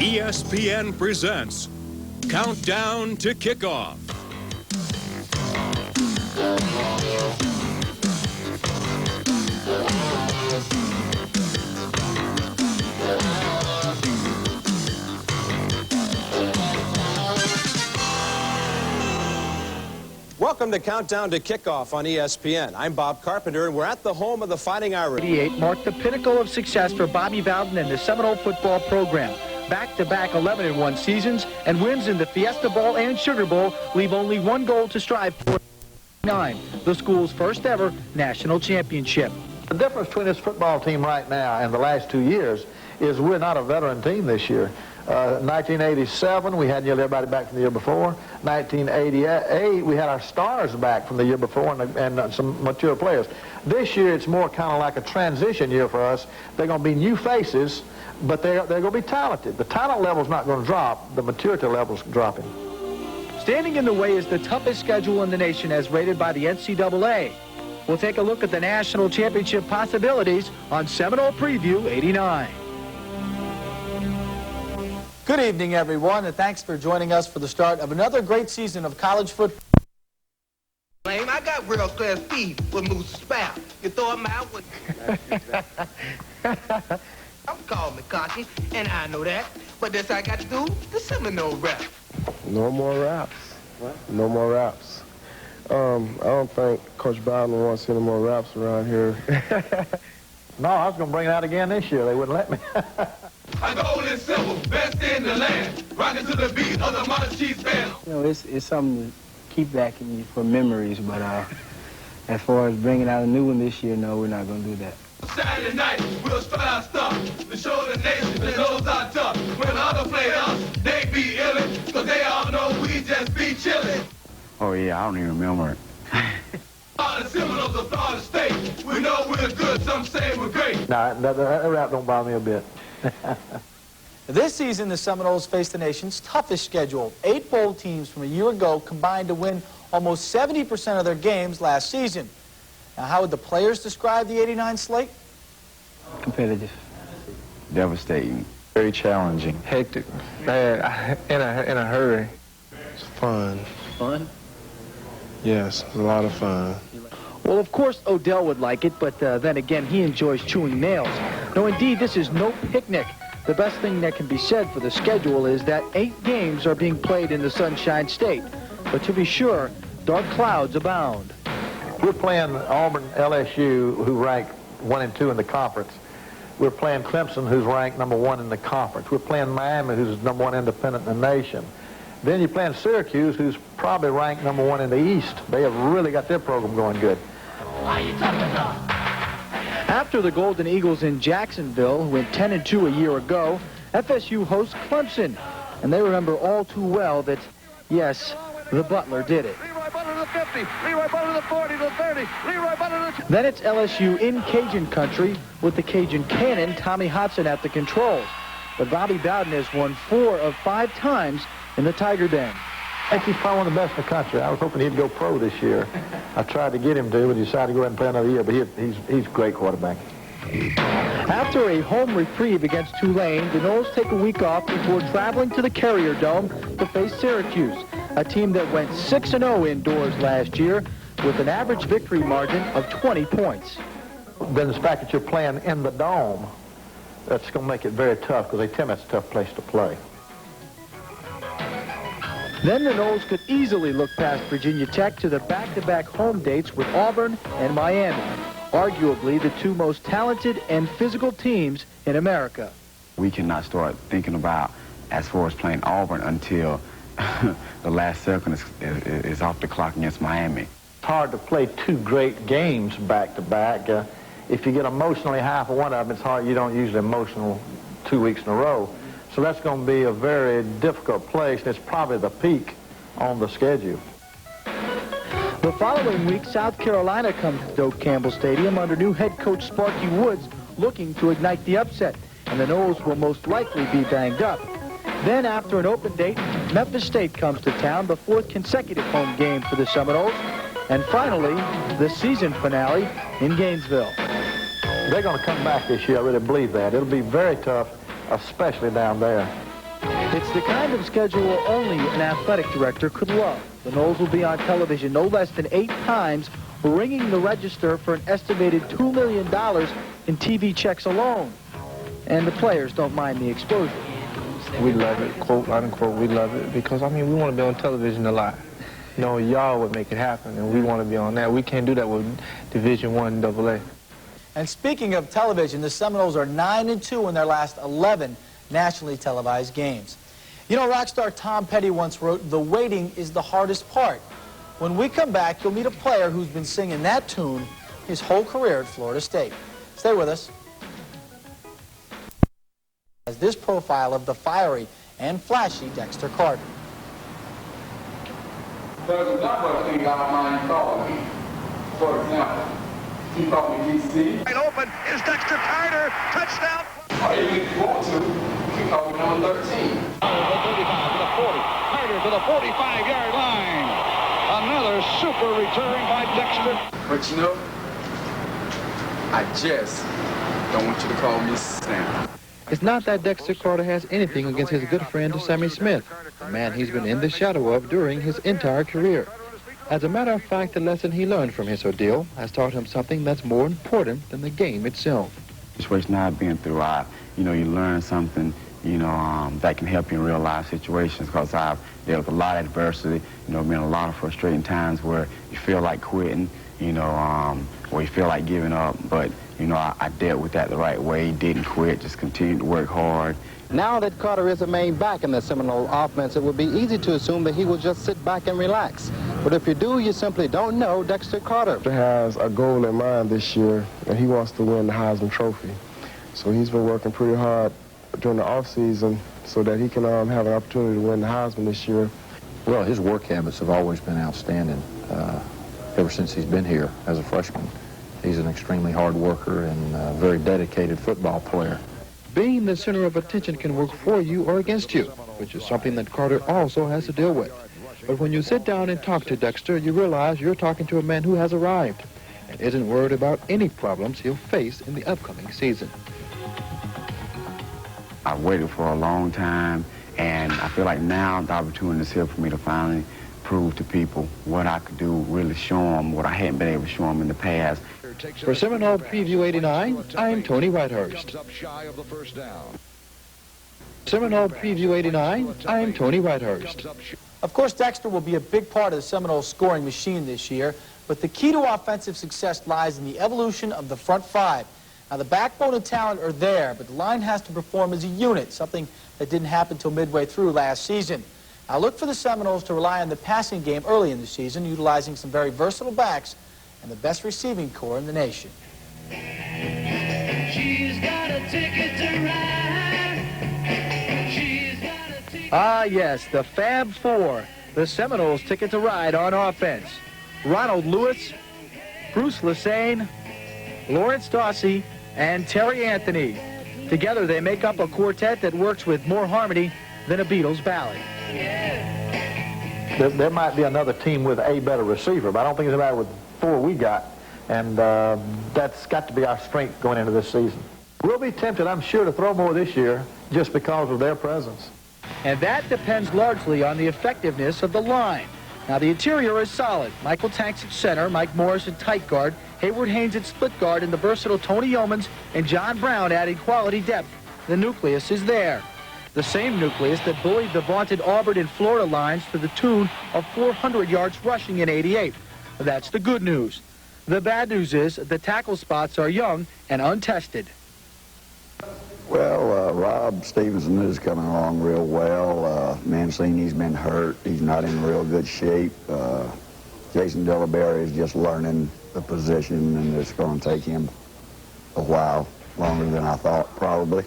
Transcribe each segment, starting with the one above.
ESPN presents Countdown to Kickoff. Welcome to Countdown to Kickoff on ESPN. I'm Bob Carpenter, and we're at the home of the Fighting Irish. 88 marked the pinnacle of success for Bobby Bowden and the Seminole football program. Back-to-back 11-1 seasons and wins in the Fiesta Bowl and Sugar Bowl leave only one goal to strive for. The school's first ever national championship. The difference between this football team right now and the last 2 years is we're not a veteran team this year. 1987, we had nearly everybody back from the year before. 1988, we had our stars back from the year before and some mature players. This year, it's more kind of like a transition year for us. They're going to be new faces, but they're going to be talented. The talent level's not going to drop. The maturity level's dropping. Standing in the way is the toughest schedule in the nation as rated by the NCAA. We'll take a look at the national championship possibilities on Seminole Preview 89. Good evening, everyone, and thanks for joining us for the start of another great season of college football. I got world-class speed with Moose Spout. You throw him out with... Don't call me cocky, and I know that. But this I got to do the Seminole rap. No more raps. What? No more raps. I don't think Coach Bowden wants any more raps around here. No, I was going to bring it out again this year. They wouldn't let me. I go in simple, best in the land, rocking to the beat of the Monte Cheese Band. You know, it's something to keep back in you for memories, but as far as bringing out a new one this year, no, we're not going to do that. Saturday night, we'll start our stuff to show the nation that knows our tough. When others play us, they be illin', because they all know we just be chillin'. Oh, yeah, I don't even remember it. All the Seminoles of Florida State, we know we're good, some say we're great. No, that rap don't bother me a bit. This season, the Seminoles face the nation's toughest schedule. 8 bowl teams from a year ago combined to win almost 70% of their games last season. Now, how would the players describe the 89 slate? Competitive. Devastating. Very challenging. Hectic. Bad. In a hurry. It's fun. Fun? Yes, it's a lot of fun. Well, of course, Odell would like it, but then again, he enjoys chewing nails. No, indeed, this is no picnic. The best thing that can be said for the schedule is that 8 games are being played in the Sunshine State. But to be sure, dark clouds abound. We're playing Auburn, LSU, who rank 1 and 2 in the conference. We're playing Clemson, who's ranked number 1 in the conference. We're playing Miami, who's number 1 independent in the nation. Then you're playing Syracuse, who's probably ranked number 1 in the East. They have really got their program going good. After the Golden Eagles in Jacksonville, who went 10-2 a year ago, FSU hosts Clemson. And they remember all too well that, yes, the Butler did it. Leroy Butler to the 50, Leroy Butler to the 40, to the 30, Leroy Butler to the... Then it's LSU in Cajun country with the Cajun cannon, Tommy Hotson, at the controls. But Bobby Bowden has won 4 of 5 times in the Tiger Den. I think he's probably one of the best in the country. I was hoping he'd go pro this year. I tried to get him to, but he decided to go ahead and play another year. But he's a great quarterback. After a home reprieve against Tulane, the Noles take a week off before traveling to the Carrier Dome to face Syracuse, a team that went 6-0 indoors last year with an average victory margin of 20 points. Then the fact that you're playing in the Dome, that's going to make it very tough because they tell me it's a tough place to play. Then the Noles could easily look past Virginia Tech to the back-to-back home dates with Auburn and Miami, arguably the 2 most talented and physical teams in America. We cannot start thinking about as far as playing Auburn until the last second is off the clock against Miami. It's hard to play 2 great games back-to-back. If you get emotionally high for one of them, it's hard. You don't usually emotional 2 weeks in a row. So that's going to be a very difficult place, and it's probably the peak on the schedule. The following week, South Carolina comes to Doak Campbell Stadium under new head coach Sparky Woods, looking to ignite the upset, and the Noles will most likely be banged up. Then, after an open date, Memphis State comes to town, the 4th consecutive home game for the Seminoles, and finally, the season finale in Gainesville. They're going to come back this year, I really believe that. It'll be very tough, especially down there. It's the kind of schedule only an athletic director could love. The Noles will be on television no less than 8 times, ringing the register for an estimated $2 million in TV checks alone. And the players don't mind the exposure. We love it, quote, unquote, we love it, because, I mean, we want to be on television a lot. You know, y'all would make it happen, and we want to be on that. We can't do that with Division I AA. And speaking of television, the Seminoles are 9-2 in their last 11 nationally televised games. You know, rock star Tom Petty once wrote, "The waiting is the hardest part." When we come back, you'll meet a player who's been singing that tune his whole career at Florida State. Stay with us. As this profile of the fiery and flashy Dexter Carter. There's a number of things I don't mind calling me. For example, he called me DC. Wide open is Dexter Carter. Touchdown. Or even if you want to, you can call me number 13. The 35 to the 40. Carter to the 45-yard line. Another super return by Dexter. But you know, I just don't want you to call me Sam. It's not that Dexter Carter has anything against his good friend Sammy Smith, a man he's been in the shadow of during his entire career. As a matter of fact, the lesson he learned from his ordeal has taught him something that's more important than the game itself. Situation I've been through, you know, you learn something, you know, that can help you in real life situations, because I've dealt with a lot of adversity, you know, been a lot of frustrating times where you feel like quitting, you know, or you feel like giving up, but, you know, I dealt with that the right way, didn't quit, just continued to work hard. Now that Carter is the main back in the Seminole offense, it would be easy to assume that he will just sit back and relax. But if you do, you simply don't know Dexter Carter. He has a goal in mind this year, and he wants to win the Heisman Trophy. So he's been working pretty hard during the offseason so that he can have an opportunity to win the Heisman this year. Well, his work habits have always been outstanding ever since he's been here as a freshman. He's an extremely hard worker and a very dedicated football player. Being the center of attention can work for you or against you, which is something that Carter also has to deal with. But when you sit down and talk to Dexter, you realize you're talking to a man who has arrived and isn't worried about any problems he'll face in the upcoming season. I've waited for a long time, and I feel like now the opportunity is here for me to finally prove to people what I could do, really show them what I hadn't been able to show them in the past. For Seminole Preview 89, I'm Tony Whitehurst. Seminole Preview 89, I'm Tony Whitehurst. Of course, Dexter will be a big part of the Seminole scoring machine this year, but the key to offensive success lies in the evolution of the front five. Now, the backbone and talent are there, but the line has to perform as a unit, something that didn't happen until midway through last season. Now, look for the Seminoles to rely on the passing game early in the season, utilizing some very versatile backs and the best receiving corps in the nation. She's got a ticket to ride. She's got a ticket. Ah, yes, the Fab Four, the Seminoles' ticket to ride on offense. Ronald Lewis, Bruce Lesane, Lawrence Dawsey, and Terry Anthony. Together, they make up a quartet that works with more harmony than a Beatles ballad. There might be another team with a better receiver, but I don't think there's anybody with 4 we got, and that's got to be our strength going into this season. We'll be tempted, I'm sure, to throw more this year just because of their presence. And that depends largely on the effectiveness of the line. Now, the interior is solid. Michael Tanks at center, Mike Morris at tight guard, Hayward Haynes at split guard, and the versatile Tony Yeomans and John Brown adding quality depth. The nucleus is there. The same nucleus that bullied the vaunted Auburn and Florida lines to the tune of 400 yards rushing in '88. That's the good news. The bad news is the tackle spots are young and untested. Well, Rob Stevenson is coming along real well. Mancini's been hurt. He's not in real good shape. Jason Delaberry is just learning the position, and it's going to take him a while, longer than I thought, probably.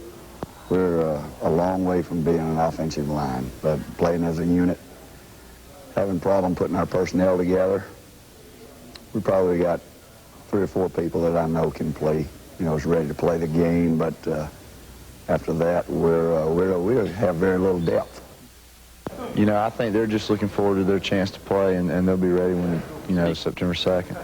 We're a long way from being an offensive line, but playing as a unit, having a problem putting our personnel together. We probably got 3 or 4 people that I know can play, you know, is ready to play the game, but after that, we have very little depth. You know, I think they're just looking forward to their chance to play, and they'll be ready when, you know, September 2nd.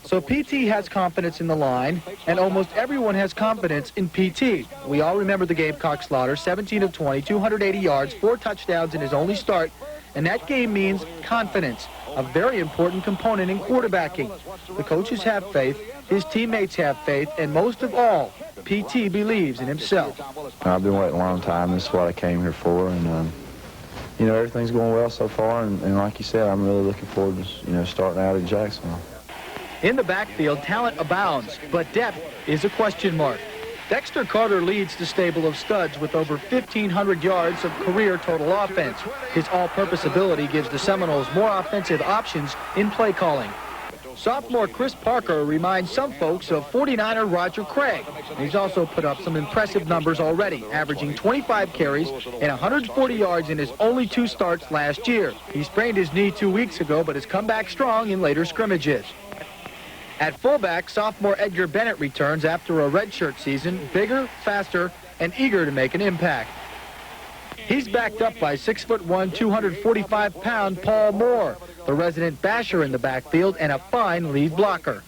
So PT has confidence in the line, and almost everyone has confidence in PT. We all remember the Gamecock slaughter, 17 of 20, 280 yards, 4 touchdowns in his only start, and that game means confidence, a very important component in quarterbacking. The coaches have faith, his teammates have faith, and most of all, PT believes in himself. I've been waiting a long time. This is what I came here for, and you know, everything's going well so far, and like you said, I'm really looking forward to, you know, starting out in Jacksonville. In the backfield, talent abounds, but depth is a question mark. Dexter Carter leads the stable of studs with over 1,500 yards of career total offense. His all-purpose ability gives the Seminoles more offensive options in play calling. Sophomore Chris Parker reminds some folks of 49er Roger Craig. He's also put up some impressive numbers already, averaging 25 carries and 140 yards in his only 2 starts last year. He sprained his knee 2 weeks ago, but has come back strong in later scrimmages. At fullback, sophomore Edgar Bennett returns after a redshirt season, bigger, faster, and eager to make an impact. He's backed up by 6'1", 245-pound Paul Moore, the resident basher in the backfield and a fine lead blocker.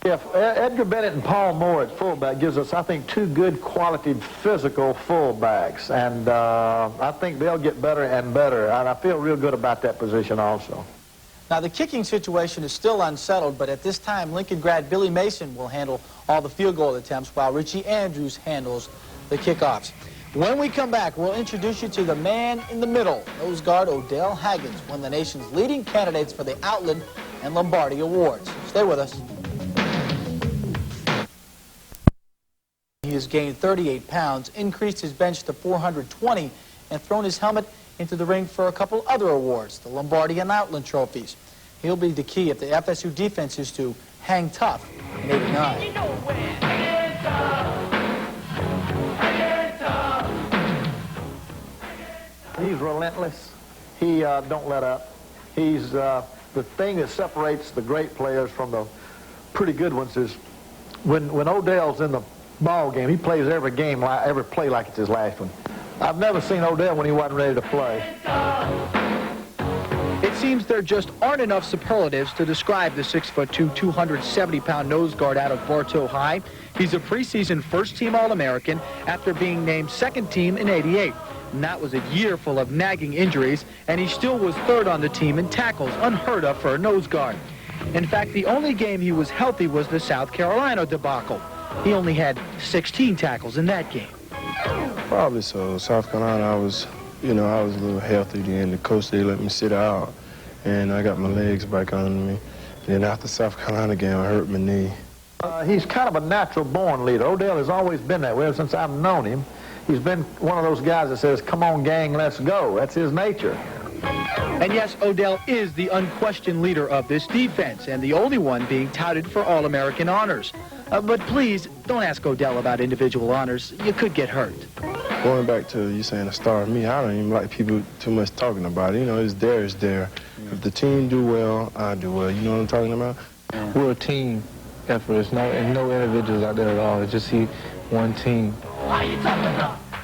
If Edgar Bennett and Paul Moore at fullback gives us, I think, 2 good quality physical fullbacks, and I think they'll get better and better, and I feel real good about that position also. Now, the kicking situation is still unsettled, but at this time, Lincoln grad Billy Mason will handle all the field goal attempts while Richie Andrews handles the kickoffs. When we come back, we'll introduce you to the man in the middle, nose guard Odell Haggins, one of the nation's leading candidates for the Outland and Lombardi Awards. Stay with us. He has gained 38 pounds, increased his bench to 420, and thrown his helmet into the ring for a couple other awards, the Lombardi and Outland trophies. He'll be the key if the FSU defense is to hang tough in '89. He's relentless. He don't let up. He's the thing that separates the great players from the pretty good ones is when Odell's in the ball game, he plays every play like it's his last one. I've never seen Odell when he wasn't ready to play. It seems there just aren't enough superlatives to describe the 6'2", 270-pound nose guard out of Bartow High. He's a preseason first-team All-American after being named second-team in '88. And that was a year full of nagging injuries, and he still was third on the team in tackles, unheard of for a nose guard. In fact, the only game he was healthy was the South Carolina debacle. He only had 16 tackles in that game. Probably so. South Carolina, I was a little healthy then. The coach, they let me sit out, and I got my legs back under me. And then after South Carolina game, I hurt my knee. He's kind of a natural-born leader. Odell has always been that way ever since I've known him. He's been one of those guys that says, come on, gang, let's go. That's his nature. And yes, Odell is the unquestioned leader of this defense, and the only one being touted for All-American honors. But please, don't ask Odell about individual honors. You could get hurt. Going back to you saying a star of me, I don't even like people too much talking about it. You know, it's there. If the team do well, I do well. You know what I'm talking about? We're a team effort. There's no individuals out there at all. It's just one team.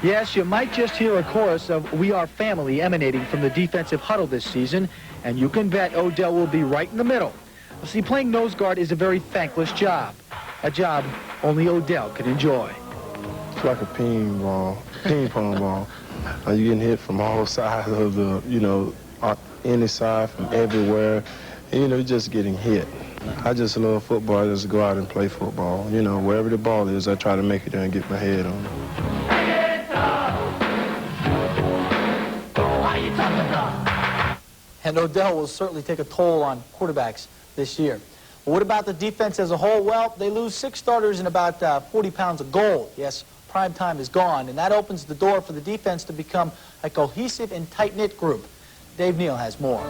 Yes, you might just hear a chorus of "We Are Family" emanating from the defensive huddle this season, and you can bet Odell will be right in the middle. See, playing nose guard is a very thankless job, a job only Odell can enjoy. It's like a ping pong ball. You're getting hit from all sides of the, any side, from everywhere. And, you're just getting hit. I just love football. I just go out and play football. Wherever the ball is, I try to make it there and get my head on it. And Odell will certainly take a toll on quarterbacks this year. Well, what about the defense as a whole? Well, they lose 6 starters and about 40 pounds of gold. Yes, prime time is gone, and that opens the door for the defense to become a cohesive and tight-knit group. Dave Neal has more.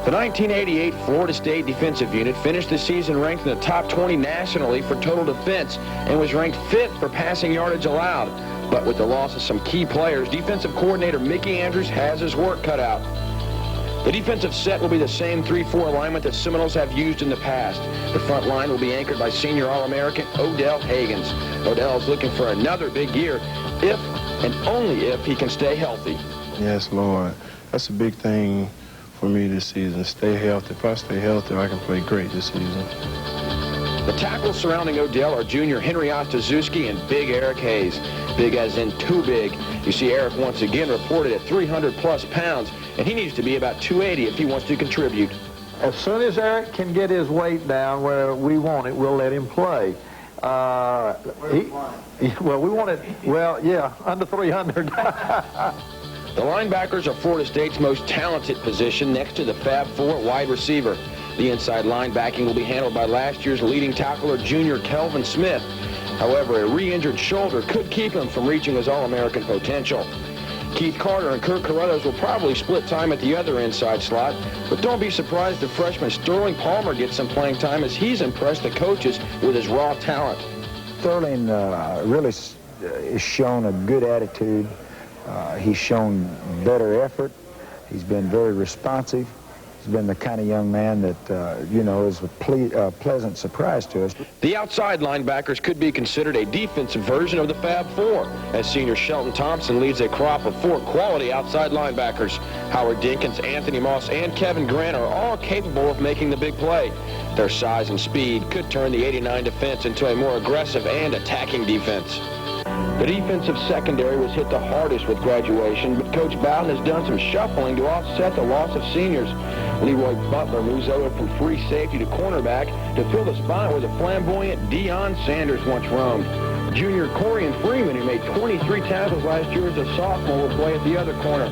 The 1988 Florida State defensive unit finished the season ranked in the top 20 nationally for total defense and was ranked 5th for passing yardage allowed. But with the loss of some key players, defensive coordinator Mickey Andrews has his work cut out. The defensive set will be the same 3-4 alignment that Seminoles have used in the past. The front line will be anchored by senior All-American Odell Haggins. Odell is looking for another big year if and only if he can stay healthy. Yes, Lord. That's a big thing for me this season. Stay healthy. If I stay healthy, I can play great this season. The tackles surrounding Odell are junior Henry Ostazuski and Big Eric Hayes. Big as in too big. You see Eric once again reported at 300-plus pounds, and he needs to be about 280 if he wants to contribute. As soon as Eric can get his weight down where we want it, we'll let him play. Well, we want it, well, yeah, under 300. The linebackers are Florida State's most talented position next to the Fab Four wide receiver. The inside linebacking will be handled by last year's leading tackler, junior Kelvin Smith. However, a re-injured shoulder could keep him from reaching his All-American potential. Keith Carter and Kirk Carruthers will probably split time at the other inside slot, but don't be surprised if freshman Sterling Palmer gets some playing time, as he's impressed the coaches with his raw talent. Sterling really has shown a good attitude. He's shown better effort. He's been very responsive. He's been the kind of young man that, you know, is a pleasant surprise to us. The outside linebackers could be considered a defensive version of the Fab Four, as senior Shelton Thompson leads a crop of 4 quality outside linebackers. Howard Dinkins, Anthony Moss, and Kevin Grant are all capable of making the big play. Their size and speed could turn the 89 defense into a more aggressive and attacking defense. The defensive secondary was hit the hardest with graduation, but Coach Bowden has done some shuffling to offset the loss of seniors. Leroy Butler moves over from free safety to cornerback to fill the spot where the flamboyant Deion Sanders once roamed. Junior Corian Freeman, who made 23 tackles last year as a sophomore, will play at the other corner.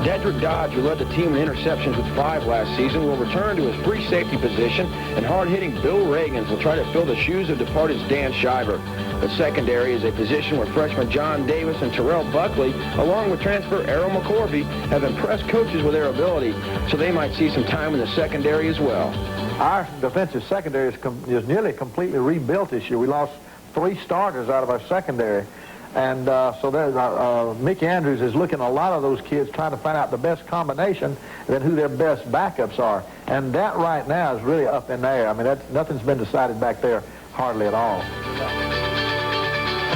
Dedrick Dodge, who led the team in interceptions with 5 last season, will return to his free safety position, and hard-hitting Bill Reagans will try to fill the shoes of departed Dan Shiver. The secondary is a position where freshmen John Davis and Terrell Buckley, along with transfer Errol McCorvey, have impressed coaches with their ability, so they might see some time in the secondary as well. Our defensive secondary is nearly completely rebuilt this year. We lost 3 starters out of our secondary. And so there's, Mickey Andrews is looking at a lot of those kids, trying to find out the best combination and then who their best backups are. And that right now is really up in the air. I mean, nothing's been decided back there hardly at all.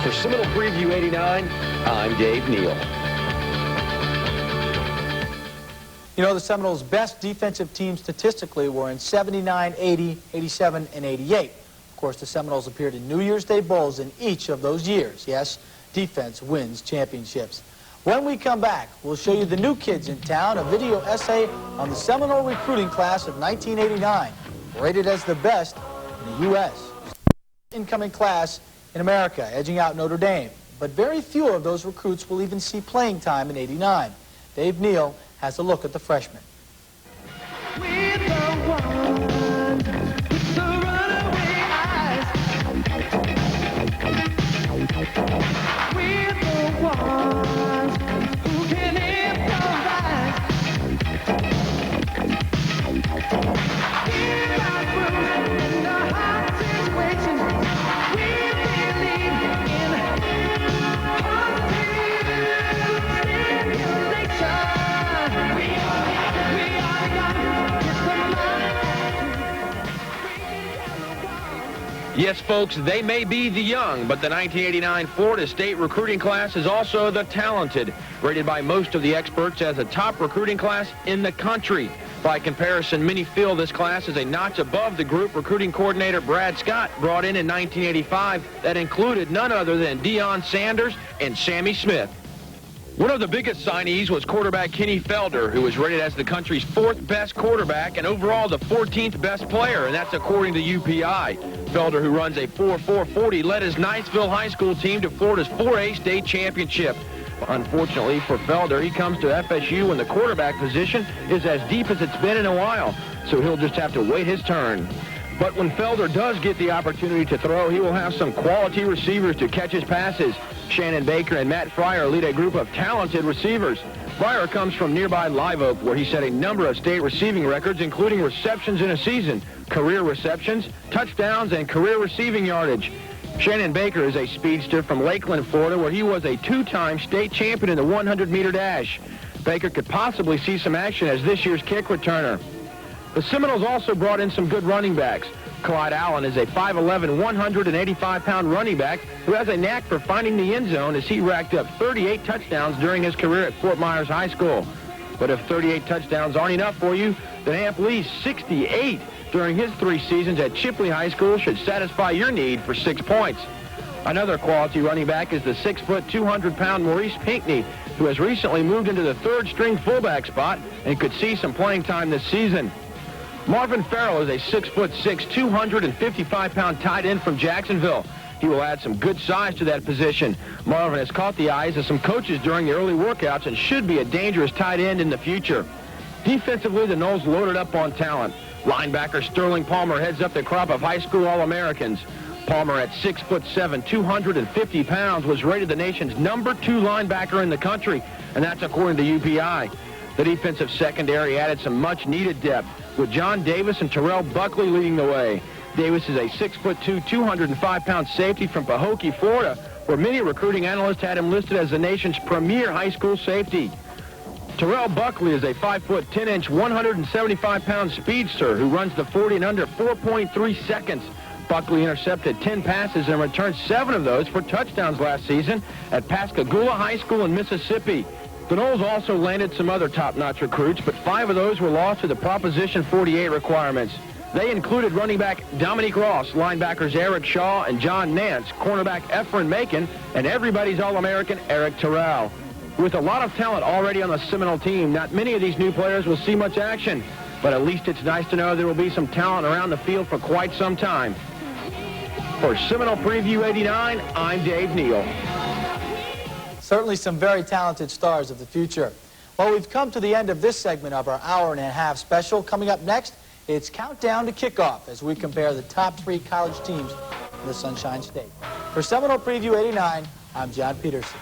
For Seminole Preview 89, I'm Dave Neal. You know, the Seminoles' best defensive teams statistically were in 79, 80, 87, and 88. Of course, the Seminoles appeared in New Year's Day Bowls in each of those years. Yes, defense wins championships. When we come back, we'll show you the new kids in town, a video essay on the Seminole recruiting class of 1989, rated as the best in the U.S. Incoming class in America, edging out Notre Dame. But very few of those recruits will even see playing time in '89. Dave Neal has a look at the freshmen. Yes, folks, they may be the young, but the 1989 Florida State recruiting class is also the talented, rated by most of the experts as a top recruiting class in the country. By comparison, many feel this class is a notch above the group recruiting coordinator Brad Scott brought in 1985 that included none other than Deion Sanders and Sammy Smith. One of the biggest signees was quarterback Kenny Felder, who was rated as the country's 4th best quarterback and overall the 14th best player, and that's according to UPI. Felder, who runs a 4.440, led his Niceville High School team to Florida's 4A state championship. Unfortunately for Felder, he comes to FSU when the quarterback position is as deep as it's been in a while, so he'll just have to wait his turn. But when Felder does get the opportunity to throw, he will have some quality receivers to catch his passes. Shannon Baker and Matt Fryer lead a group of talented receivers. Fryer comes from nearby Live Oak, where he set a number of state receiving records, including receptions in a season, career receptions, touchdowns, and career receiving yardage. Shannon Baker is a speedster from Lakeland, Florida, where he was a 2-time state champion in the 100-meter dash. Baker could possibly see some action as this year's kick returner. The Seminoles also brought in some good running backs. Clyde Allen is a 5'11", 185-pound running back who has a knack for finding the end zone, as he racked up 38 touchdowns during his career at Fort Myers High School. But if 38 touchdowns aren't enough for you, then Amp Lee's 68 during his 3 seasons at Chipley High School should satisfy your need for 6 points. Another quality running back is the 6-foot, 200-pound Maurice Pinckney, who has recently moved into the 3rd-string fullback spot and could see some playing time this season. Marvin Farrell is a 6'6", 255-pound tight end from Jacksonville. He will add some good size to that position. Marvin has caught the eyes of some coaches during the early workouts and should be a dangerous tight end in the future. Defensively, the Noles loaded up on talent. Linebacker Sterling Palmer heads up the crop of high school All-Americans. Palmer, at 6'7", 250 pounds, was rated the nation's #2 linebacker in the country, and that's according to UPI. The defensive secondary added some much-needed depth, with John Davis and Terrell Buckley leading the way. Davis is a 6'2", 205-pound safety from Pahokee, Florida, where many recruiting analysts had him listed as the nation's premier high school safety. Terrell Buckley is a 5', 10-inch, 175-pound speedster who runs the 40 in under 4.3 seconds. Buckley intercepted 10 passes and returned 7 of those for touchdowns last season at Pascagoula High School in Mississippi. The Noles also landed some other top-notch recruits, but 5 of those were lost to the Proposition 48 requirements. They included running back Dominique Ross, linebackers Eric Shaw and John Nance, cornerback Efren Macon, and everybody's All-American Eric Terrell. With a lot of talent already on the Seminole team, not many of these new players will see much action, but at least it's nice to know there will be some talent around the field for quite some time. For Seminole Preview 89, I'm Dave Neal. Certainly some very talented stars of the future. Well, we've come to the end of this segment of our hour-and-a-half special. Coming up next, it's Countdown to Kickoff as we compare the top 3 college teams in the Sunshine State. For Seminole Preview 89, I'm John Peterson.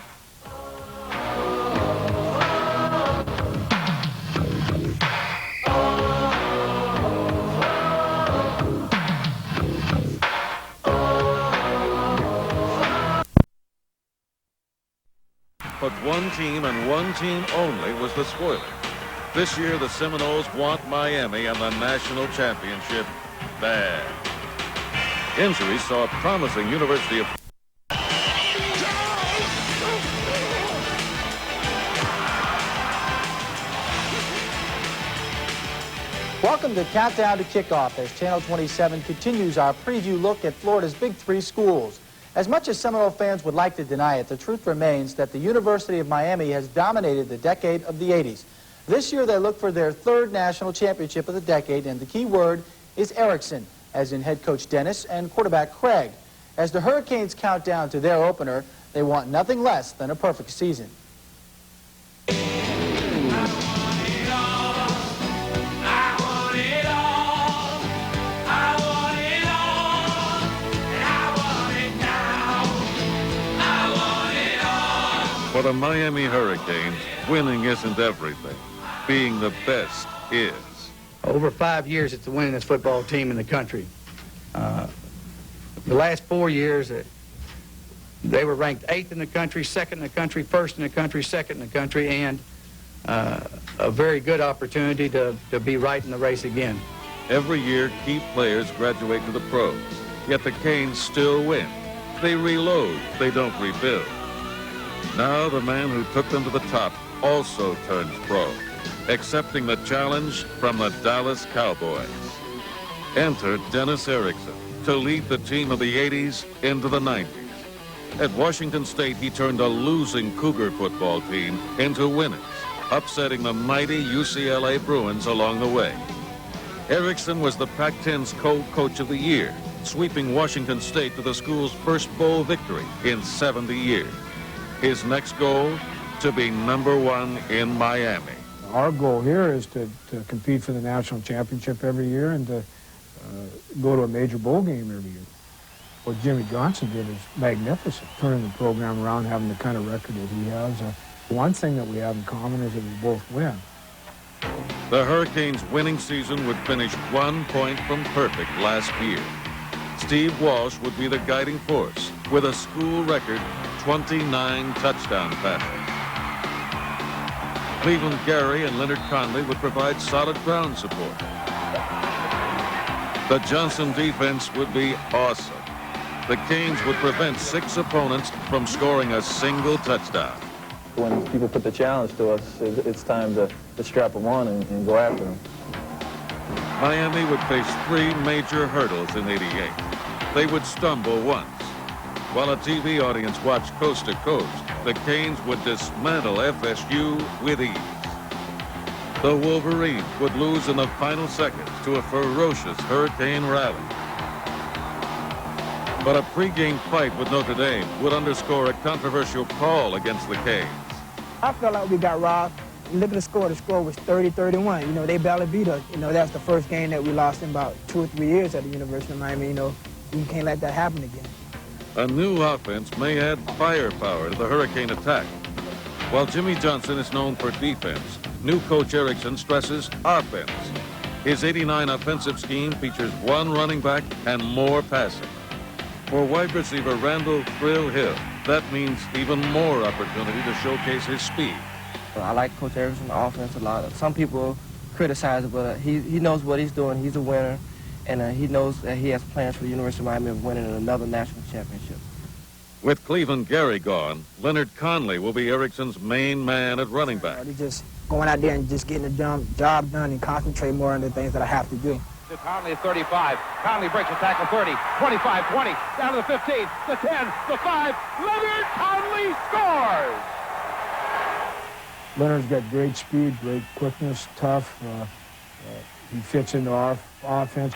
But one team and one team only was the spoiler. This year, the Seminoles want Miami and the national championship bad. Injuries saw a promising University of... Welcome to Countdown to Kickoff as Channel 27 continues our preview look at Florida's Big 3 schools. As much as Seminole fans would like to deny it, the truth remains that the University of Miami has dominated the decade of the 80s. This year they look for their 3rd national championship of the decade, and the key word is Erickson, as in head coach Dennis and quarterback Craig. As the Hurricanes count down to their opener, they want nothing less than a perfect season. For the Miami Hurricanes, winning isn't everything. Being the best is. Over 5 years, it's the winningest football team in the country. The last 4 years, they were ranked 8th in the country, 2nd in the country, 1st in the country, 2nd in the country, and a very good opportunity to be right in the race again. Every year, key players graduate to the pros, yet the Canes still win. They reload, they don't rebuild. Now the man who took them to the top also turns pro, accepting the challenge from the Dallas Cowboys. Enter Dennis Erickson to lead the team of the 80s into the 90s. At Washington State, he turned a losing Cougar football team into winners, upsetting the mighty UCLA Bruins along the way. Erickson was the Pac-10's co-coach of the year, sweeping Washington State to the school's first bowl victory in 70 years. His next goal, to be #1 in Miami. Our goal here is to compete for the national championship every year and to go to a major bowl game every year. What Jimmy Johnson did is magnificent, turning the program around, having the kind of record that he has. One thing that we have in common is that we both win. The Hurricanes' winning season would finish 1 point from perfect last year. Steve Walsh would be the guiding force with a school record 29 touchdown passes. Cleveland Gary and Leonard Conley would provide solid ground support. The Johnson defense would be awesome. The Canes would prevent 6 opponents from scoring a single touchdown. When people put the challenge to us, it's time to strap them on and go after them. Miami would face 3 major hurdles in '88. They would stumble once. While a TV audience watched coast to coast, the Canes would dismantle FSU with ease. The Wolverines would lose in the final seconds to a ferocious Hurricane rally. But a pregame fight with Notre Dame would underscore a controversial call against the Canes. I felt like we got robbed. Look at the score. The score was 30-31. You know, they barely beat us. You know, that's the first game that we lost in about 2 or 3 years at the University of Miami. You know, you can't let that happen again. A new offense may add firepower to the Hurricane attack. While Jimmy Johnson is known for defense, new coach Erickson stresses offense. His '89 offensive scheme features 1 running back and more passing. For wide receiver Randall Thrill Hill, that means even more opportunity to showcase his speed. I like Coach Erickson's offense a lot. Some people criticize it, but he knows what he's doing. He's a winner, and he knows that he has plans for the University of Miami of winning another national championship. With Cleveland Gary gone, Leonard Conley will be Erickson's main man at running back. He's just going out there and just getting the job done and concentrate more on the things that I have to do. Conley at 35. Conley breaks a tackle 30, 25, 20, down to the 15, the 10, the 5. Leonard Conley scores! Leonard's got great speed, great quickness, tough. He fits into our offense.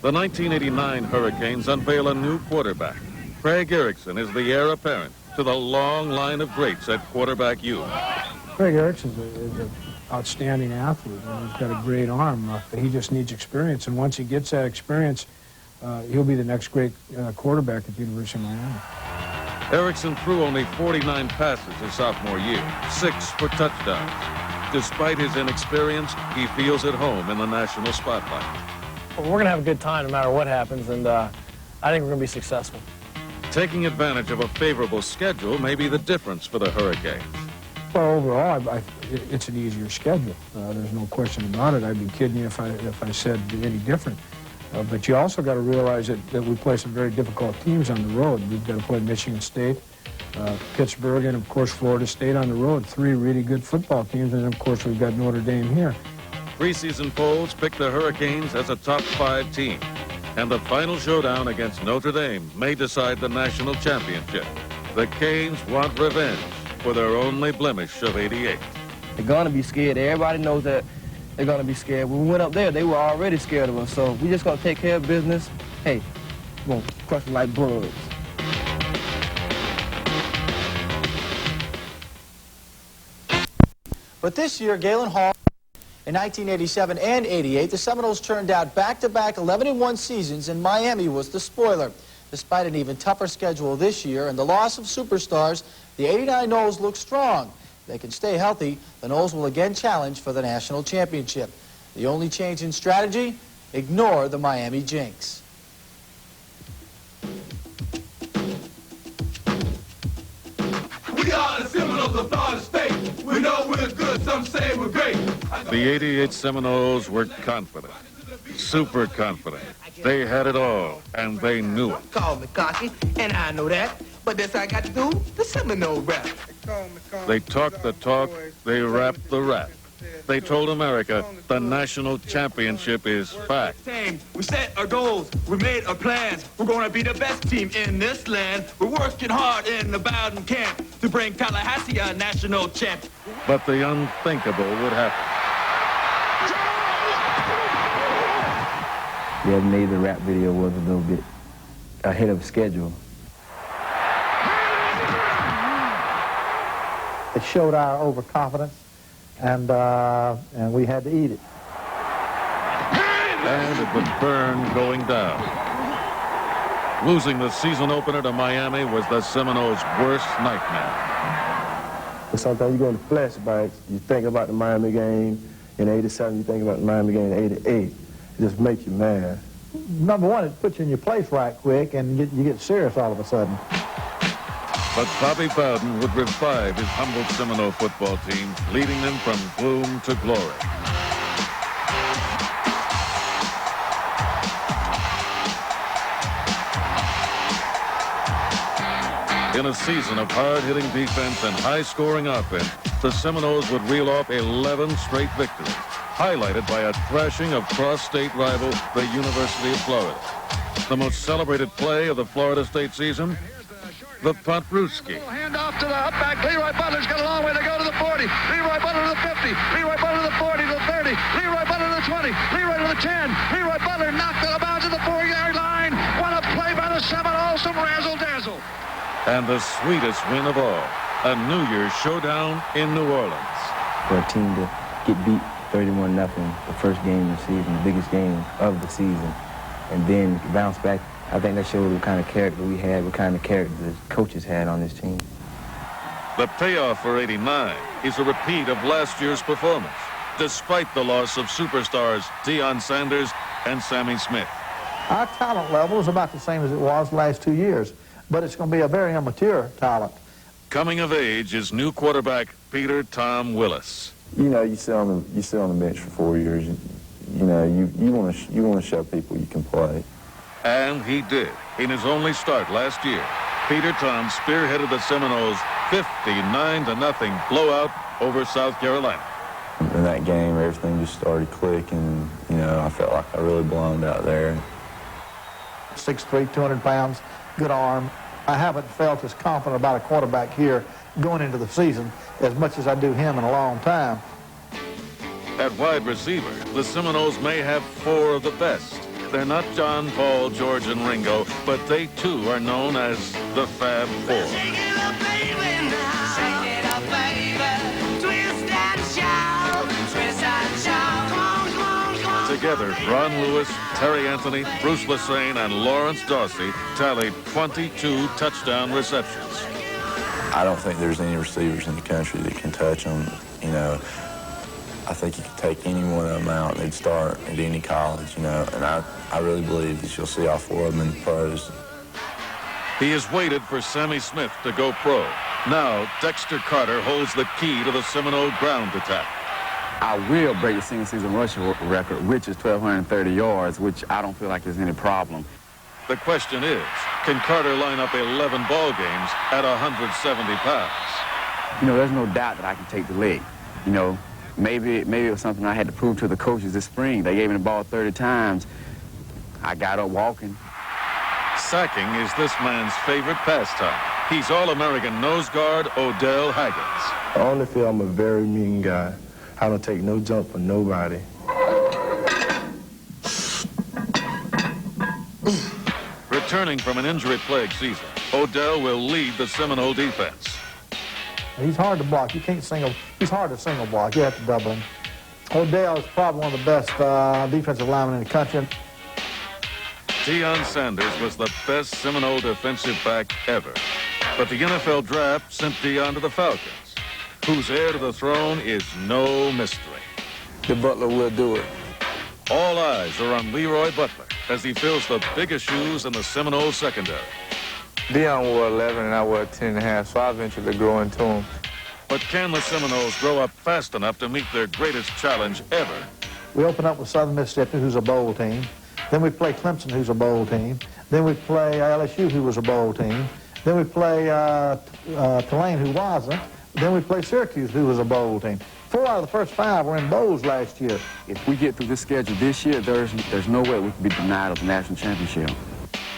The 1989 Hurricanes unveil a new quarterback. Craig Erickson is the heir apparent to the long line of greats at quarterback U. Craig Erickson is an outstanding athlete, and he's got a great arm. He just needs experience, and once he gets that experience, he'll be the next great quarterback at the University of Miami. Erickson threw only 49 passes his sophomore year, 6 for touchdowns. Despite his inexperience, he feels at home in the national spotlight. Well, we're going to have a good time no matter what happens, and I think we're going to be successful. Taking advantage of a favorable schedule may be the difference for the Hurricanes. Well, overall, it's an easier schedule. There's no question about it. I'd be kidding you if I said any different. But you also got to realize that we play some very difficult teams on the road. We've got to play Michigan State, Pittsburgh, and, of course, Florida State on the road. 3 really good football teams, and, of course, we've got Notre Dame here. Preseason polls pick the Hurricanes as a top 5 team. And the final showdown against Notre Dame may decide the national championship. The Canes want revenge for their only blemish of '88. They're going to be scared. Everybody knows that they're going to be scared. When we went up there, they were already scared of us. So we just going to take care of business. Hey, we're going to crush them like bugs. But this year, Galen Hall, in 1987 and '88, the Seminoles turned out back-to-back 11-1 seasons, and Miami was the spoiler. Despite an even tougher schedule this year and the loss of superstars, the '89 Noles look strong. If they can stay healthy, the Noles will again challenge for the national championship. The only change in strategy? Ignore the Miami jinx. We are the Seminoles of Florida State. We know we're good, some say we're great. The '88 Seminoles were confident, super confident. They had it all, and they knew it. Call me cocky, and I know that. But this I got to do, the Seminole rap. They talked the talk, they rapped the rap. They told America the national championship is fact. We set our goals, we made our plans. We're going to be the best team in this land. We're working hard in the Bowden camp to bring Tallahassee a national champ. But the unthinkable would happen. Yeah, maybe the rap video was a little bit ahead of schedule. It showed our overconfidence, and we had to eat it. And it would burn going down. Losing the season opener to Miami was the Seminoles' worst nightmare. Sometimes you go into flashbacks, you think about the Miami game in '87, you think about the Miami game in '88. It just makes you mad. Number one, it puts you in your place right quick, and you get serious all of a sudden. But Bobby Bowden would revive his humble Seminole football team, leading them from gloom to glory. In a season of hard-hitting defense and high-scoring offense, the Seminoles would reel off 11 straight victories, highlighted by a thrashing of cross-state rival, the University of Florida. The most celebrated play of the Florida State season, the Punt-Ruski. Hand off to the up back. Leroy Butler's got a long way to go to the 40. Leroy Butler to the 50. Leroy Butler to the 40 to the 30. Leroy Butler to the 20. Leroy to the 10. Leroy Butler knocked out of bounds at the 4-yard line. What a play by the Seminoles. Some razzle-dazzle. And the sweetest win of all, a New Year's showdown in New Orleans. For a team to get beat 31-0 the first game of the season, the biggest game of the season, and then bounce back, I think that showed what kind of character we had, what kind of character the coaches had on this team. The payoff for 89 is a repeat of last year's performance, despite the loss of superstars Deion Sanders and Sammy Smith. Our talent level is about the same as it was the last 2 years, but it's going to be a very immature talent. Coming of age is new quarterback Peter Tom Willis. You know, you sit on the bench for 4 years. You know, you want to show people you can play. And he did. In his only start last year, Peter Tom spearheaded the Seminoles' 59-0 blowout over South Carolina. In that game, everything just started clicking. You know, I felt like I really belonged out there. 6'3", 200 pounds, good arm. I haven't felt as confident about a quarterback here going into the season as much as I do him in a long time. At wide receiver, the Seminoles may have 4 of the best. They're not John, Paul, George, and Ringo, but they too are known as the Fab Four. Together, Ron Lewis, Terry Anthony, Bruce Lassane, and Lawrence Dawsey tallied 22 touchdown receptions. I don't think there's any receivers in the country that can touch them. You know, I think you could take any one of them out and they'd start at any college, you know, and I really believe that you'll see all 4 of them in the pros. He has waited for Sammy Smith to go pro. Now, Dexter Carter holds the key to the Seminole ground attack. I will break the single-season rushing record, which is 1,230 yards, which I don't feel like there's any problem. The question is, can Carter line up 11 ball games at 170 pounds? You know, there's no doubt that I can take the leg. You know, maybe it was something I had to prove to the coaches this spring. They gave me the ball 30 times. I got up walking. Sacking is this man's favorite pastime. He's All-American nose guard Odell Haggins. I only feel I'm a very mean guy. I don't take no jump for nobody. Returning from an injury-plagued season, Odell will lead the Seminole defense. He's hard to block. You can't single. He's hard to single block. You have to double him. Odell is probably one of the best defensive linemen in the country. Deion Sanders was the best Seminole defensive back ever. But the NFL draft sent Deion to the Falcons, whose heir to the throne is no mystery. The Butler will do it. All eyes are on Leroy Butler as he fills the biggest shoes in the Seminole secondary. Deion wore 11 and I wore 10.5, so I eventually grow into him. But can the Seminoles grow up fast enough to meet their greatest challenge ever? We open up with Southern Mississippi, who's a bowl team. Then we play Clemson, who's a bowl team. Then we play LSU, who was a bowl team. Then we play Tulane, who wasn't. Then we play Syracuse, who was a bowl team. 4 out of the first 5 were in bowls last year. If we get through this schedule this year, there's no way we can be denied of the national championship.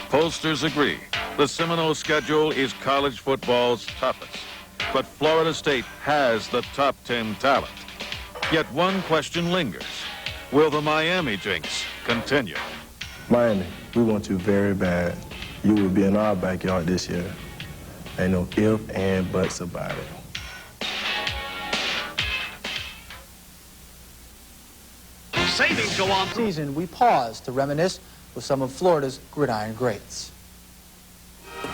Pollsters agree. The Seminole schedule is college football's toughest. But Florida State has the top 10 talent. Yet one question lingers. Will the Miami jinx continue? Miami, we want you very bad. You will be in our backyard this year. Ain't no if and buts about it. Savings go on. Season, we pause to reminisce with some of Florida's gridiron greats.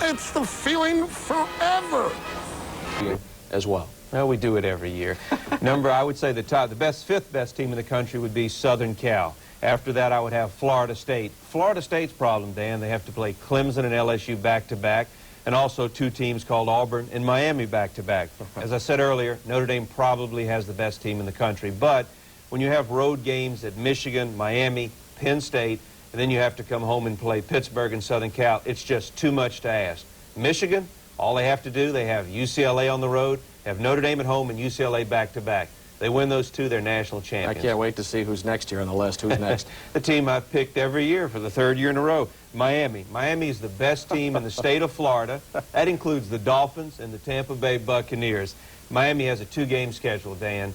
It's the feeling forever. As well. Well, we do it every year. I would say the fifth best team in the country would be Southern Cal. After that, I would have Florida State. Florida State's problem, Dan, they have to play Clemson and LSU back-to-back, and also 2 teams called Auburn and Miami back-to-back. As I said earlier, Notre Dame probably has the best team in the country, but when you have road games at Michigan, Miami, Penn State, and then you have to come home and play Pittsburgh and Southern Cal, it's just too much to ask. Michigan, All they have to do, they have UCLA on the road, have Notre Dame at home, and UCLA back-to-back. They win those two, they're national champions. I can't wait to see who's next here on the list. Who's next? The team I've picked every year for the 3rd year in a row, Miami. Miami is the best team in the state of Florida. That includes the Dolphins and the Tampa Bay Buccaneers. Miami has a 2-game schedule, Dan.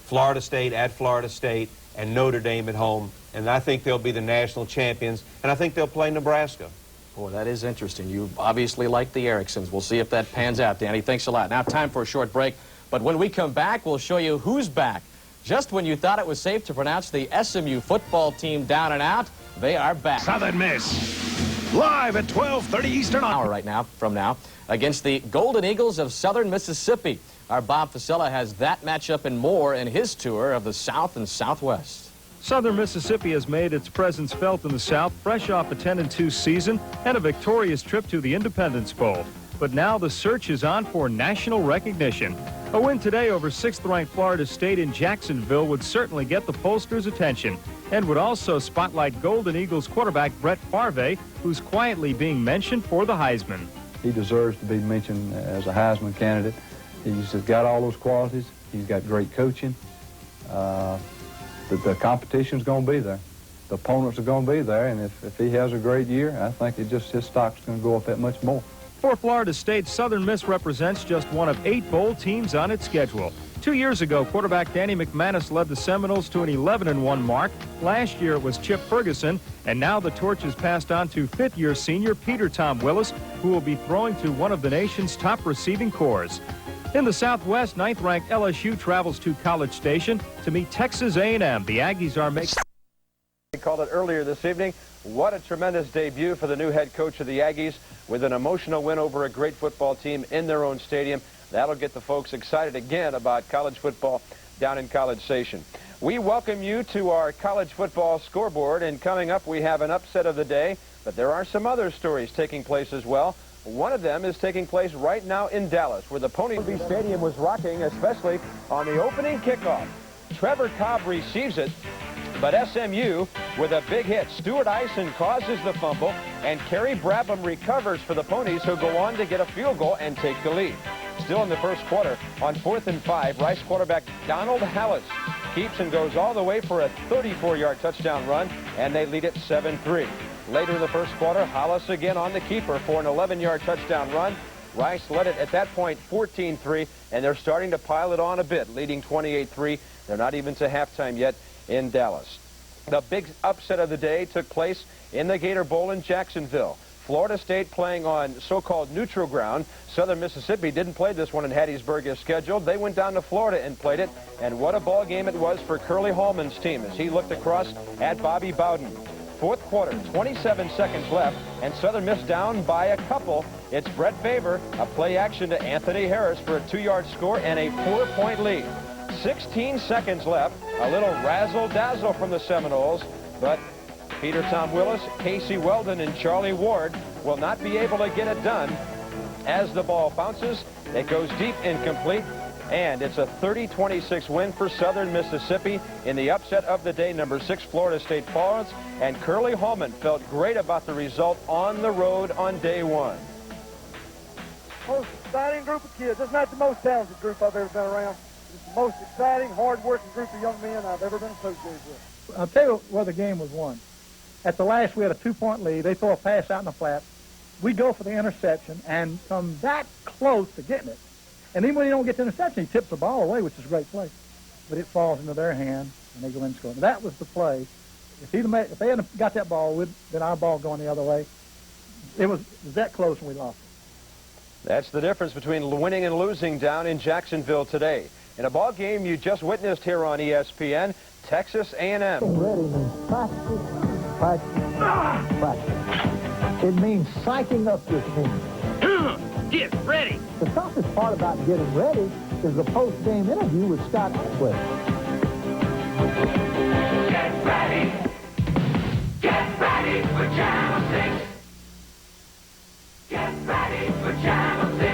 Florida State at Florida State and Notre Dame at home. And I think they'll be the national champions, and I think they'll play Nebraska. Boy, that is interesting. You obviously like the Ericksons. We'll see if that pans out, Danny. Thanks a lot. Now time for a short break. But when we come back, we'll show you who's back. Just when you thought it was safe to pronounce the SMU football team down and out, they are back. Southern Miss, live at 12:30 Eastern hour right now, from now, against the Golden Eagles of Southern Mississippi. Our Bob Fasella has that matchup and more in his tour of the South and Southwest. Southern Mississippi has made its presence felt in the South, fresh off a 10-2 season and a victorious trip to the Independence Bowl. But now the search is on for national recognition. A win today over 6th-ranked Florida State in Jacksonville would certainly get the pollsters' attention and would also spotlight Golden Eagles quarterback Brett Farve, who's quietly being mentioned for the Heisman. He deserves to be mentioned as a Heisman candidate. He's got all those qualities. He's got great coaching. The competition's going to be there. The opponents are going to be there, and if he has a great year, I think his stock's going to go up that much more. For Florida State, Southern Miss represents just one of 8 bowl teams on its schedule. 2 years ago, quarterback Danny McManus led the Seminoles to an 11-1 mark. Last year it was Chip Ferguson, and now the torch is passed on to 5th-year senior Peter Tom Willis, who will be throwing to one of the nation's top receiving corps. In the Southwest, 9th-ranked LSU travels to College Station to meet Texas A&M. The Aggies are making... We called it earlier this evening. What a tremendous debut for the new head coach of the Aggies with an emotional win over a great football team in their own stadium. That'll get the folks excited again about college football down in College Station. We welcome you to our college football scoreboard, and coming up we have an upset of the day, but there are some other stories taking place as well. One of them is taking place right now in Dallas, where the Pony Stadium was rocking, especially on the opening kickoff. Trevor Cobb receives it, but SMU with a big hit. Stuart Eisen causes the fumble, and Kerry Brabham recovers for the Ponies, who go on to get a field goal and take the lead. Still in the first quarter, on 4th and 5, Rice quarterback Donald Hallis keeps and goes all the way for a 34-yard touchdown run, and they lead it 7-3. Later in the first quarter, Hallis again on the keeper for an 11-yard touchdown run. Rice led it at that point 14-3, and they're starting to pile it on a bit, leading 28-3. They're not even to halftime yet in Dallas. The big upset of the day took place in the Gator Bowl in Jacksonville. Florida State playing on so-called neutral ground. Southern Mississippi didn't play this one in Hattiesburg as scheduled. They went down to Florida and played it, and what a ball game it was for Curly Hallman's team as he looked across at Bobby Bowden. Fourth quarter, 27 seconds left, and Southern Miss down by a couple. It's Brett Favre, a play action to Anthony Harris for a 2-yard score and a 4-point lead. 16 seconds left, a little razzle-dazzle from the Seminoles, but Peter Tom Willis, Casey Weldon, and Charlie Ward will not be able to get it done. As the ball bounces, it goes deep, incomplete, and it's a 30-26 win for Southern Mississippi in the upset of the day. Number 6 Florida State falls, and Curly Hallman felt great about the result on the road on day one. Most exciting group of kids. It's not the most talented group I've ever been around. It's the most exciting, hard-working group of young men I've ever been associated with. I'll tell you where the game was won. At the last, we had a 2-point lead. They throw a pass out in the flat. We go for the interception and come that close to getting it. And even when you don't get the interception, he tips the ball away, which is a great play. But it falls into their hand, and they go in and score. That was the play. If they hadn't got that ball, then our ball going the other way. It was that close when we lost it. That's the difference between winning and losing down in Jacksonville today. In a ball game you just witnessed here on ESPN, Texas A&M. Ready means practice, practice, practice. It means psyching up your team. Get ready. The toughest part about getting ready is the post-game interview with Scott Atwood. Get ready. Get ready for Channel 6. Get ready for Channel 6.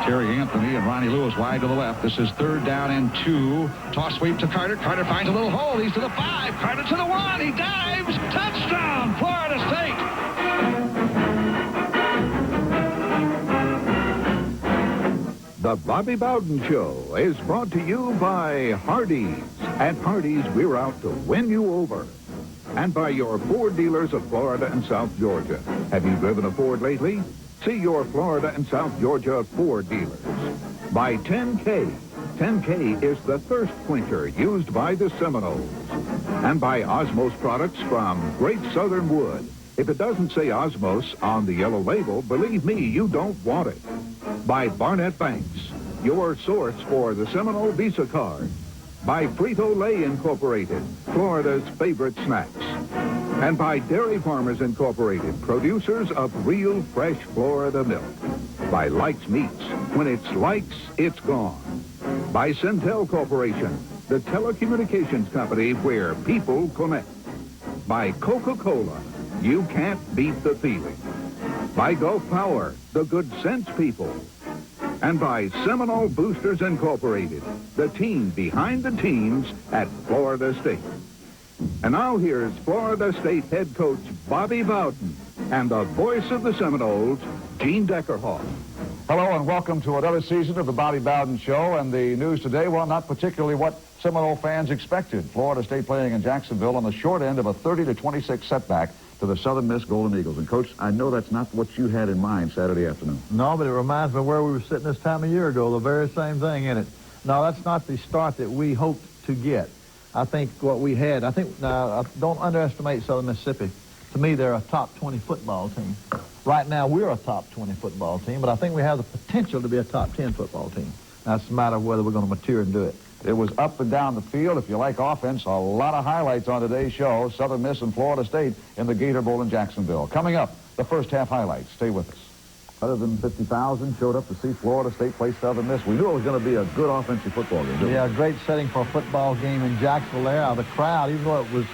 Terry Anthony and Ronnie Lewis wide to the left. This is 3rd down and 2. Toss sweep to Carter. Carter finds a little hole. He's to the 5. Carter to the 1. He dives. Touchdown, Florida State. The Bobby Bowden Show is brought to you by Hardee's. At Hardee's, we're out to win you over. And by your Ford dealers of Florida and South Georgia. Have you driven a Ford lately? See your Florida and South Georgia Ford dealers. By 10K. 10K is the thirst quencher used by the Seminoles. And by Osmos products from Great Southern Wood. If it doesn't say Osmos on the yellow label, believe me, you don't want it. By Barnett Banks, your source for the Seminole Visa card. By Frito-Lay Incorporated, Florida's favorite snacks. And by Dairy Farmers Incorporated, producers of real fresh Florida milk. By Likes Meats, when it's likes, it's gone. By Centel Corporation, the telecommunications company where people connect. By Coca-Cola, you can't beat the feeling. By Gulf Power, the good sense people. And by Seminole Boosters Incorporated, the team behind the teams at Florida State. And now here's Florida State head coach Bobby Bowden and the voice of the Seminoles, Gene Deckerhoff. Hello and welcome to another season of the Bobby Bowden Show. And the news today, well, not particularly what Seminole fans expected. Florida State playing in Jacksonville on the short end of a 30-26 setback to the Southern Miss Golden Eagles. And, Coach, I know that's not what you had in mind Saturday afternoon. No, but it reminds me of where we were sitting this time a year ago, the very same thing, isn't it? No, that's not the start that we hoped to get. I think what we had, don't underestimate Southern Mississippi. To me, they're a top 20 football team. Right now, we're a top 20 football team, but I think we have the potential to be a top 10 football team. That's a matter of whether we're going to mature and do it. It was up and down the field. If you like offense, a lot of highlights on today's show. Southern Miss and Florida State in the Gator Bowl in Jacksonville. Coming up, the first half highlights. Stay with us. Other than 50,000 showed up to see Florida State play Southern Miss. We knew it was going to be a good offensive football game. Yeah, great setting for a football game in Jacksonville there. The crowd, even though it was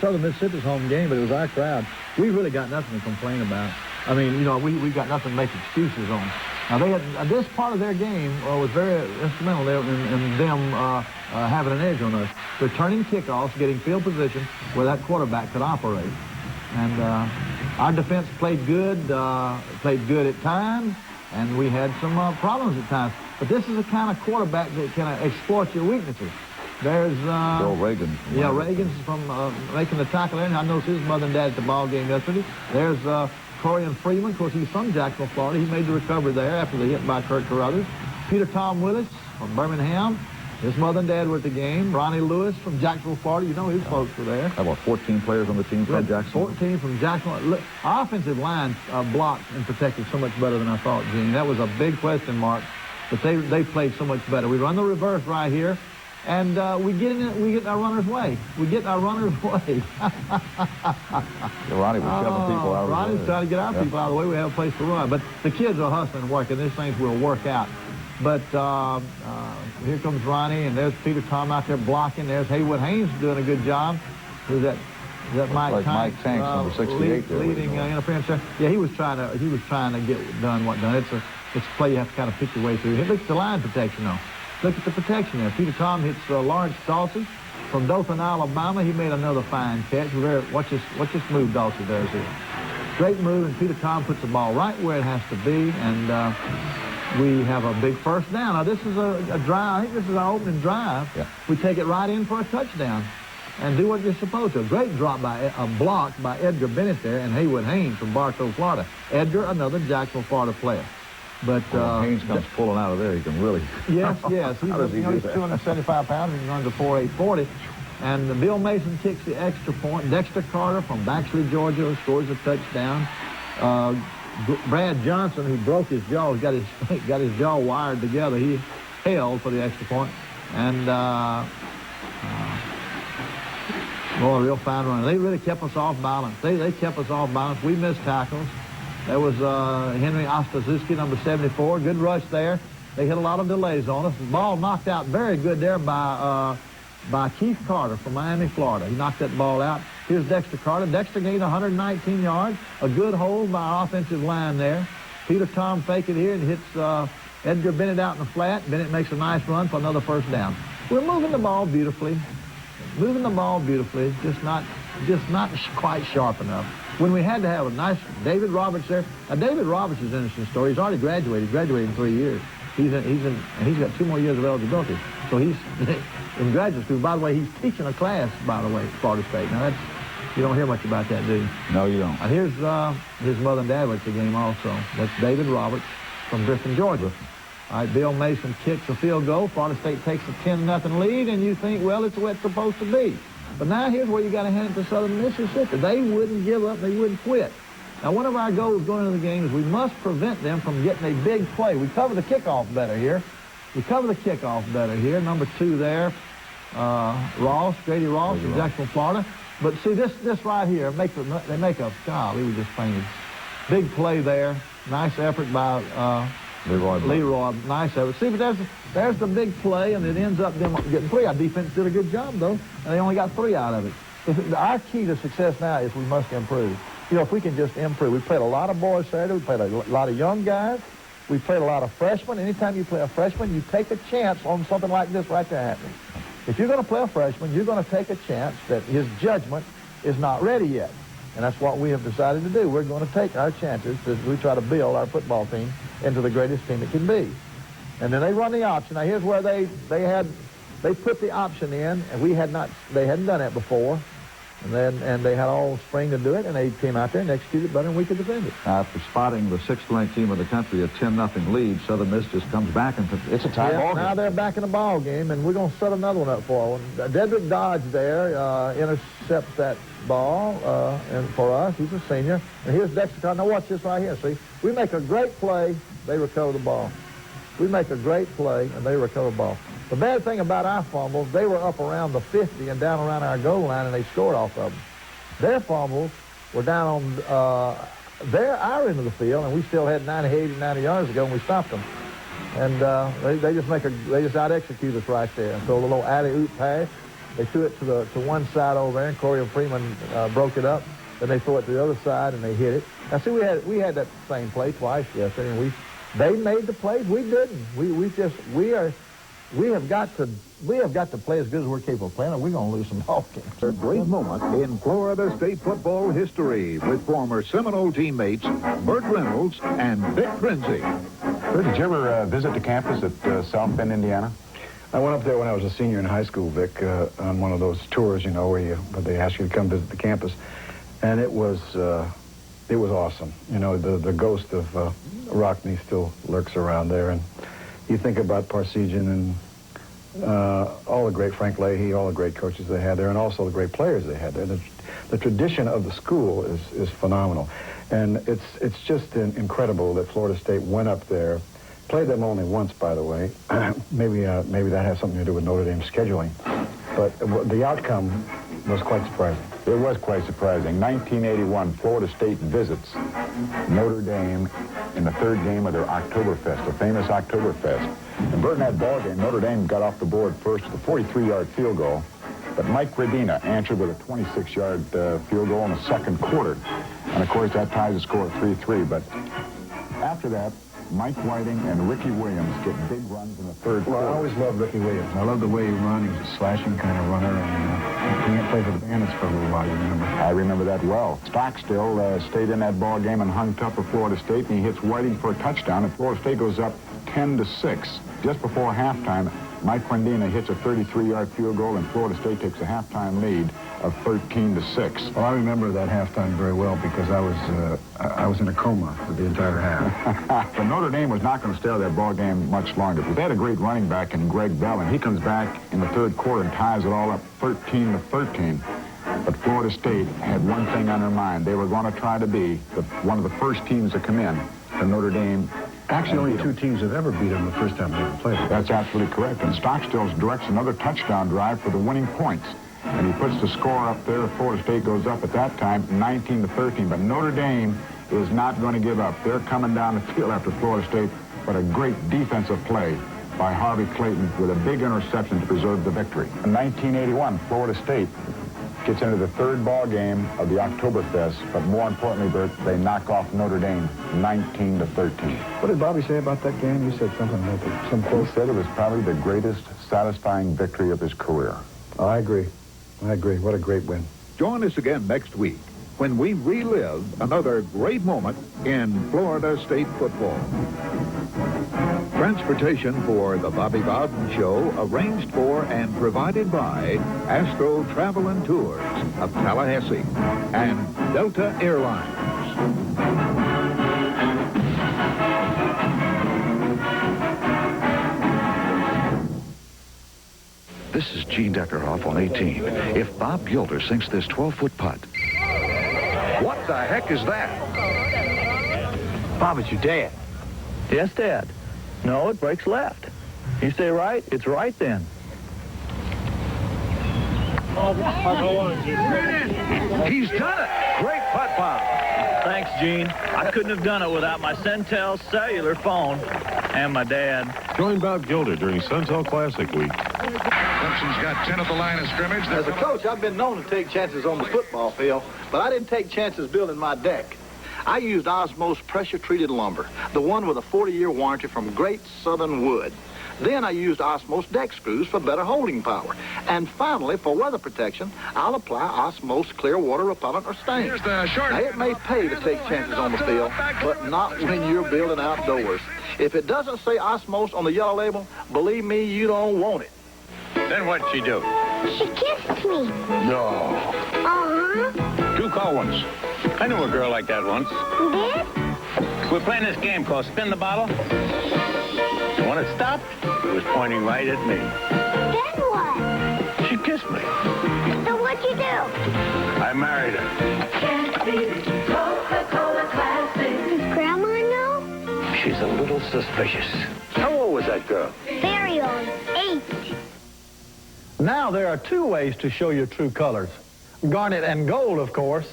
Southern Mississippi's home game, but it was our crowd. We really got nothing to complain about. I mean, you know, we got nothing to make excuses on. Now, they had, this part of their game was very instrumental in them having an edge on us. Returning kickoffs, getting field position where that quarterback could operate. And our defense played good at times, and we had some problems at times. But this is the kind of quarterback that can exploit your weaknesses. There's Bill Reagan. Yeah, Reagan's from making the tackle there. And I noticed his mother and dad at the ball game yesterday. There's Corian Freeman. Of course, he's from Jacksonville, Florida. He made the recovery there after the hit by Kurt Carruthers. Peter Tom Willis from Birmingham. His mother and dad were at the game. Ronnie Lewis from Jacksonville, Florida. You know his folks were there. About 14 players on the team from Jacksonville. 14 from Jacksonville. Look, our offensive line blocked and protected so much better than I thought, Gene. That was a big question mark, but they played so much better. We run the reverse right here, and we get in our runner's way. We get in our runner's way. Ronnie was shoving people out of the way. Ronnie's trying to get our people out of the way. We have a place to run. But the kids are hustling and working. These things will work out. But here comes Ronnie, and there's Peter Tom out there blocking. There's Haywood Haynes doing a good job. Who's that? Is that Mike Tanks? Mike Tanks, number 68. Leading interference. Yeah, he was trying to get done what done. It's a play you have to kind of pick your way through. Look at the line protection, though. Look at the protection there. Peter Tom hits Lawrence Dawson from Dothan, Alabama. He made another fine catch. Watch this move Dawson does here. Great move, and Peter Tom puts the ball right where it has to be, and we have a big first down. Now, this is a drive. I think this is our opening drive. Yeah. We take it right in for a touchdown and do what you're supposed to. A great drop by a block by Edgar Bennett there and Haywood Haynes from Bartow, Florida. Edgar, another Jacksonville, Florida player. But Haynes comes pulling out of there. He can really. Yes. He's 275 pounds. He runs a 4.840. And Bill Mason kicks the extra point. Dexter Carter from Baxley, Georgia, scores a touchdown. Brad Johnson, who broke his jaw, got his jaw wired together. He held for the extra point. And boy, real fine run. They really kept us off balance. They kept us off balance. We missed tackles. There was Henry Ostazuski, number 74. Good rush there. They hit a lot of delays on us. The ball knocked out very good there by Keith Carter from Miami, Florida. He knocked that ball out. Here's Dexter Carter. Dexter gained 119 yards. A good hold by our offensive line there. Peter Tom fake it here and hits Edgar Bennett out in the flat. Bennett makes a nice run for another first down. We're moving the ball beautifully. Just not quite sharp enough. When we had to have a nice David Roberts there. Now, David Roberts is an interesting story. He's already graduated in 3 years. He's got 2 more years of eligibility. So he's in graduate school. By the way, he's teaching a class, by the way, at Florida State. Now, you don't hear much about that, do you? No, you don't. And here's his mother and dad at the game also. That's David Roberts from Griffin, Georgia. All right, Bill Mason kicks a field goal. Florida State takes a 10-0 lead, and you think, well, it's what it's supposed to be. But now here's where you got to hand it to Southern Mississippi. They wouldn't give up. They wouldn't quit. Now, one of our goals going into the game is we must prevent them from getting a big play. We cover the kickoff better here. Number 2 there, Ross, Grady Ross from Jacksonville, Florida. But see, this right here, they make a, golly, we just fainted. Big play there. Nice effort by Leroy. Nice effort. See, but there's the big play, and it ends up them getting 3. Our defense did a good job, though, and they only got 3 out of it. Our key to success now is we must improve. You know, if we can just improve. We played a lot of boys Saturday. We played a lot of young guys. We played a lot of freshmen. Anytime you play a freshman, you take a chance on something like this right there happening. If you're going to play a freshman, you're going to take a chance that his judgment is not ready yet. And that's what we have decided to do. We're going to take our chances as we try to build our football team into the greatest team it can be. And then they run the option. Now, here's where they put the option in, and they hadn't done that before. And they had all spring to do it, and they came out there and executed better than we could defend it. After spotting the 6th-ranked team of the country a 10-0 lead, Southern Miss just comes back, and it's a tie ball game. Now they're back in the ball game, and we're going to set another one up for them. Dedrick Dodge there intercepts that ball, and for us, he's a senior. And here's Dexter Carter. Now watch this right here, see? We make a great play, they recover the ball. We make a great play, and they recover the ball. The bad thing about our fumbles, they were up around the 50 and down around our goal line, and they scored off of them. Their fumbles were down on our end of the field, and we still had 90 yards to go, and we stopped them. And they just out-execute us right there. And so a little alley-oop pass, they threw it to one side over there, and Corey Freeman broke it up. Then they threw it to the other side, and they hit it. Now, see, we had that same play twice yesterday, and they made the plays. We didn't. We have got to play as good as we're capable of playing, or we're going to lose some ball games. A great moment in Florida State football history with former Seminole teammates Burt Reynolds and Vic Frenzy. Did you ever visit the campus at South Bend, Indiana? I went up there when I was a senior in high school, Vic, on one of those tours, you know, where they ask you to come visit the campus, and it was awesome. You know, the ghost of Rockne still lurks around there, and you think about Parsegian and all the great Frank Leahy, all the great coaches they had there, and also the great players they had there. The tradition of the school is phenomenal, and it's just incredible that Florida State went up there, played them only once, by the way. maybe that has something to do with Notre Dame's scheduling, but the outcome was quite surprising. It was quite surprising. 1981, Florida State visits Notre Dame in the 3rd game of their Oktoberfest, the famous Oktoberfest. And Burt in that ball game, Notre Dame got off the board first with a 43-yard field goal, but Mike Redina answered with a 26-yard field goal in the 2nd quarter. And, of course, that ties the score at 3-3. But after that, Mike Whiting and Ricky Williams get big runs in the 3rd quarter. Well, I always loved Ricky Williams. I love the way he ran. He was a slashing kind of runner, and he played for the Bandits for a little while, you remember? I remember that well. Stockstill stayed in that ball game and hung tough for Florida State, and he hits Whiting for a touchdown, and Florida State goes up 10-6. Just before halftime, Mike Quindina hits a 33-yard field goal, and Florida State takes a halftime lead of 13-6. Well, I remember that halftime very well because I was in a coma for the entire half. But Notre Dame was not going to stay out that ball game much longer. They had a great running back in Greg Bell, and he comes back in the 3rd quarter and ties it all up 13-13. But Florida State had one thing on their mind. They were going to try to be one of the first teams to come in to Notre Dame. Actually, only 2 teams have ever beat them the first time they ever played them. That's absolutely correct. And Stockstill directs another touchdown drive for the winning points. And he puts the score up there. Florida State goes up at that time 19-13. But Notre Dame is not going to give up. They're coming down the field after Florida State. But a great defensive play by Harvey Clayton with a big interception to preserve the victory. In 1981, Florida State gets into the 3rd ball game of the Oktoberfest, but more importantly, Bert, they knock off Notre Dame 19-13. What did Bobby say about that game? You said something about some quote. He said it was probably the greatest satisfying victory of his career. I agree. What a great win. Join us again next week when we relive another great moment in Florida State football. Transportation for the Bobby Bowden Show arranged for and provided by Astro Travel and Tours of Tallahassee and Delta Airlines. This is Gene Deckerhoff on 18. If Bob Gilder sinks this 12-foot putt. What the heck is that? Bob, it's your dad. Yes, Dad. No, it breaks left. You say right, it's right then. He's done it. Great putt, Bob. Thanks, Gene. I couldn't have done it without my Centel cellular phone and my dad. Join Bob Gilder during Centel Classic Week. Clemson's got 10 at the line of scrimmage. As a coach, I've been known to take chances on the football field, but I didn't take chances building my deck. I used Osmos pressure-treated lumber, the one with a 40-year warranty from Great Southern Wood. Then I used Osmos deck screws for better holding power. And finally, for weather protection, I'll apply Osmos clear water repellent or stain. Now, it may pay to take chances on the field, but not when you're building outdoors. If it doesn't say Osmos on the yellow label, believe me, you don't want it. Then what'd she do? She kissed me. No. Uh-huh. Two cold ones. I knew a girl like that once. You did? We're playing this game called Spin the Bottle. And when it stopped, it was pointing right at me. Then what? She kissed me. So what'd you do? I married her. Can't beat Coca-Cola Classic. Does Grandma know? She's a little suspicious. How old was that girl? Very old. 8. Now there are two ways to show your true colors. Garnet and gold, of course.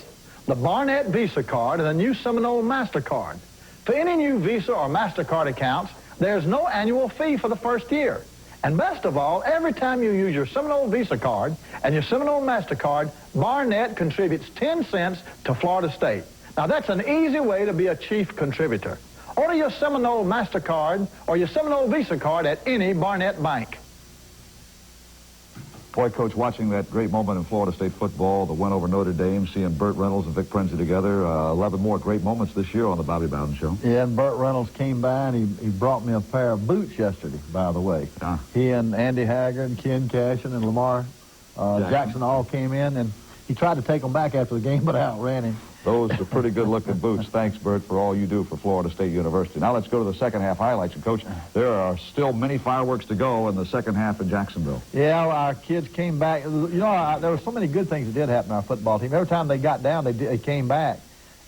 The Barnett Visa card and the new Seminole MasterCard. For any new Visa or MasterCard accounts, there's no annual fee for the first year. And best of all, every time you use your Seminole Visa card and your Seminole MasterCard, Barnett contributes 10 cents to Florida State. Now that's an easy way to be a chief contributor. Order your Seminole MasterCard or your Seminole Visa card at any Barnett bank. Boy, Coach, watching that great moment in Florida State football, the win over Notre Dame, seeing Burt Reynolds and Vic Prenzi together, 11 more great moments this year on the Bobby Bowden Show. Yeah, and Burt Reynolds came by, and he brought me a pair of boots yesterday, by the way. He and Andy Haggard and Ken Cashin and Lamar Jackson all came in, and he tried to take them back after the game, but I outran him. Those are pretty good-looking boots. Thanks, Bert, for all you do for Florida State University. Now let's go to the second half highlights. And, Coach, there are still many fireworks to go in the second half in Jacksonville. Yeah, our kids came back. You know, there were so many good things that did happen to our football team. Every time they got down, they came back.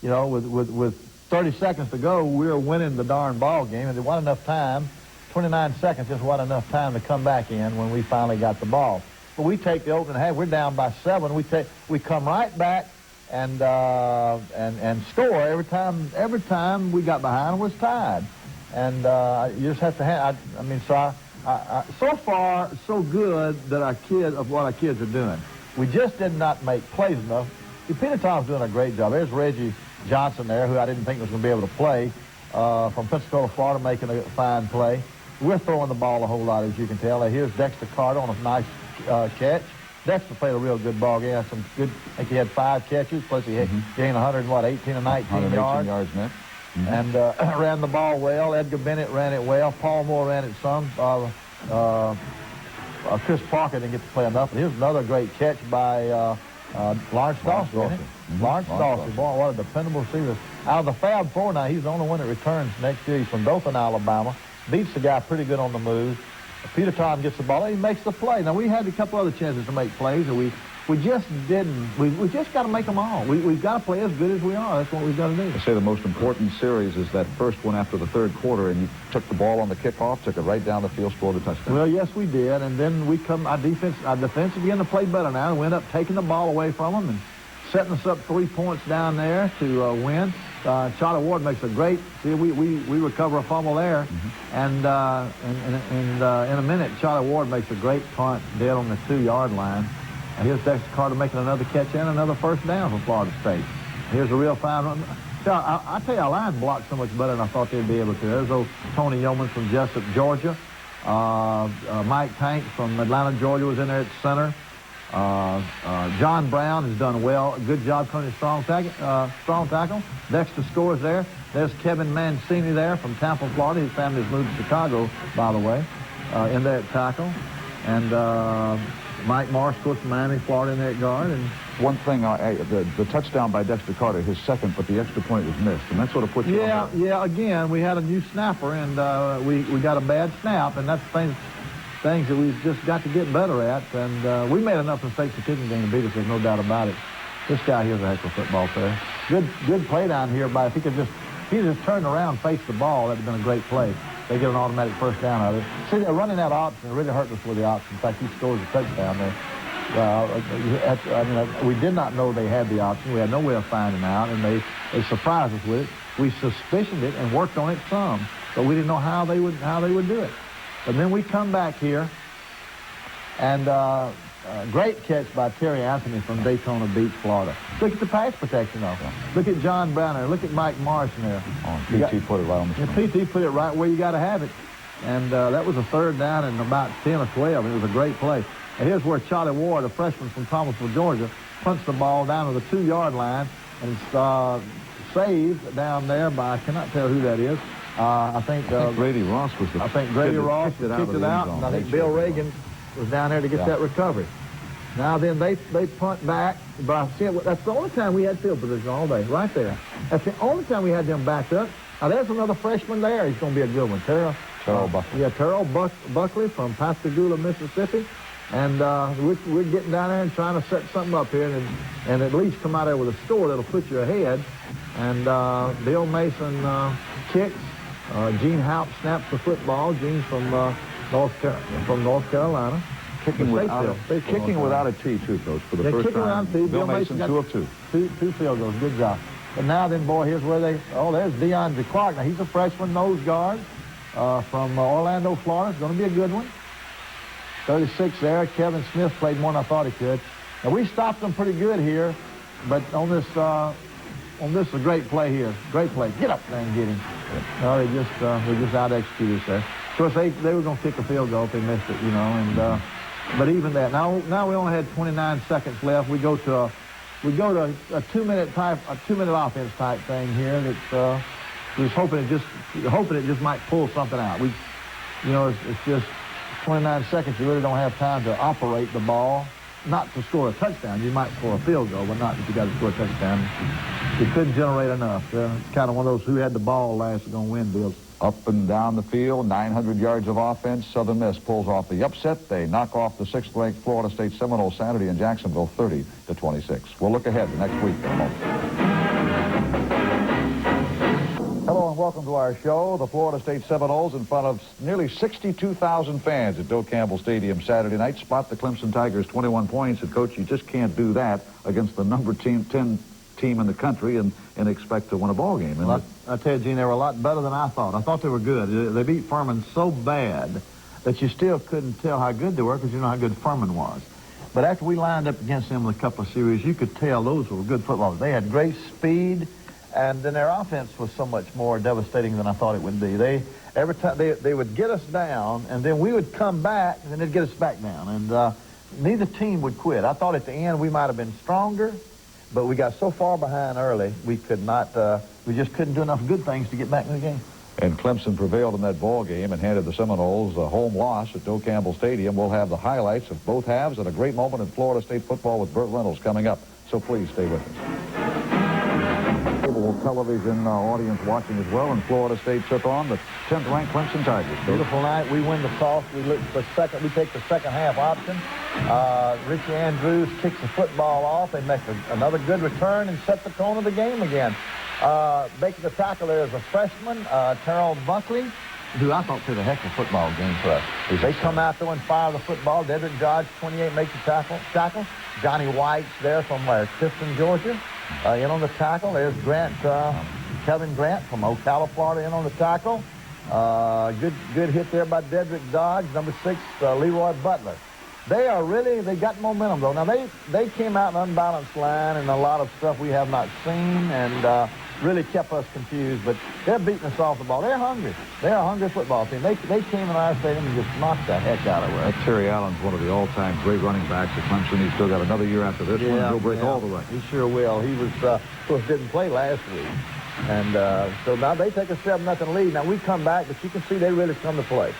You know, with 30 seconds to go, we were winning the darn ball game, and there wasn't enough time. 29 seconds just wasn't enough time to come back in when we finally got the ball. But we take the opening half. We're down by 7. We come right back and score every time we got behind was tied, and you just have to so far so good that what our kids are doing. We just did not make plays enough. Peter Tom's doing a great job. There's Reggie Johnson there, who I didn't think was going to be able to play, from Pensacola, Florida, making a fine play. We're throwing the ball a whole lot, as you can tell. Here's Dexter Carter on a nice catch. Dexter played a real good ball game. I think he had 5 catches, plus he gained 18 or 19 yards. Net. And ran the ball well. Edgar Bennett ran it well. Paul Moore ran it some. Chris Parker didn't get to play enough. And here's another great catch by Lawrence Dawson. Lawrence Dawson, boy, what a dependable receiver. Out of the Fab Four now, he's the only one that returns next year. He's from Dothan, Alabama. Beats the guy pretty good on the move. Peter Tom gets the ball, and he makes the play. Now, we had a couple other chances to make plays, and we just didn't. We just got to make them all. We've got to play as good as we are. That's what we've got to do. I say the most important series is that first one after the third quarter, and you took the ball on the kickoff, took it right down the field, scored a touchdown. Well, yes, we did, and then our defense began to play better now, and we ended up taking the ball away from them and setting us up 3 points down there to win. Charlie Ward makes a great. See, we recover a fumble there, and in a minute, Charlie Ward makes a great punt dead on the 2-yard line. And here's Dexter Carter making another catch and another first down for Florida State. Here's a real fine run. I tell you, our line blocked so much better than I thought they'd be able to. There's old Tony Yeoman from Jessup, Georgia. Mike Tank from Atlanta, Georgia was in there at center. John Brown has done well. Good job coming to strong tackle. Dexter scores there. There's Kevin Mancini there from Tampa, Florida. His family's moved to Chicago, by the way, in there at tackle. And Mike Morris, of course, from Miami, Florida, in there at guard. And one thing, the touchdown by Dexter Carter, his second, but the extra point was missed, and that sort of puts you on the... Yeah, again, we had a new snapper, and we got a bad snap, and that's things that we've just got to get better at, and we made enough mistakes the kicking game to beat us, there's no doubt about it. This guy here's a heck of a football player. Good play down here, but if he could just turn around, face the ball, that would have been a great play. They get an automatic first down out of it. See, they're running that option. It really hurt us with the option. In fact, he scores a touchdown there. We did not know they had the option. We had no way of finding out, and they surprised us with it. We suspicioned it and worked on it some, but we didn't know how they would do it. But then we come back here, and great catch by Terry Anthony from Daytona Beach, Florida. Look at the pass protection, though. Look at John Brown there. Look at Mike Morrison there. PT put it right on the screen. PT put it right where you got to have it. And that was a third down and about 10 or 12. It was a great play. And here's where Charlie Ward, a freshman from Thomasville, Georgia, punts the ball down to the 2-yard line, and it's saved down there by, I cannot tell who that is. I think Grady Ross was the... I think Grady Ross kicked it out, and I think Bill Reagan was down there to get that recovery. Now then, they punt back, but that's the only time we had field position all day, right there. That's the only time we had them backed up. Now there's another freshman there. He's going to be a good one. Terrell Buckley. Yeah, Terrell Buckley from Pascagoula, Mississippi. And we're getting down there and trying to set something up here and at least come out there with a score that'll put you ahead. And Bill Mason kicks. Gene Haupt snaps the football. Gene's from North Carolina. Kicking without a tee, too, Coach, for the first time. Bill Mason, 2 of 2. Two field goals. Good job. But now then, boy, here's where there's Deion Clark. Now, he's a freshman nose guard from Orlando, Florida. It's going to be a good one. 36 there. Kevin Smith played more than I thought he could. Now, we stopped them pretty good here, but on this, a great play here. Great play. Get up there and get him. No, they just out-executed us there. Of course, they were going to kick a field goal if they missed it, and but even that. Now we only had 29 seconds left. We go to a 2-minute offense type thing here. That we was hoping it just might pull something out. It's just 29 seconds. You really don't have time to operate the ball. Not to score a touchdown. You might score a field goal, but not if you got to score a touchdown. You couldn't generate enough. It's kind of one of those who had the ball last is going to win deals. Up and down the field, 900 yards of offense. Southern Miss pulls off the upset. They knock off the 6th-ranked Florida State Seminole Saturday in Jacksonville, 30-26. We'll look ahead to next week in a moment. Hello and welcome to our show. The Florida State Seminoles in front of nearly 62,000 fans at Doak Campbell Stadium Saturday night spot the Clemson Tigers 21 points. And, Coach, you just can't do that against the number 10 team in the country and expect to win a ball game. Well, I tell you, Gene, they were a lot better than I thought. I thought they were good. They beat Furman so bad that you still couldn't tell how good they were because you know how good Furman was. But after we lined up against them in a couple of series, you could tell those were good footballers. They had great speed, and then their offense was so much more devastating than I thought it would be. Every time they would get us down, and then we would come back, and then they'd get us back down. And neither team would quit. I thought at the end we might have been stronger, but we got so far behind early, we could not, we just couldn't do enough good things to get back in the game. And Clemson prevailed in that ball game and handed the Seminoles a home loss at Doak Campbell Stadium. We'll have the highlights of both halves and a great moment in Florida State football with Burt Reynolds coming up. So please stay with us. Cable television audience watching as well, and Florida State took on the 10th-ranked Clemson Tigers. Beautiful night. We win the toss. We look for second. We take the second half option. Richie Andrews kicks the football off. They make another good return and set the tone of the game again. Making the tackle there is a freshman, Terrell Buckley, who I thought played a heck of a football game for us. They come out there and fire the football. Dedrick Dodge, 28, makes the tackle. Johnny White's there from Tifton, Georgia, in on the tackle. There's Kevin Grant from Ocala, Florida, in on the tackle. Good hit there by Dedrick Dodge. Number 6, Leroy Butler. They got momentum, though. Now, they came out an unbalanced line and a lot of stuff we have not seen, and really kept us confused, but they're beating us off the ball. They're hungry. They're a hungry football team. They came in our stadium and just knocked the heck out of us. Terry Allen's one of the all-time great running backs at Clemson. He's still got another year after this one. He'll break all the records. He sure will. He was, of course, didn't play last week. And so now they take a 7-0 lead. Now we come back, but you can see they really come to play.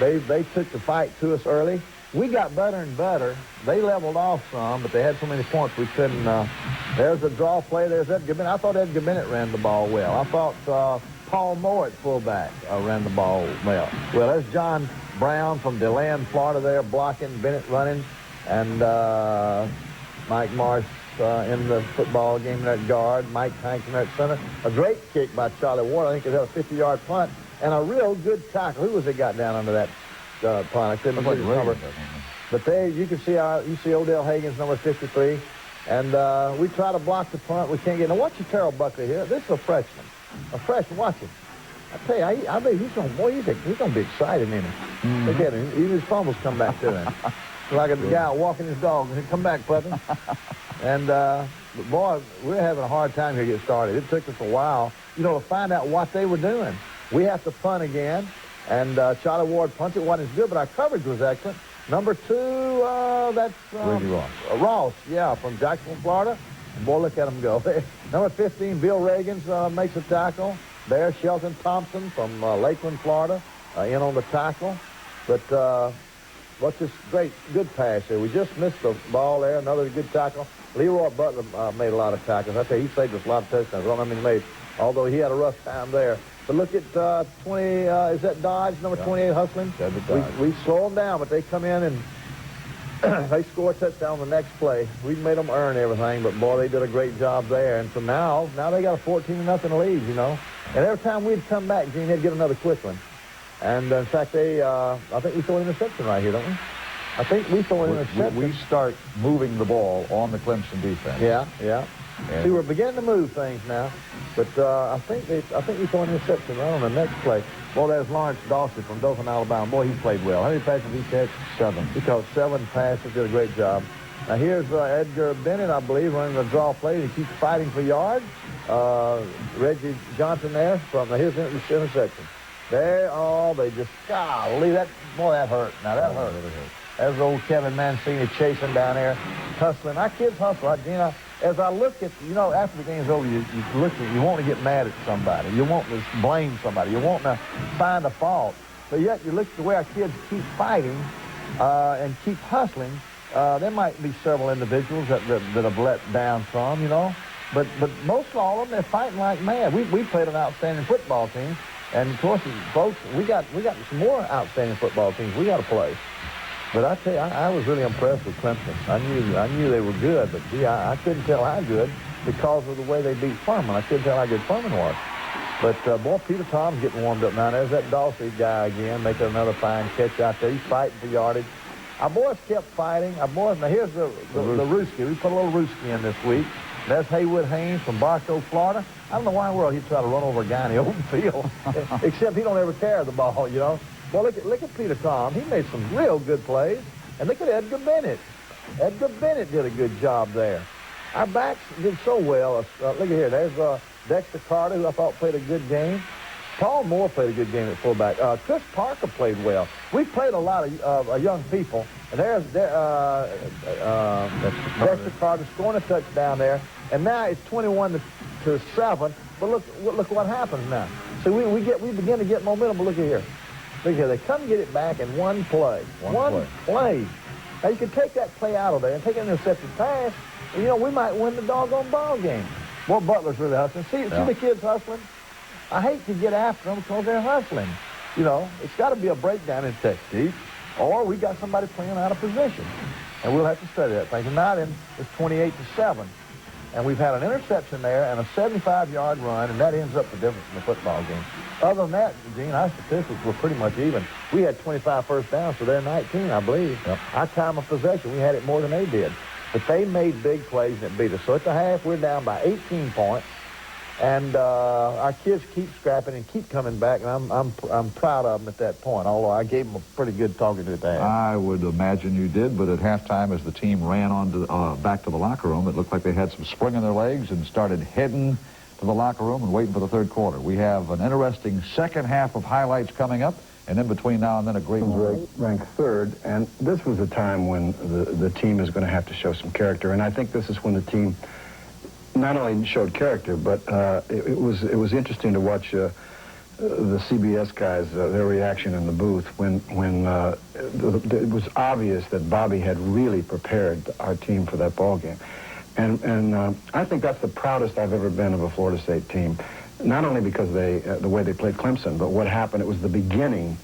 They took the fight to us early. We got better and better. They leveled off some, but they had so many points we couldn't. There's a draw play. There's Edgar Bennett. I thought Edgar Bennett ran the ball well. I thought Paul Moore at fullback ran the ball well. Well, there's John Brown from DeLand, Florida there, blocking, Bennett running, and Mike Marsh in the football game in that guard, Mike Hanks in that center. A great kick by Charlie Ward. I think it had a 50-yard punt, and a real good tackle. Who was it got down under that punt? I couldn't see his number. But you can see you see Odell Haggins, number 53, and we try to block the punt. We can't get. Now watch your Terrell Buckley here. This is a freshman. A freshman. Watch him. I tell you, I bet he's gonna be excited in him. Look at him. Even his fumbles come back to him. Like a guy walking his dog. Come back, puppy. And boy, we're having a hard time here to get started. It took us a while, to find out what they were doing. We have to punt again. And Charlie Ward punted. It wasn't as good, but our coverage was excellent. Number 2, that's Ross, yeah, from Jacksonville, Florida. And boy, look at him go. Number 15, Bill Reagans makes a tackle. There's Shelton Thompson from Lakeland, Florida, in on the tackle. But what's this good pass here? We just missed the ball there. Another good tackle. Leroy Butler made a lot of tackles. I tell you, he saved us a lot of touchdowns. I don't know how many he made, although he had a rough time there. But look at 20, is that Dodge, number 28, hustling? We slow them down, but they come in and they score a touchdown on the next play. We made them earn everything, but boy, they did a great job there. And so now they got a 14-0 lead, And every time we'd come back, Gene, they'd get another quick one. And in fact, I think we throw an interception right here, don't we? I think we throw an interception. We start moving the ball on the Clemson defense. Yeah. See, we're beginning to move things now, but I think we throw an interception right on the next play. Boy, there's Lawrence Dawson from Dothan, Alabama. Boy, he played well. How many passes he catch? 7. He caught 7 passes. Did a great job. Now here's Edgar Bennett, I believe, running the draw play. He keeps fighting for yards. Reggie Johnson there from his interception. They just, golly, that hurt. Now that hurt. There's old Kevin Mancini chasing down there, hustling. Our kids hustle. As I look at, after the game's over, you want to get mad at somebody. You want to blame somebody. You want to find a fault. But yet you look at the way our kids keep fighting and keep hustling. There might be several individuals that have let down some, But most all of them, they're fighting like mad. We played an outstanding football team. And, of course, folks, we got some more outstanding football teams we got to play. But I tell you, I was really impressed with Clemson. I knew they were good, but, gee, I couldn't tell how good because of the way they beat Furman. I couldn't tell how good Furman was. But, boy, Peter Tom's getting warmed up now. There's that Dawsey guy again making another fine catch out there. He's fighting for yardage. Our boys kept fighting. Now, here's the Rooski. We put a little Rooski in this week. There's Haywood Haynes from Barstow, Florida. I don't know why in the world he'd try to run over a guy in the open field, except he don't ever carry the ball, Well, look at Peter Tom. He made some real good plays. And look at Edgar Bennett. Edgar Bennett did a good job there. Our backs did so well. Look at here. There's Dexter Carter, who I thought played a good game. Paul Moore played a good game at fullback. Chris Parker played well. We played a lot of young people. And there's Dexter Carter scoring a touchdown there. And now it's 21-7. But look what happens now. So we begin to get momentum. But look at here. Look here. They come get it back in one play. One play. Now you can take that play out of there and take an intercepted pass. And, we might win the doggone ball game. Boy, Butler's really hustling. See the kids hustling? I hate to get after them because they're hustling. It's got to be a breakdown in technique, or we got somebody playing out of position. And we'll have to study that thing. And now then, it's 28-7. And we've had an interception there and a 75-yard run, and that ends up the difference in the football game. Other than that, Gene, our statistics were pretty much even. We had 25 first downs, so they're 19, I believe. Yep. Our time of possession, we had it more than they did. But they made big plays and it beat us. So at the half, we're down by 18 points. And our kids keep scrapping and keep coming back, and I'm proud of them at that point, although I gave them a pretty good talking to at the half. I would imagine you did, but at halftime, as the team ran on to, back to the locker room, it looked like they had some spring in their legs and started heading to to the locker room and waiting for the third quarter. We have an interesting second half of highlights coming up, and in between now and then a great one. Ranked third, and this was a time when the team is going to have to show some character, and I think this is when the team not only showed character, but it was interesting to watch the CBS guys, their reaction in the booth when it was obvious that Bobby had really prepared our team for that ball game. And I think that's the proudest I've ever been of a Florida State team, not only because the way they played Clemson, but what happened, it was the beginning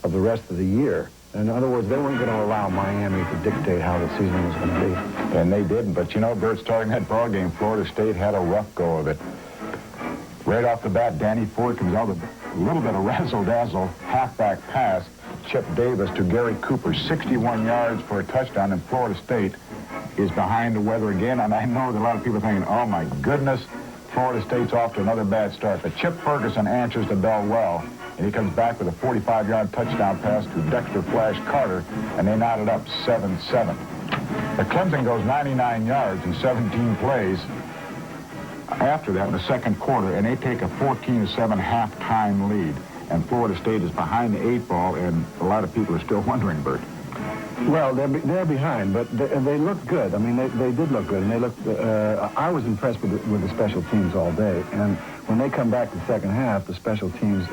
of the rest of the year. In other words, they weren't going to allow Miami to dictate how the season was going to be. And they didn't. But, you know, Bert, starting that ball game, Florida State had a rough go of it. Right off the bat, Danny Ford comes out with a little bit of razzle-dazzle halfback pass. Chip Davis to Gary Cooper, 61 yards for a touchdown, and Florida State is behind the weather again. And I know that a lot of people are thinking, oh, my goodness, Florida State's off to another bad start. But Chip Ferguson answers the bell well, and he comes back with a 45-yard touchdown pass to Dexter Carter, and they knotted up 7-7. But Clemson goes 99 yards in 17 plays after that in the second quarter, and they take a 14-7 halftime lead. And Florida State is behind the 8 ball, and a lot of people are still wondering, Bert. Well, they're behind, but they look good. I mean, they did look good, and they looked. I was impressed with the special teams all day, and when they come back the second half, the special teams,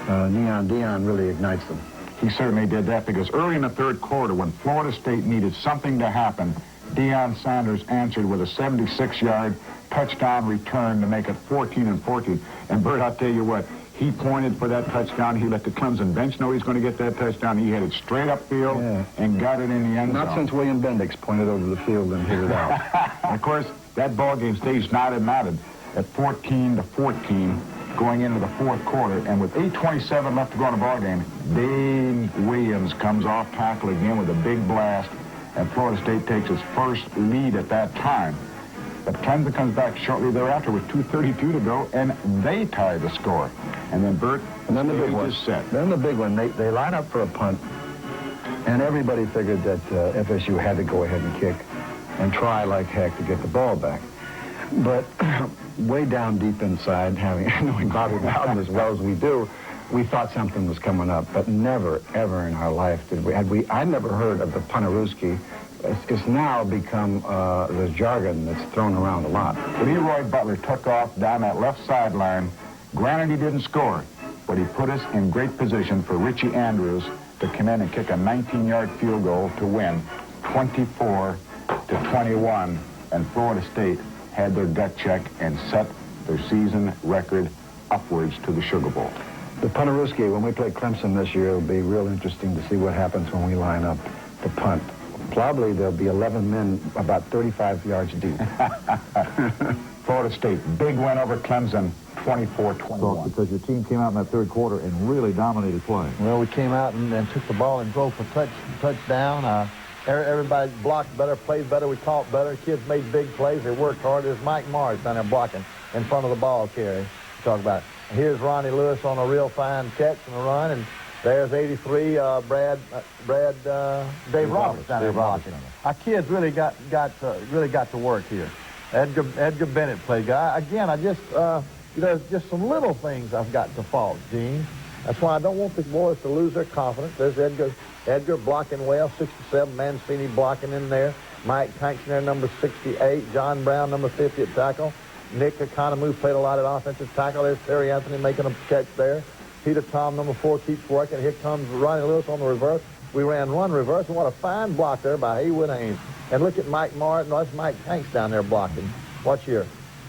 Neon Deion really ignites them. He certainly did that, because early in the third quarter, when Florida State needed something to happen, Deion Sanders answered with a 76-yard touchdown return to make it 14-14. And Bert, I'll tell you what, he pointed for that touchdown. He let the Clemson bench know he's going to get that touchdown. He headed straight upfield and got it in the end zone. Not since William Bendix pointed over the field and hit it out. And of course, that ball game stays knotted at 14-14 going into the fourth quarter. And with 8:27 left to go in the ball game, Dave Williams comes off tackle again with a big blast, and Florida State takes its first lead at that time. But Clemson comes back shortly thereafter with 2:32 to go, and they tie the score. And then Bert, and then the big one is set. Then the big one, they line up for a punt, and everybody figured that FSU had to go ahead and kick and try like heck to get the ball back. But way down deep inside, knowing Bobby Bowden as well as we do, we thought something was coming up. But never, ever in our life did we. I never heard of the Punarooski. It's now become the jargon that's thrown around a lot. Leroy Butler took off down that left sideline. Granted, he didn't score, but he put us in great position for Richie Andrews to come in and kick a 19-yard field goal to win 24-21. And Florida State had their gut check and set their season record upwards to the Sugar Bowl. The Punarooski, when we play Clemson this year, it'll be real interesting to see what happens when we line up the punt. Probably there'll be 11 men about 35 yards deep. Florida State, big win over Clemson, 24-21. Because your team came out in that third quarter and really dominated play. Well, we came out and took the ball and drove for touchdown. Everybody blocked better, played better, we caught better. Kids made big plays. They worked hard. There's Mike Morris down there blocking in front of the ball carrier. Talk about it. Here's Ronnie Lewis on a real fine catch and a run, and there's 83 Dave Roberts down there blocking. Our kids really got to work here. Edgar Bennett played good. Again, I just just some little things I've got to fault, Gene. That's why I don't want the boys to lose their confidence. There's Edgar blocking well, 67. Mancini blocking in there. Mike Tanks in there, number 68. John Brown, number 50 at tackle. Nick Economou played a lot at offensive tackle. There's Terry Anthony making a catch there. Peter Tom, number 4, keeps working. Here comes Ronnie Lewis on the reverse. We ran one reverse, and what a fine block there by Haywood Haynes. And look at Mike Martin. No, that's Mike Tanks down there blocking. Watch here.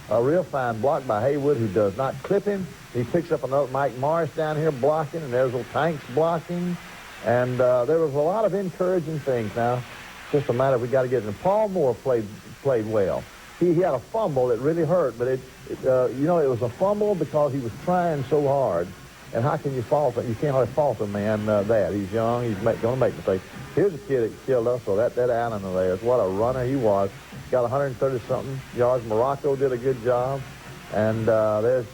A real fine block by Haywood, who does not clip him. He picks up another Mike Morris down here blocking, and there's little Tanks blocking. And there was a lot of encouraging things. Now, it's just a matter of we got to get it. And Paul Moore played well. He had a fumble that really hurt, but it was a fumble because he was trying so hard. And how can you fault him? You can't hardly fault a man that. He's young. He's going to make mistakes. Here's a kid that killed us, so that Allen there. What a runner he was. Got 130-something yards. Morocco did a good job. And there's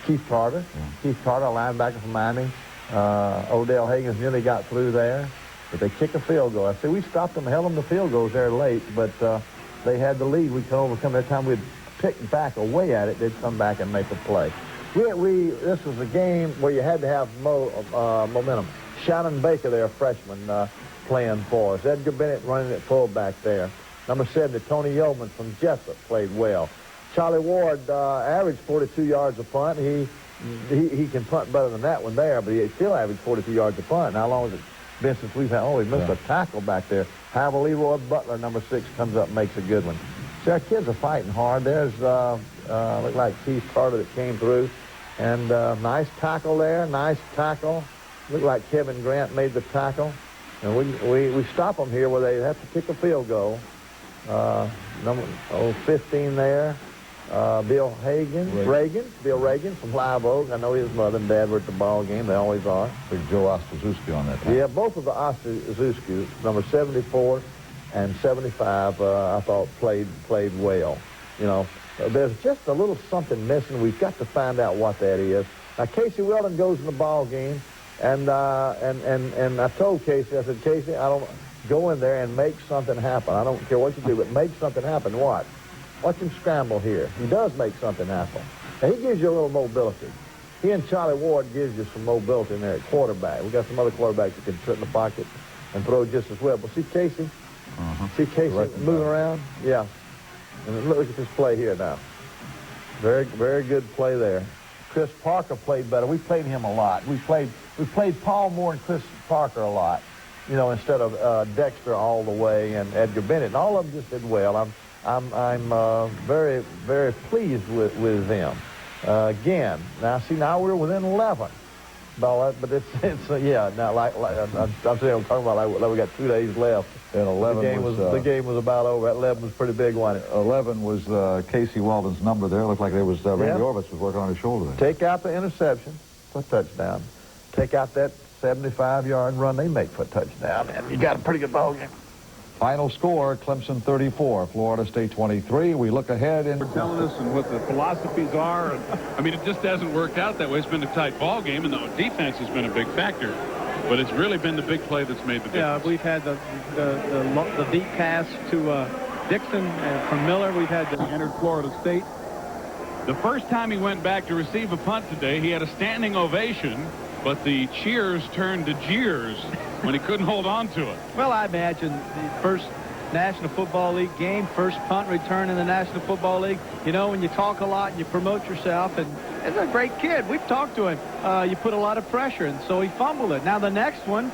Keith Carter. Keith Carter, a linebacker from Miami. Odell Haggins nearly got through there. But they kick a field goal. I see we stopped them, held them to field goals there late, but they had the lead. We could overcome that time. We had pick and tackle away at it, they'd come back and make a play. This was a game where you had to have momentum. Shannon Baker there, freshman, playing for us. Edgar Bennett running at fullback there. Number 70, Tony Yeoman from Jessup played well. Charlie Ward averaged 42 yards a punt. He can punt better than that one there, but he still averaged 42 yards a punt. And how long has it been since we've had, we missed a tackle back there. However, Leroy Butler, number 6, comes up and makes a good one. See, our kids are fighting hard. There's, looked like Keith Carter that came through. And nice tackle there, nice tackle. Looked like Kevin Grant made the tackle. And we stop them here where they have to kick a field goal. Number 15 there. Bill Reagan from Live Oak. I know his mother and dad were at the ball game. They always are. Big Joe Ostazuski on that time. Yeah, both of the Ostazuski, number 74 and 75, I thought played well. You know, there's just a little something missing. We've got to find out what that is. Now, Casey Weldon goes in the ball game, and I told Casey, I said, Casey, I don't go in there and make something happen. I don't care what you do, but make something happen. Watch him scramble here. He does make something happen. And he gives you a little mobility. He and Charlie Ward gives you some mobility in there at quarterback. We got some other quarterbacks that can sit in the pocket and throw just as well. But see Casey? See Casey moving around? Yeah. And look at this play here now. Very, very good play there. Chris Parker played better. We played him a lot. We played Paul Moore and Chris Parker a lot, you know, instead of Dexter all the way and Edgar Bennett. And all of them just did well. I'm very, very pleased with them. Again, now we're within 11. But it's yeah. Now I'm talking about like we got 2 days left. And 11 the game was about over. 11 was pretty big, wasn't it? 11 was Casey Weldon's number there. Looked like there was Randy Orvitz was working on his shoulder there. Take out the interception for touchdown. Take out that 75-yard run they make for a touchdown, and you got a pretty good ball game. Final score, Clemson 34, Florida State 23. We look ahead in... They're telling us and what the philosophies are. I mean, it just hasn't worked out that way. It's been a tight ball game, and the defense has been a big factor. But it's really been the big play that's made the difference. Yeah, we've had the deep pass to Dixon from Miller. We've had entered Florida State. The first time he went back to receive a punt today, he had a standing ovation, but the cheers turned to jeers when he couldn't hold on to it. Well, I imagine the first National Football League game, first punt return in the National Football League. You know, when you talk a lot and you promote yourself, and he's a great kid. We've talked to him. You put a lot of pressure, and so he fumbled it. Now the next one,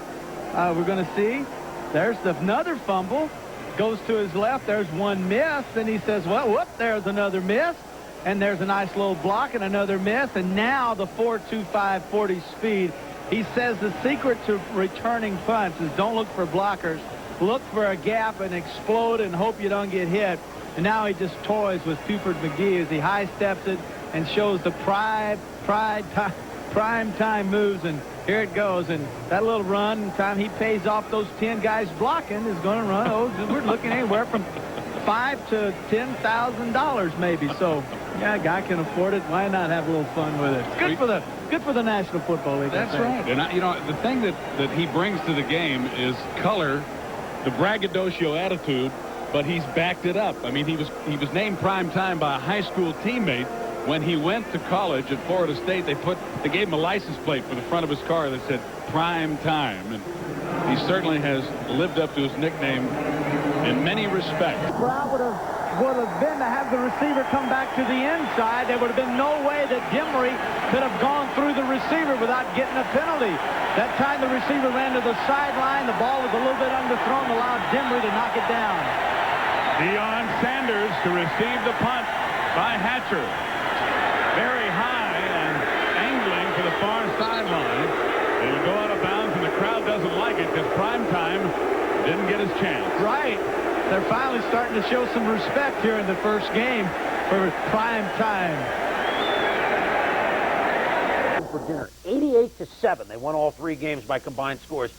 we're going to see. There's another fumble. Goes to his left. There's one miss, and he says, well, whoop, there's another miss. And there's a nice little block and another miss. And now the 4.25 40 speed. He says the secret to returning punts is don't look for blockers. Look for a gap and explode and hope you don't get hit. And now he just toys with Buford McGee as he high steps it and shows the prime time moves. And here it goes. And that little run, time he pays off those 10 guys blocking, is going to run. We're looking anywhere from $5,000 to $10,000 maybe. So yeah, a guy can afford it. Why not have a little fun with it? It's good for the National Football League. That's right. And you know, the thing that he brings to the game is color, the braggadocio attitude, but he's backed it up. I mean, he was named prime time by a high school teammate. When he went to college at Florida State, they gave him a license plate for the front of his car that said prime time, and he certainly has lived up to his nickname in many respects. Well, would have been to have the receiver come back to the inside. There would have been no way that Dimmery could have gone through the receiver without getting a penalty. That time the receiver ran to the sideline. The ball was a little bit underthrown, allowed Dimmery to knock it down. Deion Sanders to receive the punt by Hatcher. Very high and angling for the far sideline. It'll go out of bounds, and the crowd doesn't like it because Primetime didn't get his chance. Right. They're finally starting to show some respect here in the first game for Primetime. For dinner, 88-7. They won all 3 games by combined scores.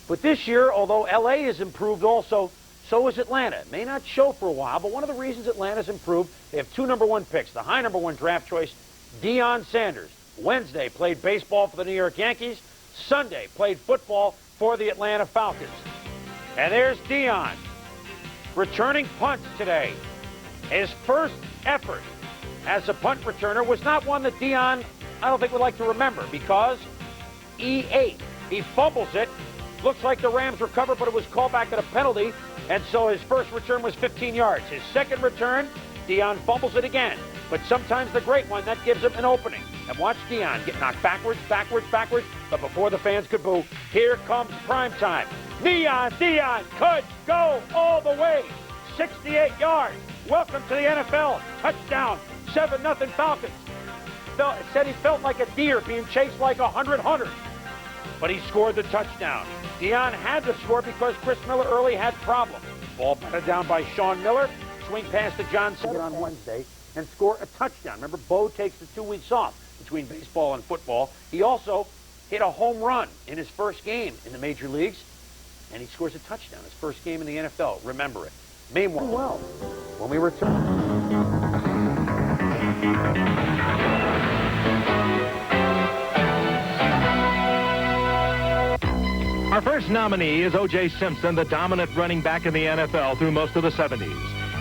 But this year, although LA has improved also, so has Atlanta. It may not show for a while, but one of the reasons Atlanta's improved, they have 2 #1 picks. The high #1 draft choice, Deion Sanders. Wednesday played baseball for the New York Yankees. Sunday played football for the Atlanta Falcons. And there's Deion returning punts today. His first effort as a punt returner was not one that Deion, I don't think, would like to remember because he fumbles it. Looks like the Rams recovered, but it was called back at a penalty, and so his first return was 15 yards. His second return, Deion fumbles it again. But sometimes the great one, that gives him an opening. And watch Deion get knocked backwards, but before the fans could boo, here comes prime time. Deion could go all the way. 68 yards. Welcome to the NFL. Touchdown. 7-0 Falcons. Said he felt like a deer being chased like 100 hunters. But he scored the touchdown. Deion had to score because Chris Miller early had problems. Ball batted down by Sean Miller. Swing pass to John Segan on Wednesday and score a touchdown. Remember, Bo takes the 2 weeks off between baseball and football. He also hit a home run in his first game in the major leagues, and he scores a touchdown, his first game in the NFL. Remember it. Meanwhile, when we return... Our first nominee is O.J. Simpson, the dominant running back in the NFL through most of the 70s.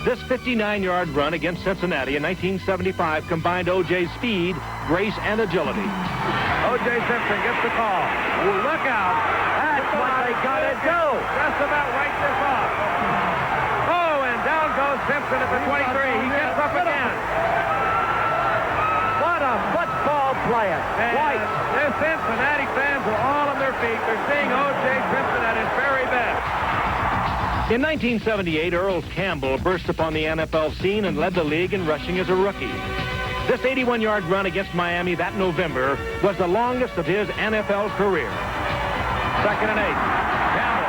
This 59-yard run against Cincinnati in 1975 combined O.J.'s speed, grace, and agility. O.J. Simpson gets the call. Ooh, look out. That's what they got to do. Just about right this off. Oh, and down goes Simpson at the 23. He gets up again. What a football player. White. The Cincinnati fans are all on their feet. They're seeing O.J. Simpson at his very best. In 1978, Earl Campbell burst upon the NFL scene and led the league in rushing as a rookie. This 81-yard run against Miami that November was the longest of his NFL career. 2nd and 8. Campbell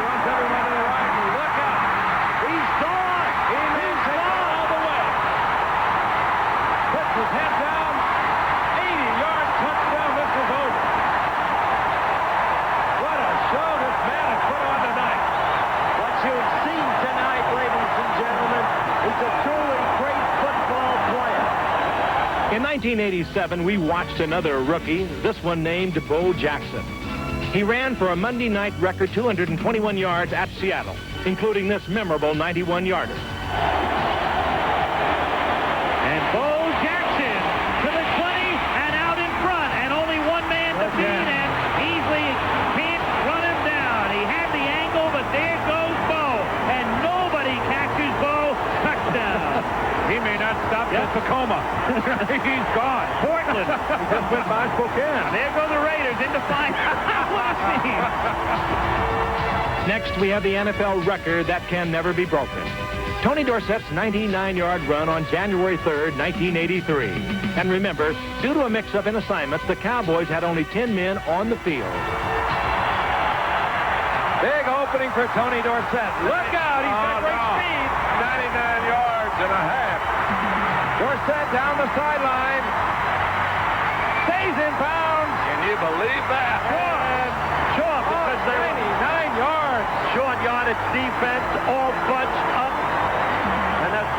runs everyone to the right. Look out. He's gone. He's gone all the way. Puts his head down. 80-yard touchdown. This is over. What a show this man has put on tonight. What you've seen tonight, ladies and gentlemen, is a truly great football player. In 1987, we watched another rookie, this one named Bo Jackson. He ran for a Monday night record 221 yards at Seattle, including this memorable 91-yarder. And Bo Jackson to the 20 and out in front, and only one man to beat, and easily can't run him down. He had the angle, but there goes Bo, and nobody catches Bo. Touchdown. He may not stop in Tacoma. He's gone. Portland. He just went by Spokane. There go the Raiders into fight. Next, we have the NFL record that can never be broken. Tony Dorsett's 99-yard run on January 3rd, 1983. And remember, due to a mix-up in assignments, the Cowboys had only 10 men on the field. Big opening for Tony Dorsett. Look out. He's got great speed. 99 yards and a half. Dorsett down the sideline. Stays in bounds. Can you believe that? Short, because they're 99 yards. Short yardage defense, all bunched up. And that's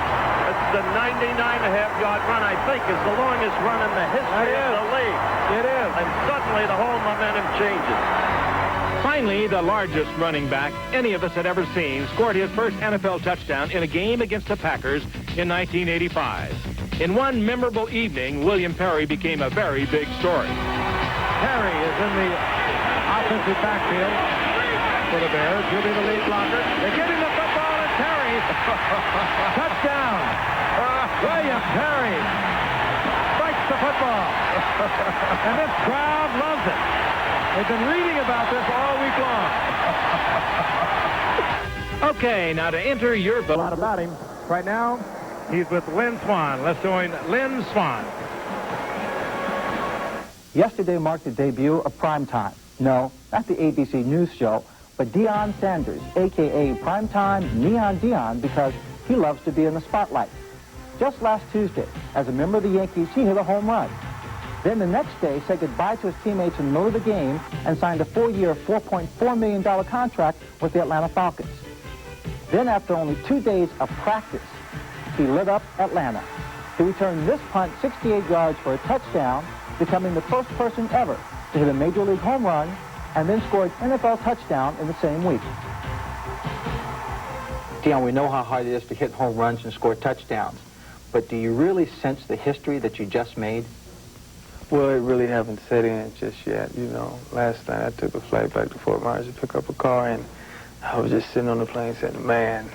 the 99.5-yard run, I think, is the longest run in the history of the league. It is. And suddenly the whole momentum changes. Finally, the largest running back any of us had ever seen scored his first NFL touchdown in a game against the Packers in 1985. In one memorable evening, William Perry became a very big story. Perry is in the offensive backfield for the Bears. He'll be the lead blocker. They're giving the football to Perry. Touchdown. William Perry strikes the football. And this crowd loves it. They've been reading about this all week long. Okay, now to enter your vote. A lot about him. Right now, he's with Lynn Swann. Let's join Lynn Swann. Yesterday marked the debut of Primetime. No, not the ABC News show, but Deion Sanders, a.k.a. Primetime Neon Deion, because he loves to be in the spotlight. Just last Tuesday, as a member of the Yankees, he hit a home run. Then the next day, said goodbye to his teammates in the middle of the game and signed a 4-year, $4.4 million contract with the Atlanta Falcons. Then, after only 2 days of practice, he lit up Atlanta. He returned this punt 68 yards for a touchdown, becoming the first person ever to hit a Major League home run, and then scored NFL touchdown in the same week. Deion, we know how hard it is to hit home runs and score touchdowns. but do you really sense the history that you just made? Well, it really haven't set in just yet. You know, last night I took a flight back to Fort Myers to pick up a car, and I was just sitting on the plane saying, man,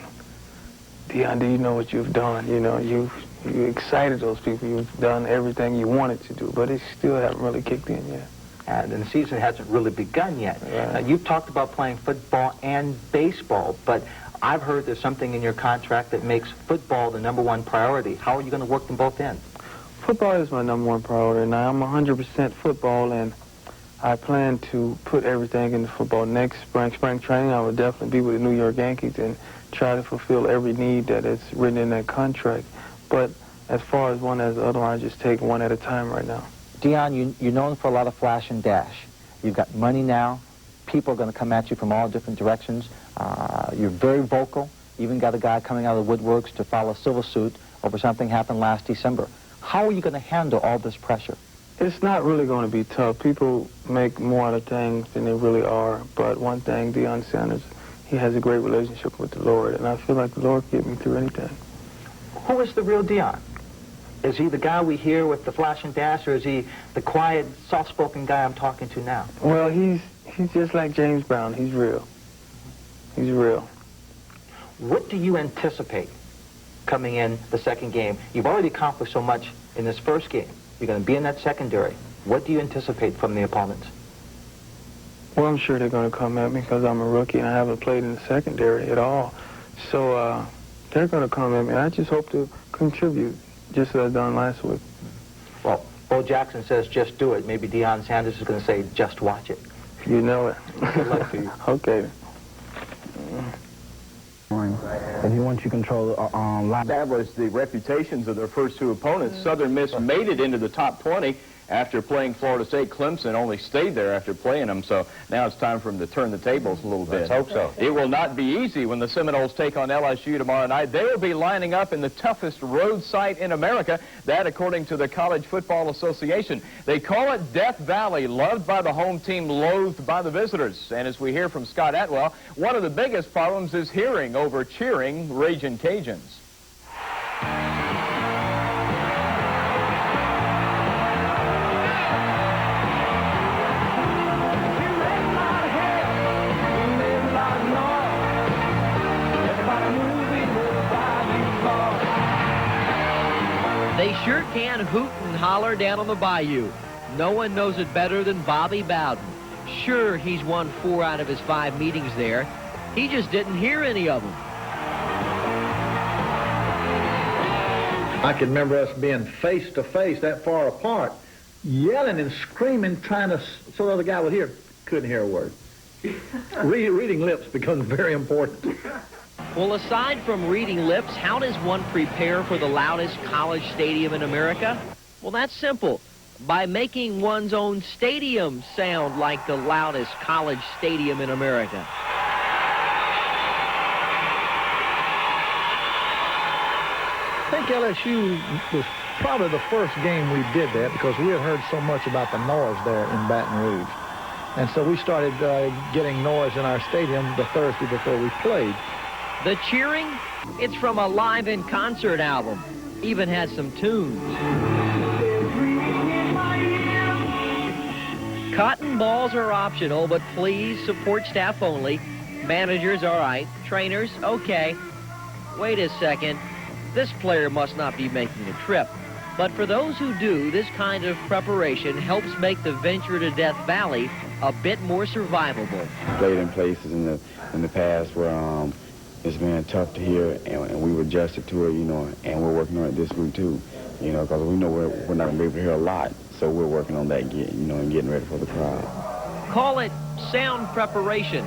Deion, do you know what you've done? You know, you excited those people. You've done everything you wanted to do, but it still haven't really kicked in yet. And the season hasn't really begun yet. Right. Now, you've talked about playing football and baseball, but I've heard there's something in your contract that makes football the #1 priority. How are you going to work them both in? Football is my #1 priority. Now, I'm 100% football, and I plan to put everything into football. Next spring training, I will definitely be with the New York Yankees and try to fulfill every need that is written in that contract. But as far as one as the other one, I just take one at a time right now. Deion, you're known for a lot of flash and dash. You've got money now. People are going to come at you from all different directions. You're very vocal. You even got a guy coming out of the woodworks to file a civil suit over something happened last December. How are you going to handle all this pressure? It's not really going to be tough. People make more out of things than they really are. But one thing, Deion Sanders, he has a great relationship with the Lord, and I feel like the Lord can get me through anything. Who is the real Deion? Is he the guy we hear with the flash and dash, or is he the quiet, soft-spoken guy I'm talking to now? Well, he's just like James Brown. He's real. He's real. What do you anticipate coming in the second game? You've already accomplished so much in this first game. You're going to be in that secondary. What do you anticipate from the opponents? Well, I'm sure they're going to come at me because I'm a rookie and I haven't played in the secondary at all. So they're going to come at me. I just hope to contribute, just as I've done last week. Well, Bo Jackson says just do it. Maybe Deion Sanders is going to say just watch it. You know it. Good luck to you. Okay. And he wants you to control establish the reputations of their first two opponents. Southern Miss made it into the top 20 after playing Florida State. Clemson only stayed there after playing them, so now it's time for them to turn the tables a little bit. Let's hope so. It will not be easy when the Seminoles take on LSU tomorrow night. They will be lining up in the toughest road site in America, that according to the College Football Association. They call it Death Valley, loved by the home team, loathed by the visitors. And as we hear from Scott Atwell, one of the biggest problems is hearing over cheering Ragin' Cajuns. They sure can hoot and holler down on the bayou. No one knows it better than Bobby Bowden. Sure, he's won 4 out of his 5 meetings there. He just didn't hear any of them. I can remember us being face to face, that far apart, yelling and screaming, trying to, so the other guy would hear. Couldn't hear a word. Reading lips becomes very important. Well, aside from reading lips, how does one prepare for the loudest college stadium in America? Well, that's simple. By making one's own stadium sound like the loudest college stadium in America. I think LSU was probably the first game we did that because we had heard so much about the noise there in Baton Rouge. And so we started getting noise in our stadium the Thursday before we played. The cheering? It's from a live in concert album. Even has some tunes. Cotton balls are optional, but please, support staff only. Managers, all right. Trainers, okay. Wait a second. This player must not be making a trip. But for those who do, this kind of preparation helps make the venture to Death Valley a bit more survivable. Played in places in the past where it's been tough to hear, and we've adjusted to it, you know, and we're working on it this week too, you know, because we know we're not going to be able to hear a lot, so we're working on that, you know, and getting ready for the crowd. Call it sound preparation.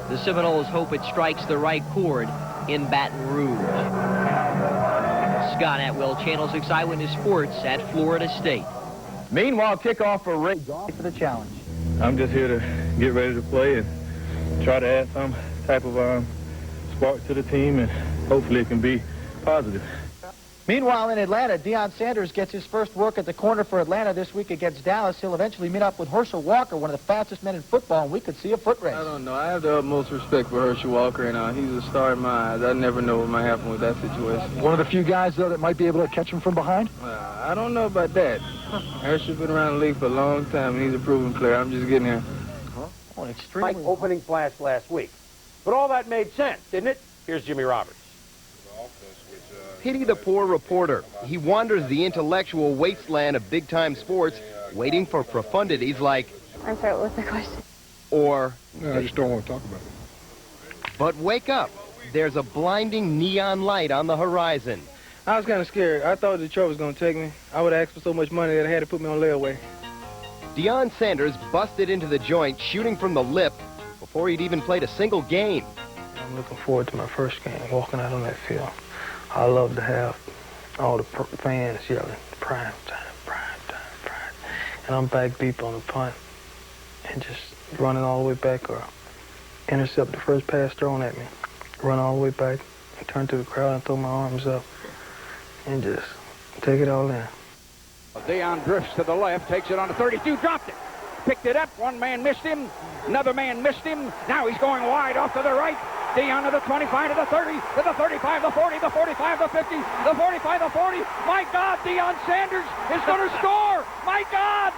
The Seminoles hope it strikes the right chord in Baton Rouge. Scott Atwell, Channel 6 Eyewitness Sports at Florida State. Meanwhile, kickoff for Ray. For the challenge. I'm just here to get ready to play and try to add some type of spark to the team, and hopefully it can be positive. Meanwhile, in Atlanta, Deion Sanders gets his first work at the corner for Atlanta this week against Dallas. He'll eventually meet up with Herschel Walker, one of the fastest men in football, and we could see a foot race. I don't know. I have the utmost respect for Herschel Walker, and he's a star in my eyes. I never know what might happen with that situation. One of the few guys, though, that might be able to catch him from behind? I don't know about that. Herschel's been around the league for a long time, and he's a proven player. I'm just getting here. Mike opening flash last week. But all that made sense, didn't it? Here's Jimmy Roberts. Pity the poor reporter. He wanders the intellectual wasteland of big-time sports, waiting for profundities like... I'm sorry, what's the question? Or... No, I just don't want to talk about it. But wake up. There's a blinding neon light on the horizon. I was kind of scared. I thought Detroit was going to take me. I would ask for so much money that I had to put me on layaway. Deion Sanders busted into the joint, shooting from the lip, before he'd even played a single game. I'm looking forward to my first game, walking out on that field. I love to have all the fans yelling, prime time, prime time, prime time. And I'm back deep on the punt and just running all the way back or intercept the first pass thrown at me. Run all the way back and turn to the crowd and throw my arms up and just take it all in. Deion drifts to the left, takes it on the 32, dropped it. Picked it up, one man missed him, another man missed him. Now he's going wide off to the right. Deion to the 25, to the 30, to the 35, the 40, the 45, the 50, the 45, the 40. My God, Deion Sanders is going to score. My God.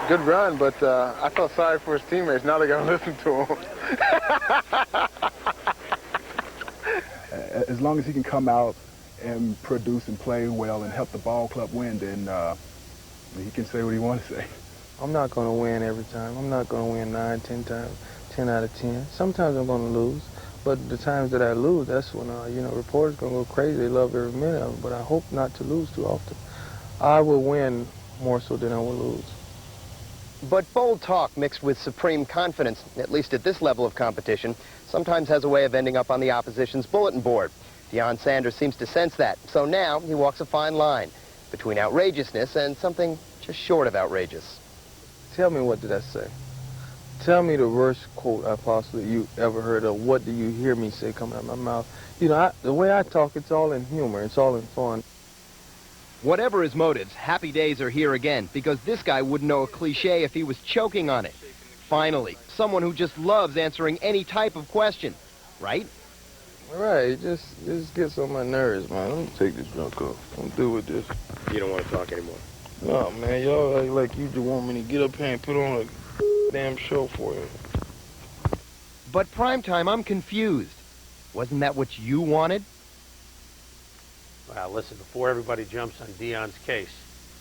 Good run, but I felt sorry for his teammates. Now they got to listen to him. As long as he can come out and produce and play well and help the ball club win, then he can say what he wants to say. I'm not going to win every time. I'm not going to win 9, 10 times, 10 out of 10. Sometimes I'm going to lose, but the times that I lose, that's when, reporters going to go crazy. They love every minute of it, but I hope not to lose too often. I will win more so than I will lose. But bold talk mixed with supreme confidence, at least at this level of competition, sometimes has a way of ending up on the opposition's bulletin board. Deion Sanders seems to sense that, so now he walks a fine line between outrageousness and something just short of outrageous. Tell me, what did I say? Tell me the worst quote I possibly ever heard, or what do you hear me say coming out of my mouth? The way I talk, it's all in humor. It's all in fun. Whatever his motives, happy days are here again, because this guy wouldn't know a cliche if he was choking on it. Finally, someone who just loves answering any type of question, right? All right, just gets on my nerves, man. Let me take this junk off. I'm through with this. You don't want to talk anymore? No, man, y'all act like you just want me to get up here and put on a damn show for you. But Primetime, I'm confused. Wasn't that what you wanted? Well, listen, before everybody jumps on Deion's case,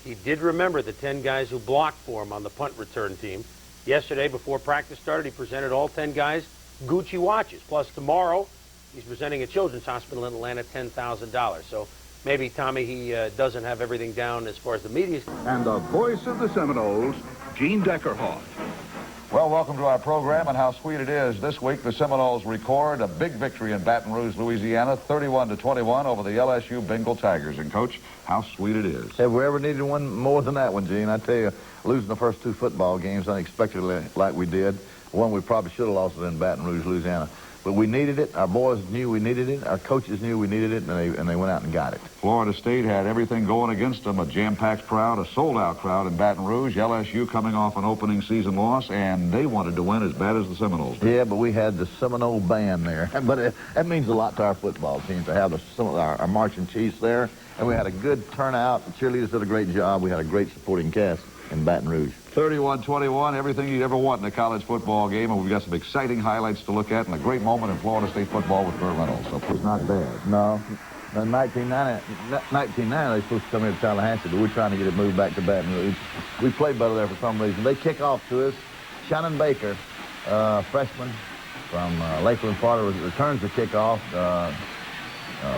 he did remember the 10 guys who blocked for him on the punt return team. Yesterday, before practice started, he presented all 10 guys Gucci watches. Plus, tomorrow, he's presenting at Children's Hospital in Atlanta $10,000. So maybe, Tommy, he doesn't have everything down as far as the media. And the voice of the Seminoles, Gene Deckerhoff. Well, welcome to our program, and how sweet it is. This week, the Seminoles record a big victory in Baton Rouge, Louisiana, 31-21 over the LSU Bengal Tigers. And, Coach, how sweet it is. Have we ever needed one more than that one, Gene? I tell you, losing the first 2 football games unexpectedly like we did, one we probably should have lost it in Baton Rouge, Louisiana. But we needed it. Our boys knew we needed it. Our coaches knew we needed it, and they went out and got it. Florida State had everything going against them, a jam-packed crowd, a sold-out crowd in Baton Rouge. LSU coming off an opening season loss, and they wanted to win as bad as the Seminoles did. Yeah, but we had the Seminole band there. But that means a lot to our football team to have our marching chiefs there. And we had a good turnout. The cheerleaders did a great job. We had a great supporting cast in Baton Rouge. 31-21, everything you'd ever want in a college football game, and we've got some exciting highlights to look at and a great moment in Florida State football with Burt Reynolds, so it's not bad. No. In 1990, they were supposed to come here to Tallahassee, but we're trying to get it moved back to Baton Rouge. We play better there for some reason. They kick off to us. Shannon Baker, freshman from Lakeland, Florida, returns the kickoff.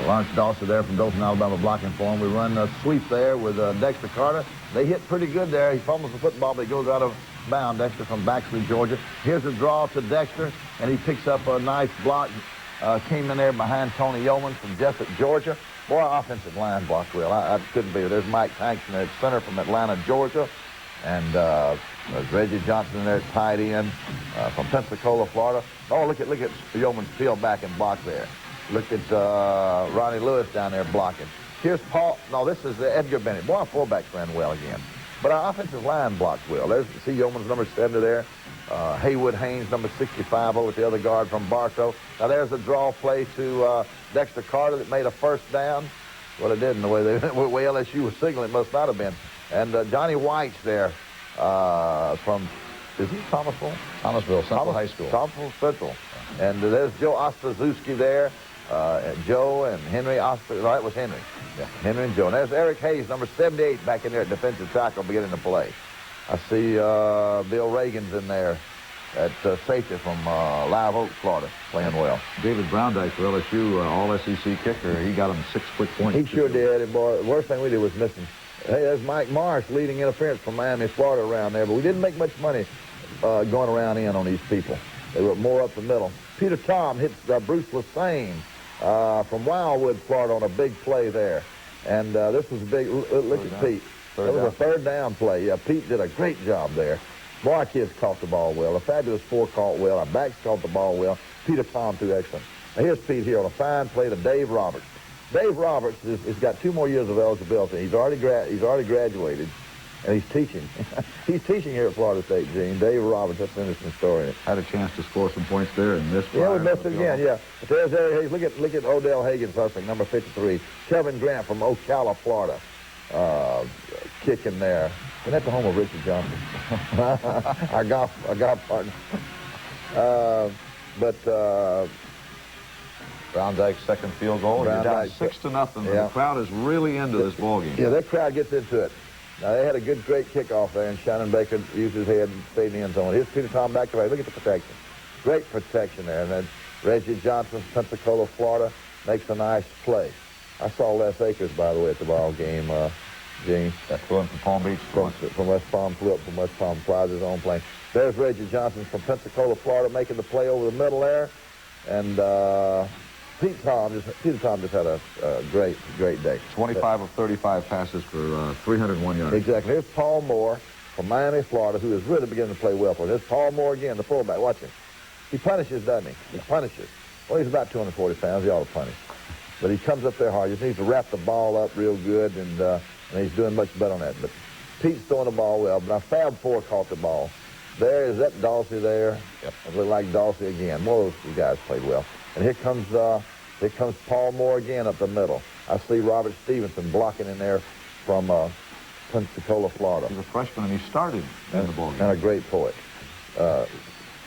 Lawrence Dawson there from Dothan, Alabama, blocking for him. We run a sweep there with Dexter Carter. They hit pretty good there. He fumbles the football, but he goes out of bounds. Dexter from Baxley, Georgia. Here's a draw to Dexter, and he picks up a nice block. Came in there behind Tony Yeoman from Jessup, Georgia. Boy, our offensive line blocked well. I couldn't be. There's Mike Hanks at center from Atlanta, Georgia. And there's Reggie Johnson there, tight end from Pensacola, Florida. Oh, look at Yeoman's Field back and block there. Look at Ronnie Lewis down there blocking. Here's Paul. No, this is Edgar Bennett. Boy, our fullbacks ran well again. But our offensive line blocked well. There's, see Yeoman's number 70 there. Haywood Haynes, number 65, over at the other guard from Bartow. Now there's a draw play to Dexter Carter that made a first down. Well, it didn't. The way LSU was signaling, it must not have been. And Johnny White's there from, is he Thomasville? Thomasville Central High School. Thomasville Central. And there's Joe Ostazuski there. Joe and Henry Oster. No, that was Henry. Yeah, Henry and Joe. And there's Eric Hayes, number 78, back in there at defensive tackle, beginning to play. I see Bill Reagan's in there at safety from Live Oak, Florida, playing well. David Browndyke for LSU, all-SEC kicker. He got him 6 quick points. He sure did. And boy, the worst thing we did was missing. Hey, there's Mike Marsh leading interference from Miami, Florida around there. But we didn't make much money going around in on these people. They were more up the middle. Peter Tom hits Bruce Lassane from Wildwood, Florida, on a big play there. And this was a big, look at Pete. That was a third down play. Yeah, Pete did a great job there. Boy, our kids caught the ball well. The Fabulous Four caught well. Our backs caught the ball well. Peter Tom threw excellent. Now here's Pete here on a fine play to Dave Roberts. Dave Roberts has got 2 more years of eligibility. He's already graduated, and he's teaching. He's teaching here at Florida State, Gene. Dave Roberts, that's an interesting story. Had a chance to score some points there in this. Yeah, we missed it again. Yeah, but there's Eric Hayes. Look at Odell Haggins hustling, number 53. Kevin Grant from Ocala, Florida, kicking there. And that's the home of Richard Johnson, our golf partner. Browndyke's second field goal. You're down 6-0. Yeah. The crowd is really into this ball game. Yeah, that crowd gets into it. Now, they had a great kickoff there, and Shannon Baker used his head and stayed in the end zone. Here's Peter Tom back to right. Look at the protection. Great protection there. And then Reggie Johnson, Pensacola, Florida, makes a nice play. I saw Les Akers, by the way, at the ball game, Gene. That's going from Palm Beach. From West Palm, flew up from West Palm, flies his own plane. There's Reggie Johnson from Pensacola, Florida, making the play over the middle there. And Peter Tom just had a great day. 25 of 35 passes for 301 yards. Exactly. Here's Paul Moore from Miami, Florida, who is really beginning to play well for us. Here's Paul Moore again, the fullback. Watch him. He punishes, doesn't he? He punishes. Well, he's about 240 pounds. He ought to punish. But he comes up there hard. He just needs to wrap the ball up real good, and he's doing much better on that. But Pete's throwing the ball well. But our Fab Four caught the ball. There is that Dawsey there. Yep. I look like Dawsey again. More of those guys played well. And here comes Paul Moore again up the middle. I see Robert Stevenson blocking in there from Pensacola, Florida. He's a freshman, and he started in the ball game. And a great poet.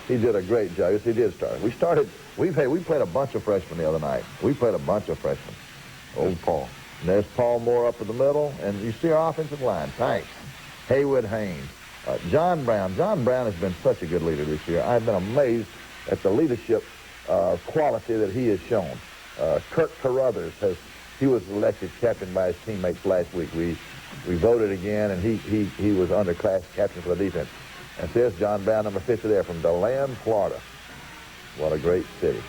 He did a great job. Yes, he did start. We played a bunch of freshmen the other night. We played a bunch of freshmen. Old Paul. And there's Paul Moore up in the middle, and you see our offensive line. Thanks. Haywood Haynes. John Brown. John Brown has been such a good leader this year. I've been amazed at the leadership quality that he has shown. Kirk Carruthers he was elected captain by his teammates last week. We voted again, and he was underclass captain for the defense. And there's John Brown, number 50 there from DeLand, Florida. What a great city.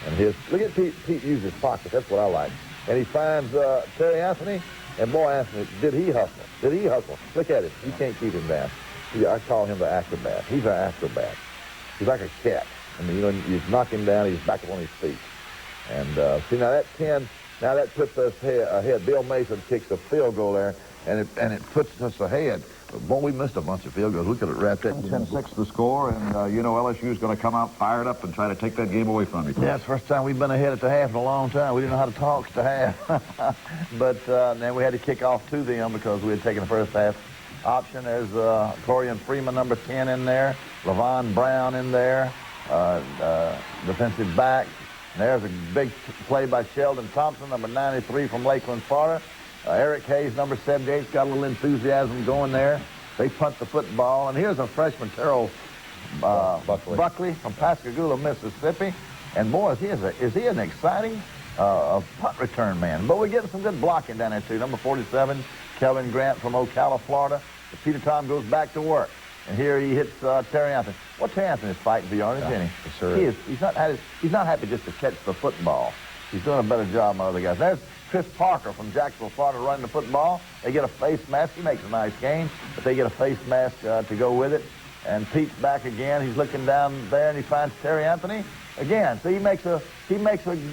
And look at Pete use his pocket. That's what I like. And he finds Terry Anthony, and boy, Anthony, did he hustle. Look at him. You can't keep him down. I call him the acrobat. He's an acrobat. He's like a cat. I mean, you knock him down, he's back up on his feet. And see, now that 10, now that puts us ahead. Bill Mason kicks a field goal there, and it puts us ahead. But, boy, we missed a bunch of field goals. Look at it wrapped up. 10-6 the score, and LSU is going to come out fired up and try to take that game away from you. Yeah, it's the first time we've been ahead at the half in a long time. We didn't know how to talk at the half. But then we had to kick off to them because we had taken the first half option. There's Torian Freeman, number 10, in there. Levon Brown in there, defensive back. And there's a big play by Sheldon Thompson, number 93 from Lakeland, Florida. Eric Hayes, number 78, got a little enthusiasm going there. They punt the football. And here's a freshman, Terrell Buckley from Pascagoula, Mississippi. And, boy, is he an exciting punt return man. But we're getting some good blocking down there, too. Number 47, Kevin Grant from Ocala, Florida. Peter Tom goes back to work. And here he hits Terry Anthony. Well, Terry Anthony is fighting for yardage, isn't he? Sure. He's not happy just to catch the football. He's doing a better job than other guys. There's Chris Parker from Jacksonville, Florida, running the football. They get a face mask. He makes a nice game, but they get a face mask to go with it. And Pete's back again. He's looking down there, and he finds Terry Anthony again. So he makes a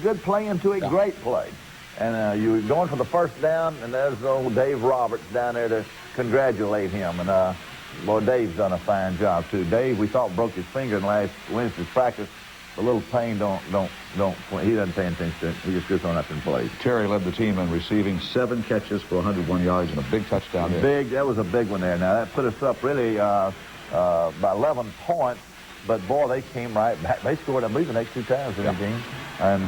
good play into a great play. And you're going for the first down, and there's old Dave Roberts down there to congratulate him. And boy, Dave's done a fine job too. Dave, we thought broke his finger in last Wednesday's practice. A little pain, he doesn't pay attention to it. He just goes on up and plays. Terry led the team in receiving 7 catches for 101 yards and a big touchdown there. That was a big one there. Now, that put us up really by 11 points, but boy, they came right back. They scored, I believe, the next 2 times in the game. And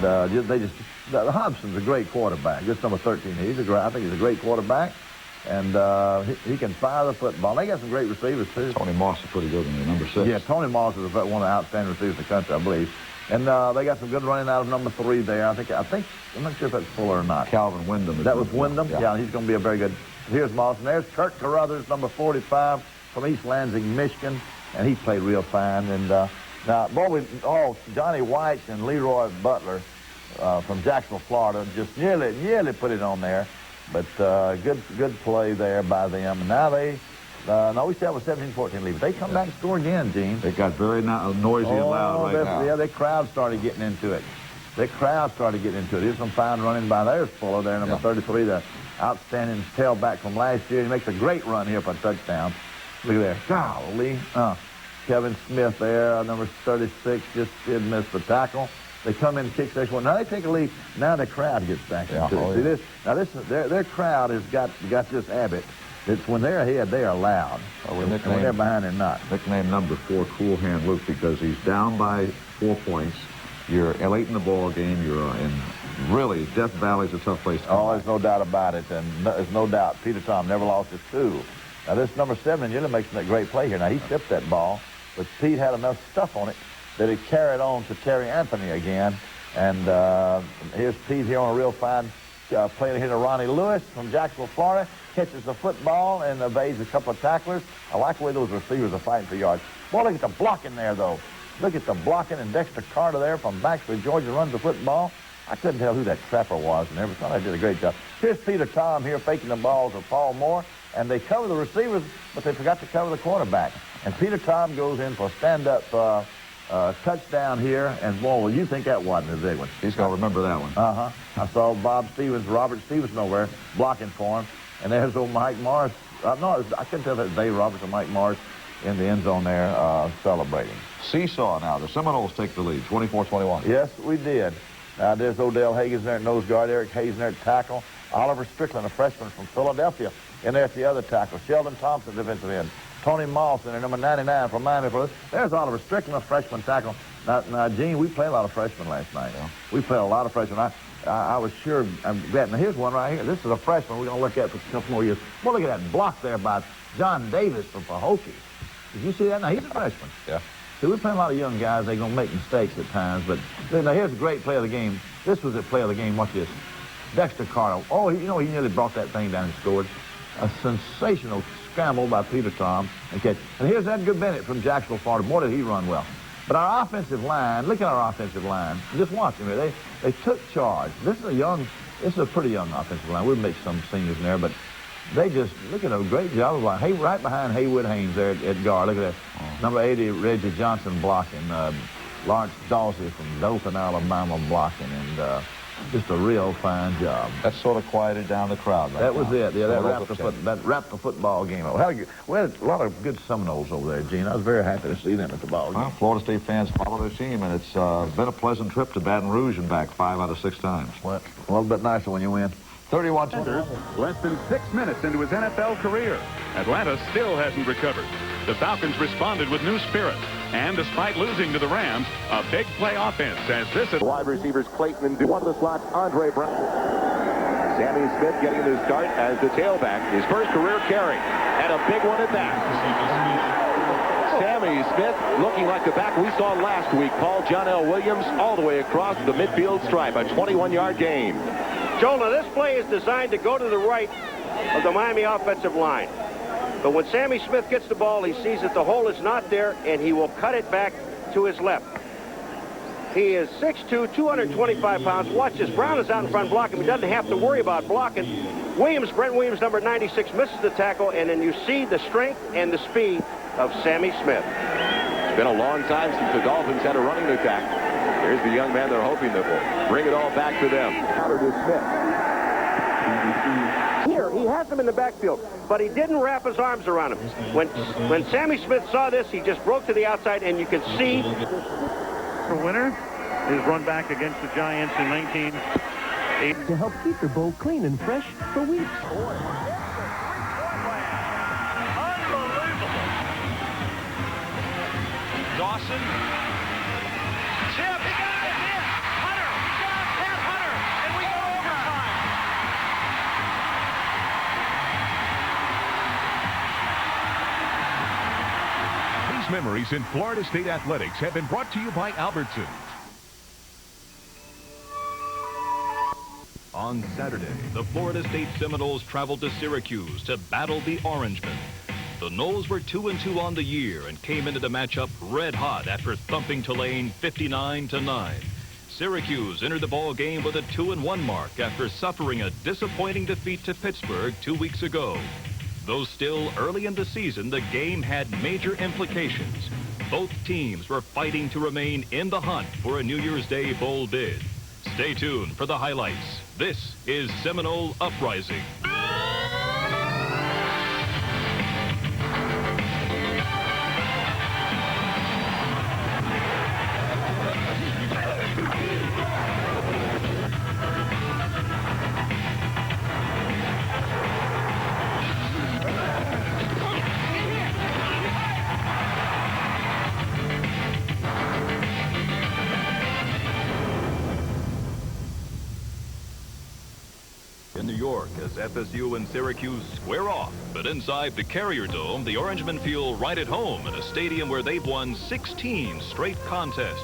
Hobson's a great quarterback. Just number 13. I think he's a great quarterback. And he can fire the football. They got some great receivers, too. Tony Moss is pretty good in there, number 6. Yeah, Tony Moss is one of the outstanding receivers in the country, I believe. And they got some good running out of number 3 there. I'm not sure if that's Fuller or not. Calvin Wyndham. That was Wyndham? Yeah, he's going to be a very good. Here's Moss. And there's Kurt Carruthers, number 45, from East Lansing, Michigan. And he played real fine. And now, Johnny White and Leroy Butler from Jacksonville, Florida, just nearly put it on there. But good play there by them. And now we still have a 17-14 lead. But they come back and score again, Gene. They got very noisy and loud right now. Yeah, the crowd started getting into it. Here's some fine running by. There's Fuller there, number 33, the outstanding tailback from last year. He makes a great run here for a touchdown. Look at there. Golly. Kevin Smith there, number 36, just did miss the tackle. They come in and kick this one. Now they take a lead. Now the crowd gets back into it. See this? Now their crowd has got this habit. It's when they're ahead, they are loud. And when they're behind, they're not. Nicknamed number 4, Cool Hand Luke, because he's down by 4 points. You're late in the ball game. You're in really Death Valley's a tough place to come. There's no doubt about it, and there's no doubt. Peter Tom never lost his cool. Now this number 7 really makes a great play here. Now he tipped that ball, but Pete had enough stuff on it that it carried on to Terry Anthony again. And here's Pete here on a real fine play here to Ronnie Lewis from Jacksonville, Florida. Catches the football and evades a couple of tacklers. I like the way those receivers are fighting for yards. Boy, look at the blocking there, though. Look at the blocking, and Dexter Carter there from Baxter, Georgia, runs the football. I couldn't tell who that trapper was and everything. I did a great job. Here's Peter Tom here faking the balls of Paul Moore, and they cover the receivers, but they forgot to cover the quarterback. And Peter Tom goes in for a stand-up touchdown here, and boy, well, you think that wasn't a big one. He's going to remember that one. I saw Robert Stevenson over there blocking for him, and there's old Mike Morris. I couldn't tell if it was Dave Roberts or Mike Morris in the end zone there celebrating. Seesaw now. The Seminoles take the lead, 24-21. Yes, we did. There's Odell Haggins there at nose guard, Eric Hayes there at tackle, Oliver Strickland, a freshman from Philadelphia, in there at the other tackle, Sheldon Thompson, defensive end, Tony Moss in there, number 99 from Miami. There's Oliver Strickland, a freshman tackle. Now, Gene, we played a lot of freshmen last night. We played a lot of freshmen. I was sure. I'm glad. Now, here's one right here. This is a freshman we're going to look at for a couple more years. Well, look at that block there by John Davis from Pahokee. Did you see that? Now, he's a freshman. Yeah. See, we play a lot of young guys. They're going to make mistakes at times. But now, here's a great play of the game. This was a play of the game. Watch this. Dexter Carter. Oh, he nearly brought that thing down and scored. A sensational scramble by Peter Tom and catch. And here's Edgar Bennett from Jacksonville, Florida. Boy, did he run well. But our offensive line, look at our offensive line. Just watch them here. They took charge. This is a pretty young offensive line. We'll make some seniors in there, but they just, look at a great job of blocking. Hey, right behind Haywood Haynes there at guard. Look at that. Number 80, Reggie Johnson blocking. Lawrence Dawsey from Dothan, Alabama blocking. And just a real fine job. That sort of quieted down the crowd right That was now. it. Yeah, that wrapped the football game up. We had a lot of good Seminoles over there, Gene. I was very happy to see them at the ball game. Well, Florida State fans follow their team, and it's been a pleasant trip to Baton Rouge and back 5 out of 6 times. Well, a little bit nicer when you win. 31-20. Less than 6 minutes into his NFL career. Atlanta still hasn't recovered. The Falcons responded with new spirit. And despite losing to the Rams, a big play offense as this is... Wide receivers Clayton and one of the slots, Andre Brown. Sammy Smith getting his start as the tailback. His first career carry. And a big one at that. Sammy Smith looking like the back we saw last week. Paul John L. Williams all the way across the midfield stripe. A 21-yard gain. Joel, now this play is designed to go to the right of the Miami offensive line. But when Sammy Smith gets the ball, he sees that the hole is not there, and he will cut it back to his left. He is 6'2", 225 pounds. Watch this. Brown is out in front blocking. He doesn't have to worry about blocking. Brent Williams, number 96, misses the tackle, and then you see the strength and the speed of Sammy Smith. It's been a long time since the Dolphins had a running attack. Here's the young man they're hoping that will bring it all back to them. Carter to Smith. Here, he has him in the backfield, but he didn't wrap his arms around him. When Sammy Smith saw this, he just broke to the outside, and you could see. The winner is run back against the Giants in 1980. To help keep your bowl clean and fresh for weeks. Dawson. Chip, he got it in. Hunter, Pat Hunter, and we go overtime. These memories in Florida State athletics have been brought to you by Albertsons. On Saturday, the Florida State Seminoles traveled to Syracuse to battle the Orangemen. The Noles were 2-2 on the year and came into the matchup red hot after thumping Tulane 59-9. Syracuse entered the ball game with a 2-1 mark after suffering a disappointing defeat to Pittsburgh 2 weeks ago. Though still early in the season, the game had major implications. Both teams were fighting to remain in the hunt for a New Year's Day bowl bid. Stay tuned for the highlights. This is Seminole Uprising. In New York, as FSU and Syracuse square off, but inside the Carrier Dome, the Orangemen feel right at home in a stadium where they've won 16 straight contests.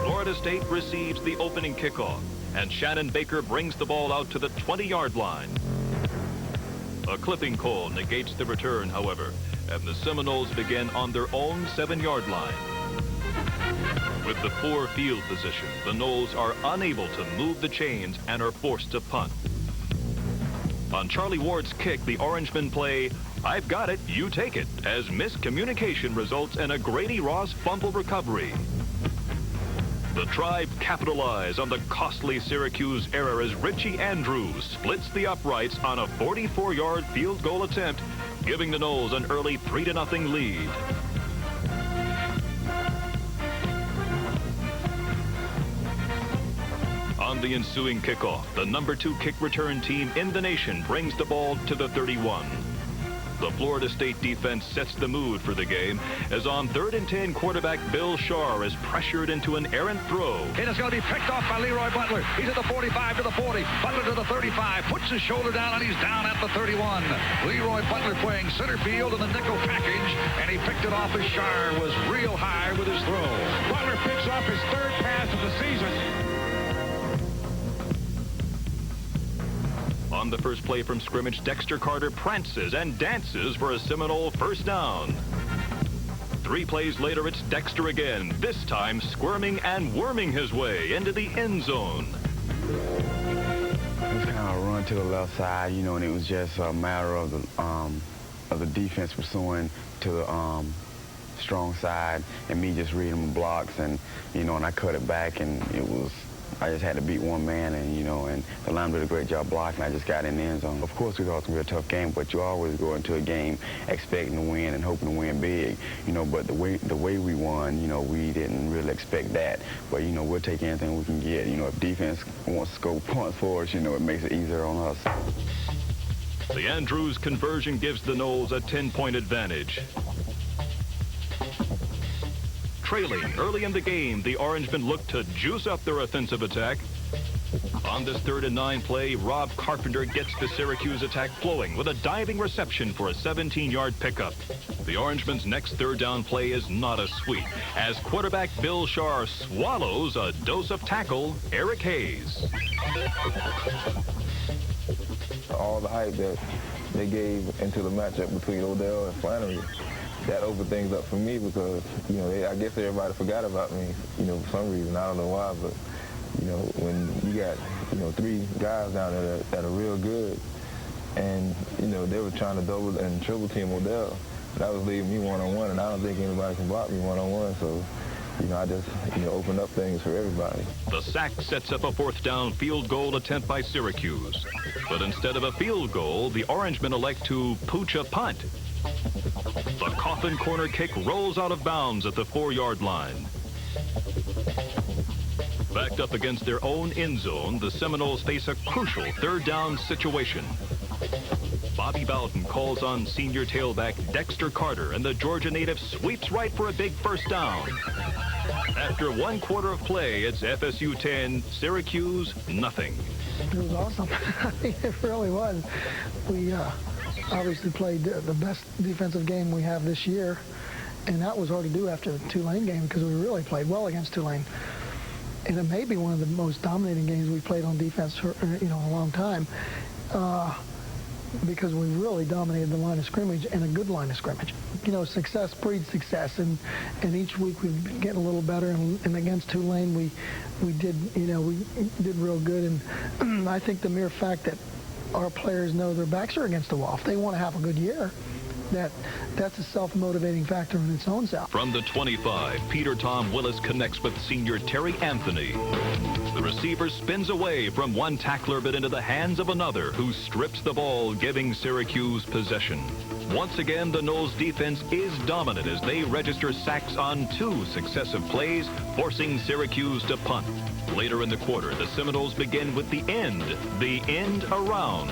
Florida State receives the opening kickoff, and Shannon Baker brings the ball out to the 20-yard line. A clipping call negates the return, however, and the Seminoles begin on their own 7-yard line. With the poor field position, the Noles are unable to move the chains and are forced to punt. On Charlie Ward's kick, the Orangemen play, "I've got it, you take it," as miscommunication results in a Grady Ross fumble recovery. The Tribe capitalize on the costly Syracuse error as Richie Andrews splits the uprights on a 44-yard field goal attempt, giving the Noles an early 3-0 lead. On the ensuing kickoff, the number 2 kick return team in the nation brings the ball to the 31. The Florida State defense sets the mood for the game as on 3rd and 10, quarterback Bill Shaw is pressured into an errant throw. It is going to be picked off by Leroy Butler. He's at the 45 to the 40. Butler to the 35. Puts his shoulder down and he's down at the 31. Leroy Butler playing center field in the nickel package, and he picked it off as Shaw was real high with his throw. Butler picks off his 3rd pass of the season. On the first play from scrimmage, Dexter Carter prances and dances for a Seminole first down. 3 plays later, it's Dexter again, this time squirming and worming his way into the end zone. It was kind of a run to the left side, you know, and it was just a matter of the defense pursuing to the strong side and me just reading the blocks, and, you know, and I cut it back, and I just had to beat one man, and, you know, and the line did a great job blocking. I just got in the end zone. Of course, we thought it was going to be a tough game, but you always go into a game expecting to win and hoping to win big, you know, but the way we won, you know, we didn't really expect that. But, you know, we'll take anything we can get. You know, if defense wants to score points for us, you know, it makes it easier on us. The Andrews conversion gives the Noles a 10-point advantage. Trailing early in the game, the Orangemen look to juice up their offensive attack. On this 3rd and 9 play, Rob Carpenter gets the Syracuse attack flowing with a diving reception for a 17-yard pickup. The Orangemen's next 3rd down play is not as sweet, as quarterback Bill Shaw swallows a dose of tackle, Eric Hayes. All the hype that they gave into the matchup between Odell and Flannery, that opened things up for me because, you know, I guess everybody forgot about me, you know, for some reason. I don't know why, but, you know, when you got, you know, 3 guys down there that are real good, and, you know, they were trying to double and triple team Odell, that was leaving me one-on-one, and I don't think anybody can block me one-on-one, so, you know, I just, you know, opened up things for everybody. The sack sets up a 4th down field goal attempt by Syracuse. But instead of a field goal, the Orangemen elect to pooch a punt. The coffin corner kick rolls out of bounds at the 4-yard line. Backed up against their own end zone, the Seminoles face a crucial 3rd down situation. Bobby Bowden calls on senior tailback Dexter Carter, and the Georgia native sweeps right for a big 1st down. After 1 quarter of play, it's FSU 10, Syracuse nothing. It was awesome. I mean, it really was. We obviously played the best defensive game we have this year, and that was hard to do after the Tulane game because we really played well against Tulane. And it may be one of the most dominating games we played on defense for, you know, in a long time. Because we really dominated the line of scrimmage, and a good line of scrimmage. You know, success breeds success, and each week we've been getting a little better. And against Tulane, we did, you know, we did real good. And I think the mere fact that our players know their backs are against the wall, if they want to have a good year, that's a self-motivating factor in its own self. From the 25, Peter Tom Willis connects with senior Terry Anthony. The receiver spins away from one tackler but into the hands of another, who strips the ball, giving Syracuse possession. Once again, the Noles defense is dominant as they register sacks on 2 successive plays, forcing Syracuse to punt. Later in the quarter, the Seminoles begin with the end around.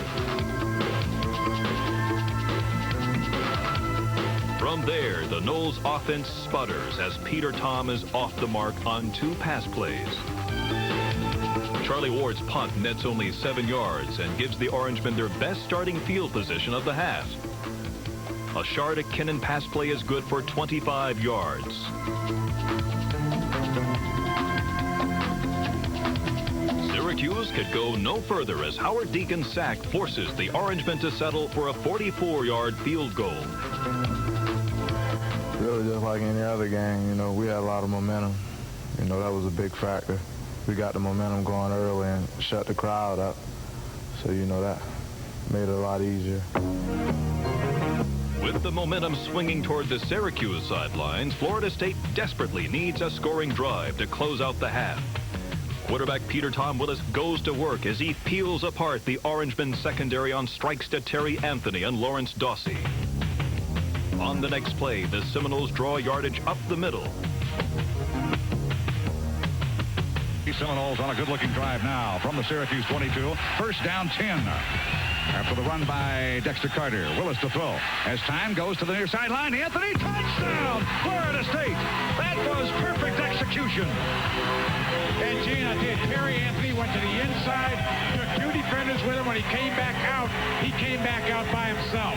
From there, the Noles offense sputters as Peter Tom is off the mark on 2 pass plays. Charlie Ward's punt nets only 7 yards and gives the Orangemen their best starting field position of the half. A Sharda Kinnan pass play is good for 25 yards. Syracuse could go no further as Howard Deacon's sack forces the Orangemen to settle for a 44-yard field goal. Really just like any other game, you know, we had a lot of momentum. You know, that was a big factor. We got the momentum going early and shut the crowd up. So, you know, that made it a lot easier. With the momentum swinging toward the Syracuse sidelines, Florida State desperately needs a scoring drive to close out the half. Quarterback Peter Tom Willis goes to work as he peels apart the Orangemen secondary on strikes to Terry Anthony and Lawrence Dawsey. On the next play, the Seminoles draw yardage up the middle. The Seminoles on a good-looking drive now from the Syracuse 22. 1st down 10. After the run by Dexter Carter, Willis to throw. As time goes to the near sideline, Anthony, touchdown, Florida State. That was perfect execution. And Gina did. Terry Anthony went to the inside, took 2 defenders with him. When he came back out by himself.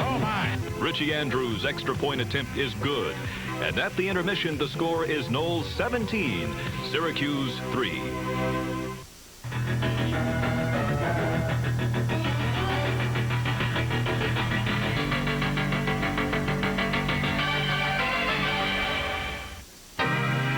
Oh, my. Richie Andrews' extra point attempt is good. And at the intermission, the score is Noles 17, Syracuse 3.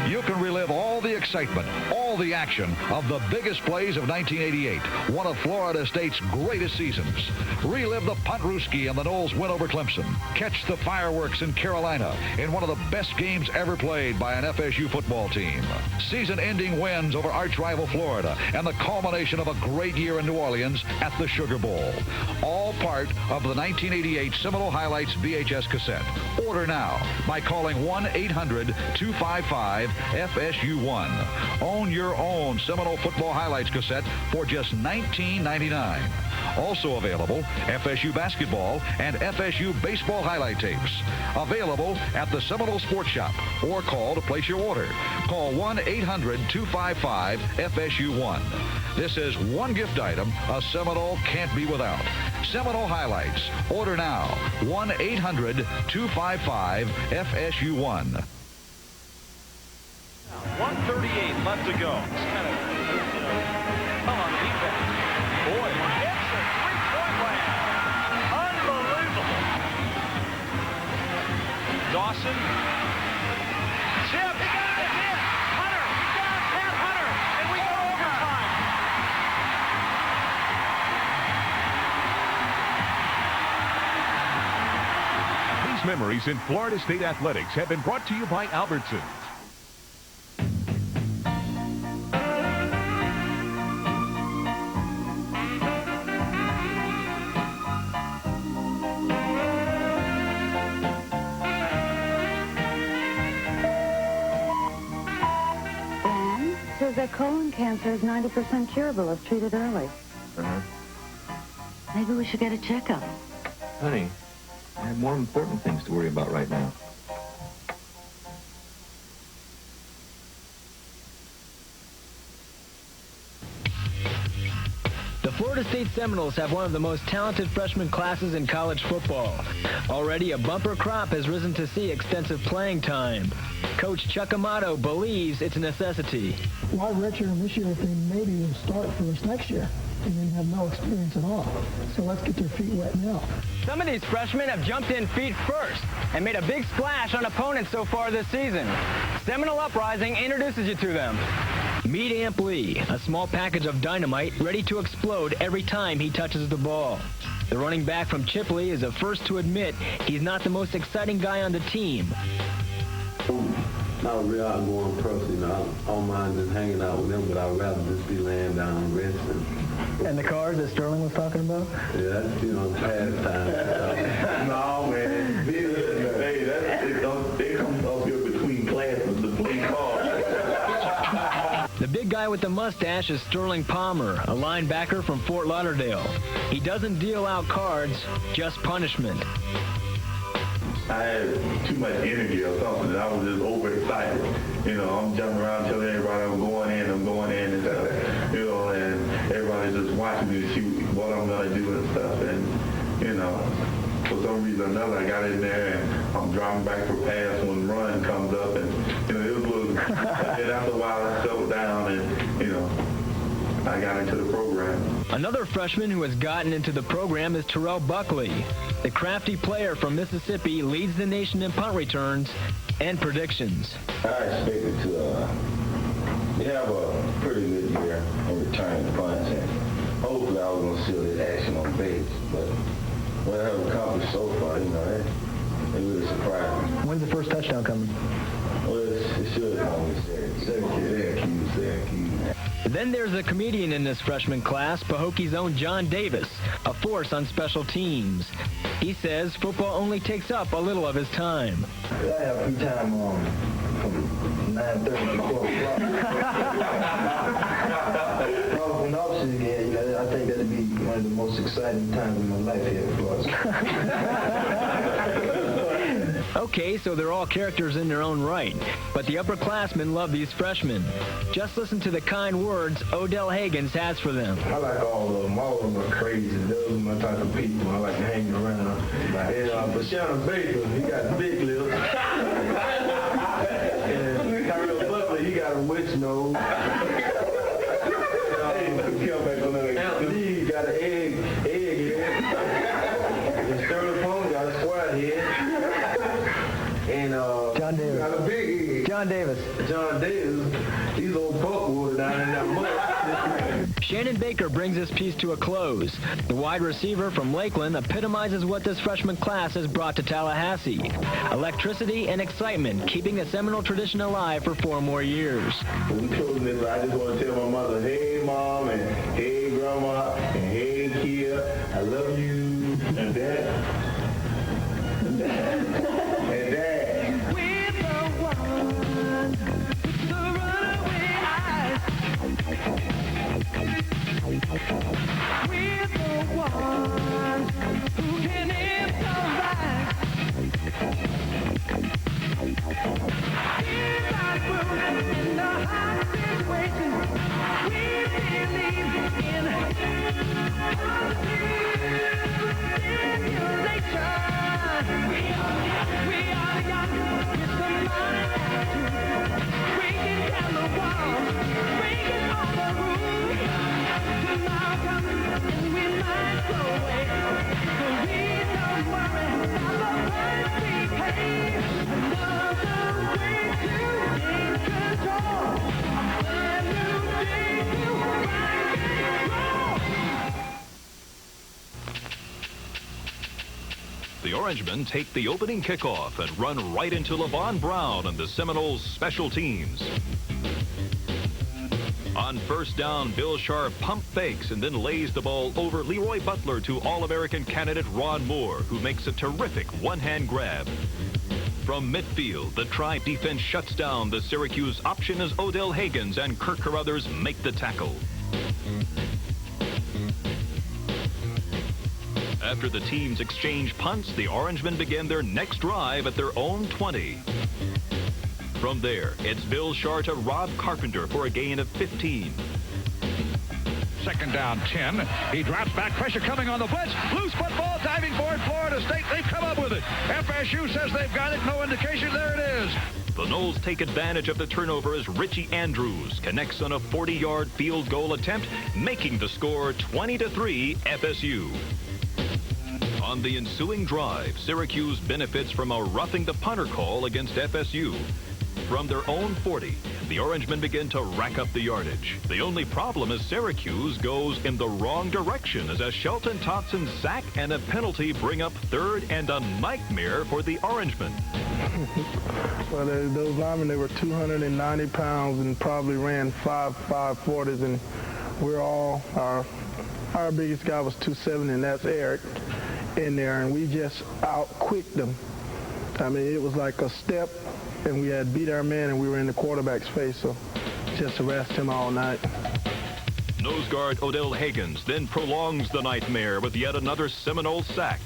You can relive all the excitement, all the action of the biggest plays of 1988, one of Florida State's greatest seasons. Relive the Punt-Rooski and the Noles win over Clemson. Catch the fireworks in Carolina in one of the best games ever played by an FSU football team. Season-ending wins over arch-rival Florida and the culmination of a great year in New Orleans at the Sugar Bowl. All part of the 1988 Seminole Highlights VHS cassette. Order now by calling 1-800-255-FSU1. Own your own Seminole Football Highlights cassette for just $19.99. Also available, FSU basketball and FSU baseball highlight tapes. Available at the Seminole Sports Shop or call to place your order. Call 1-800-255-FSU1. This is one gift item a Seminole can't be without. Seminole Highlights. Order now. 1-800-255-FSU1. 1:38 left to go. It's kind of, come on, defense. Boy, it's a three-point land. Unbelievable. greatest memories in Florida State athletics have been brought to you by Albertsons. Says that colon cancer is 90% curable if treated early. Maybe we should get a checkup. Honey, I have more important things to worry about right now. The Florida State Seminoles have one of the most talented freshman classes in college football. Already a bumper crop has risen to see extensive playing time. Coach Chuck Amato believes it's a necessity. Why redshirt them this year if they maybe will start for us next year and then have no experience at all? So let's get their feet wet now. Some of these freshmen have jumped in feet first and made a big splash on opponents so far this season. Seminole Uprising introduces you to them. Meet Amp Lee, a small package of dynamite ready to explode every time he touches the ball. The running back from Chipley is the first to admit he's not the most exciting guy on the team. Not a real outgoing person, you know. I don't mind just hanging out with them, but I'd rather just be laying down and resting. And the cars that Sterling was talking about? Yeah, that's, you know, pastime. No, man. Hey, they come up here between classes to play cards. The big guy with the mustache is Sterling Palmer, a linebacker from Fort Lauderdale. He doesn't deal out cards, just punishment. I had too much energy or something, and I was just overexcited. You know, I'm jumping around telling everybody I'm going in, and stuff. You know, and everybody's just watching me to see what I'm going to do and stuff. And, you know, for some reason or another, I got in there, and I'm driving back for pass when the run comes up. And, you know, it was a little... and after a while, I settled down, and, you know, I got into the program. Another freshman who has gotten into the program is Terrell Buckley. The crafty player from Mississippi leads the nation in punt returns and predictions. I expected to have a pretty good year in returning punts, and hopefully I was going to seal this action on base. But what I have accomplished so far, you know, it really surprised me. When's the first touchdown coming? Well, it should come with Syracuse. Then there's a comedian in this freshman class, Pahokie's own John Davis, a force on special teams. He says football only takes up a little of his time. I have free time from 9:30 to 12 o'clock. When the officers again, you know, I think that'd be one of the most exciting times in my life here in Florida. Okay, so they're all characters in their own right, but the upperclassmen love these freshmen. Just listen to the kind words Odell Haggins has for them. I like all of them. All of them are crazy. Those are my type of people. I like to hang around. And but Shannon Baker, he got big lips. And Kyle Butler, he got a witch nose. Lee got an egg head. And Sterling Pong got a square head. And John Davis. Got a big head. John Davis. He's old buckwood down in that mud. Shannon Baker brings this piece to a close. The wide receiver from Lakeland epitomizes what this freshman class has brought to Tallahassee. Electricity and excitement, keeping the Seminole tradition alive for 4 more years. When we closing this, I just want to tell my mother, hey, Mom, and hey, Grandma, and hey, Kia, I love you. And Dad. And Dad. We're the ones, the runaway eyes. We're the ones who can improvise. We're not broken in the hot situation. We believe in stimulation. We are young with some modern attitude. Breaking down the walls, breaking all the rules. Tomorrow comes and we might go away. So we don't worry about the price we pay. Another way to gain control. A brand new day to rock and roll. The Orangemen take the opening kickoff and run right into LeVon Brown and the Seminoles special teams. On first down, Bill Sharp pump fakes and then lays the ball over Leroy Butler to All-American candidate Ron Moore, who makes a terrific one-hand grab. From midfield, the Tribe defense shuts down the Syracuse option as Odell Haggins and Kirk Carruthers make the tackle. After the teams exchange punts, the Orangemen begin their next drive at their own 20. From there, it's Bill Sharp to Rob Carpenter for a gain of 15. Second down, 10. He drops back. Pressure coming on the blitz. Loose football, diving for it. Florida State. They've come up with it. FSU says they've got it. No indication. There it is. The Noles take advantage of the turnover as Richie Andrews connects on a 40-yard field goal attempt, making the score 20-3 FSU. On the ensuing drive, Syracuse benefits from a roughing the punter call against FSU. From their own 40, the Orangemen begin to rack up the yardage. The only problem is Syracuse goes in the wrong direction as a Shelton Totson sack and a penalty bring up third and a nightmare for the Orangemen. Well, those linemen, they were 290 pounds and probably ran 5.40s, and we're all, our biggest guy was 270, and that's Eric in there, and we just out-quicked them. I mean, it was like a step, and we had beat our man, and we were in the quarterback's face, so just harassed him all night. Nose guard Odell Haggins then prolongs the nightmare with yet another Seminole sack.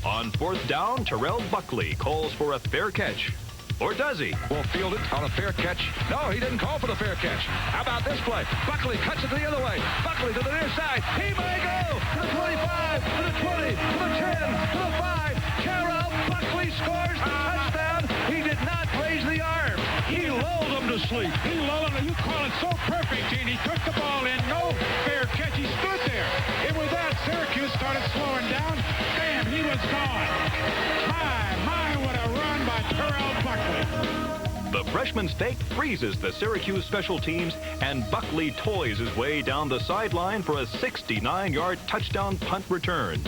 On fourth down, Terrell Buckley calls for a fair catch. Or does he? Will field it on a fair catch. No, he didn't call for the fair catch. How about this play? Buckley cuts it the other way. Buckley to the near side. He may go to the 25, to the 20, to the 10, to the 5. Terrell Buckley scores the touchdown. He did not raise the arm. He lulled him to sleep. He lulled him. You call it so perfect, Gene. He took the ball in. No fair catch. He stood there. And with that, Syracuse started slowing down. Bam, he was gone. My, what a run by Terrell Buckley. The freshman's fake freezes the Syracuse special teams, and Buckley toys his way down the sideline for a 69-yard touchdown punt return.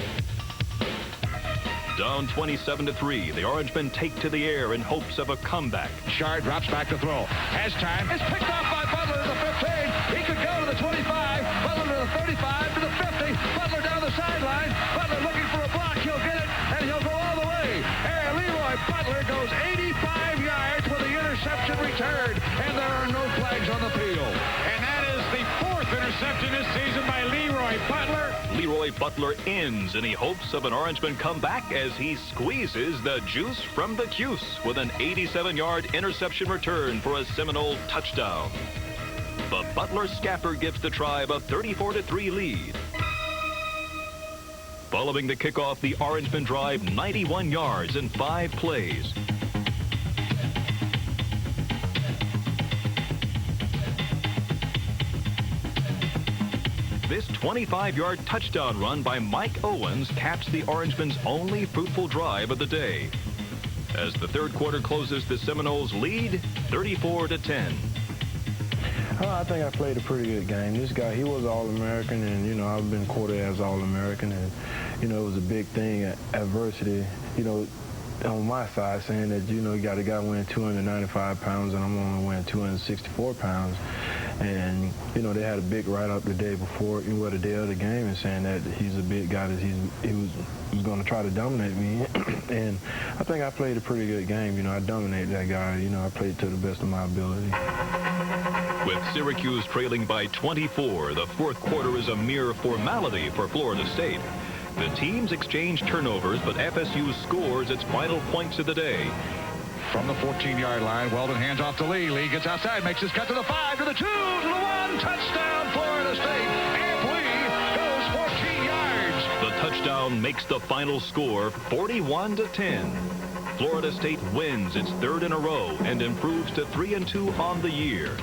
Down 27-3, the Orangemen take to the air in hopes of a comeback. Shard drops back to throw. Has time. It's picked off by Butler to the 15. He could go to the 25. Butler to the 35, to the 50. Butler down the sideline. Butler looking for a block. He'll get it, and he'll go all the way. And Leroy Butler goes 85 yards with the interception returned, and there are no flags on the field. And that is the fourth interception this season by Leroy Butler. Leroy Butler ends any hopes of an Orangeman comeback as he squeezes the juice from the Cuse with an 87-yard interception return for a Seminole touchdown. The Butler scamper gives the Tribe a 34-3 lead. Following the kickoff, the Orangemen drive 91 yards in 5 plays. This 25-yard touchdown run by Mike Owens caps the Orangemen's only fruitful drive of the day. As the third quarter closes, the Seminoles lead 34-10. I think I played a pretty good game. This guy, he was All-American, and, you know, I've been quoted as All-American, and, you know, it was a big thing, adversity, you know, on my side, saying that, you know, you got a guy weighing 295 pounds, and I'm only weighing 264 pounds. And, you know, they had a big write-up the day before, the day of the game, and saying that he's a big guy, that he was going to try to dominate me. And I think I played a pretty good game. You know, I dominated that guy. You know, I played to the best of my ability. With Syracuse trailing by 24, the fourth quarter is a mere formality for Florida State. The teams exchange turnovers, but FSU scores its final points of the day. From the 14-yard line, Weldon hands off to Lee. Lee gets outside, makes his cut to the 5, to the 2, to the 1. Touchdown, Florida State. And Lee goes 14 yards. The touchdown makes the final score 41-10. Florida State wins its third in a row and improves to 3-2 on the year.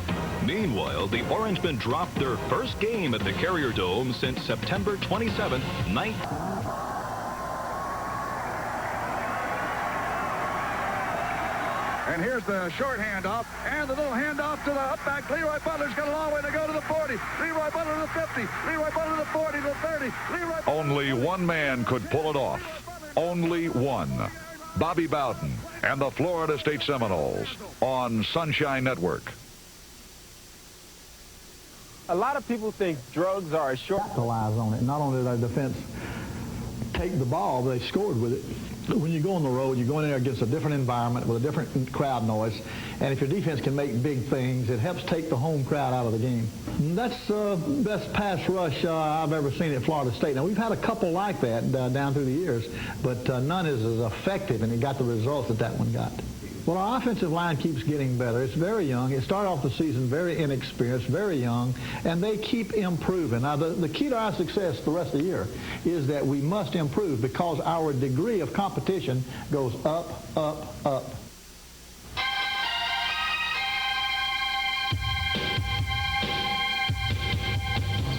Meanwhile, the Orangemen dropped their first game at the Carrier Dome since September 27th, And here's the short handoff, and the little handoff to the up back. Leroy Butler's got a long way to go to the 40. Leroy Butler to the 50. Leroy Butler to the 40, to the 30. Leroy. Only one man could pull it off. Only one. Bobby Bowden and the Florida State Seminoles on Sunshine Network. A lot of people think drugs are a short. Capitalize on it. Not only did our defense take the ball, but they scored with it. When you go on the road, you go in there against a different environment with a different crowd noise, and if your defense can make big things, it helps take the home crowd out of the game. And that's the best pass rush I've ever seen at Florida State. Now, we've had a couple like that down through the years, but none is as effective, and it got the results that one got. Well, our offensive line keeps getting better. It's very young. It started off the season very inexperienced, very young, and they keep improving. Now, the key to our success the rest of the year is that we must improve because our degree of competition goes up, up, up.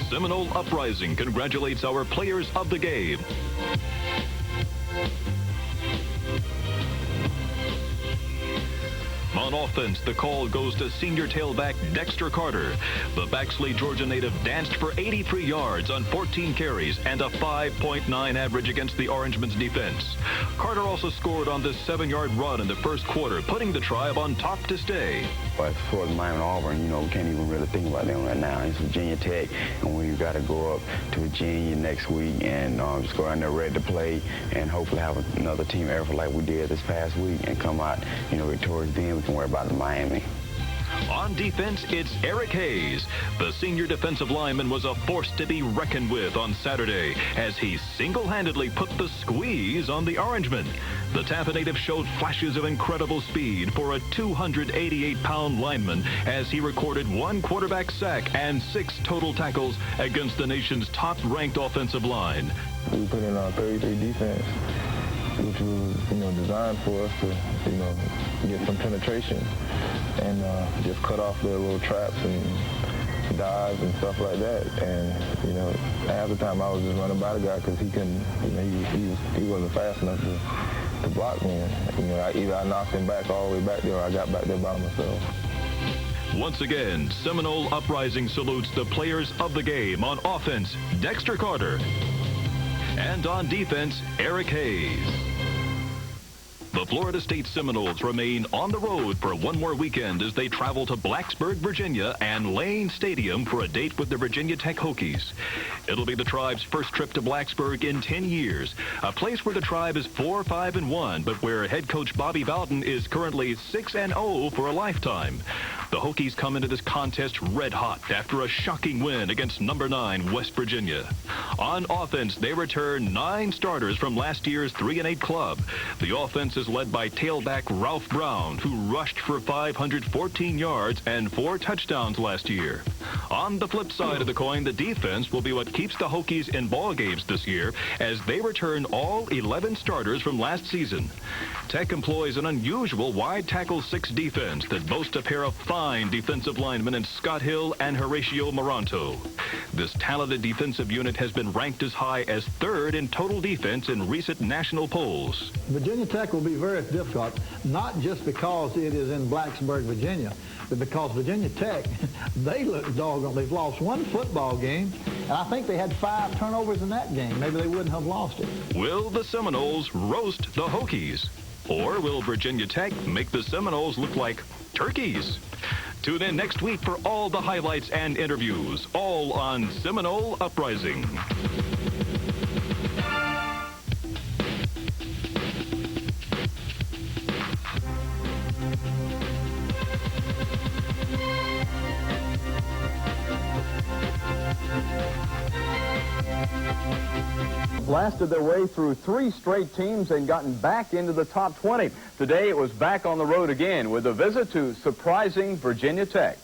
Seminole Uprising congratulates our players of the game. On offense, the call goes to senior tailback Dexter Carter. The Baxley, Georgia native danced for 83 yards on 14 carries and a 5.9 average against the Orangemen's defense. Carter also scored on this 7-yard run in the first quarter, putting the Tribe on top to stay. But as far as Miami and Auburn, you know, we can't even really think about them right now. It's Virginia Tech, and we got to go up to Virginia next week and just go out there ready to play and hopefully have another team effort like we did this past week and come out, you know, victorious. Then we can worry about the Miami. On defense, it's Eric Hayes. The senior defensive lineman was a force to be reckoned with on Saturday as he single-handedly put the squeeze on the Orangemen. The Tampa native showed flashes of incredible speed for a 288-pound lineman as he recorded 1 quarterback sack and 6 total tackles against the nation's top-ranked offensive line. We put in our 33 defense, which was, you know, designed for us to, you know, get some penetration and just cut off their little traps and dives and stuff like that. And, you know, half the time I was just running by the guy because he couldn't, you know, he wasn't fast enough to block me. And, you know, either I knocked him back all the way back there or I got back there by myself. Once again, Seminole Uprising salutes the players of the game. On offense, Dexter Carter. And on defense, Eric Hayes. The Florida State Seminoles remain on the road for one more weekend as they travel to Blacksburg, Virginia, and Lane Stadium for a date with the Virginia Tech Hokies. It'll be the Tribe's first trip to Blacksburg in 10 years, a place where the Tribe is 4-5-1, but where head coach Bobby Bowden is currently 6-0 for a lifetime. The Hokies come into this contest red hot after a shocking win against number 9 West Virginia. On offense, they return 9 starters from last year's 3-8 club. The offense is led by tailback Ralph Brown, who rushed for 514 yards and 4 touchdowns last year. On the flip side of the coin, the defense will be what keeps the Hokies in ball games this year as they return all 11 starters from last season. Tech employs an unusual wide tackle 6 defense that boasts a pair of fine defensive linemen in Scott Hill and Horatio Moranto. This talented defensive unit has been ranked as high as 3rd in total defense in recent national polls. Virginia Tech will be very difficult, not just because it is in Blacksburg, Virginia, but because Virginia Tech, they look doggone. They've lost 1 football game, and I think they had 5 turnovers in that game. Maybe they wouldn't have lost it. Will the Seminoles roast the Hokies? Or will Virginia Tech make the Seminoles look like turkeys? Tune in next week for all the highlights and interviews, all on Seminole Uprising. Blasted their way through 3 straight teams and gotten back into the top 20. Today it was back on the road again with a visit to surprising Virginia Tech.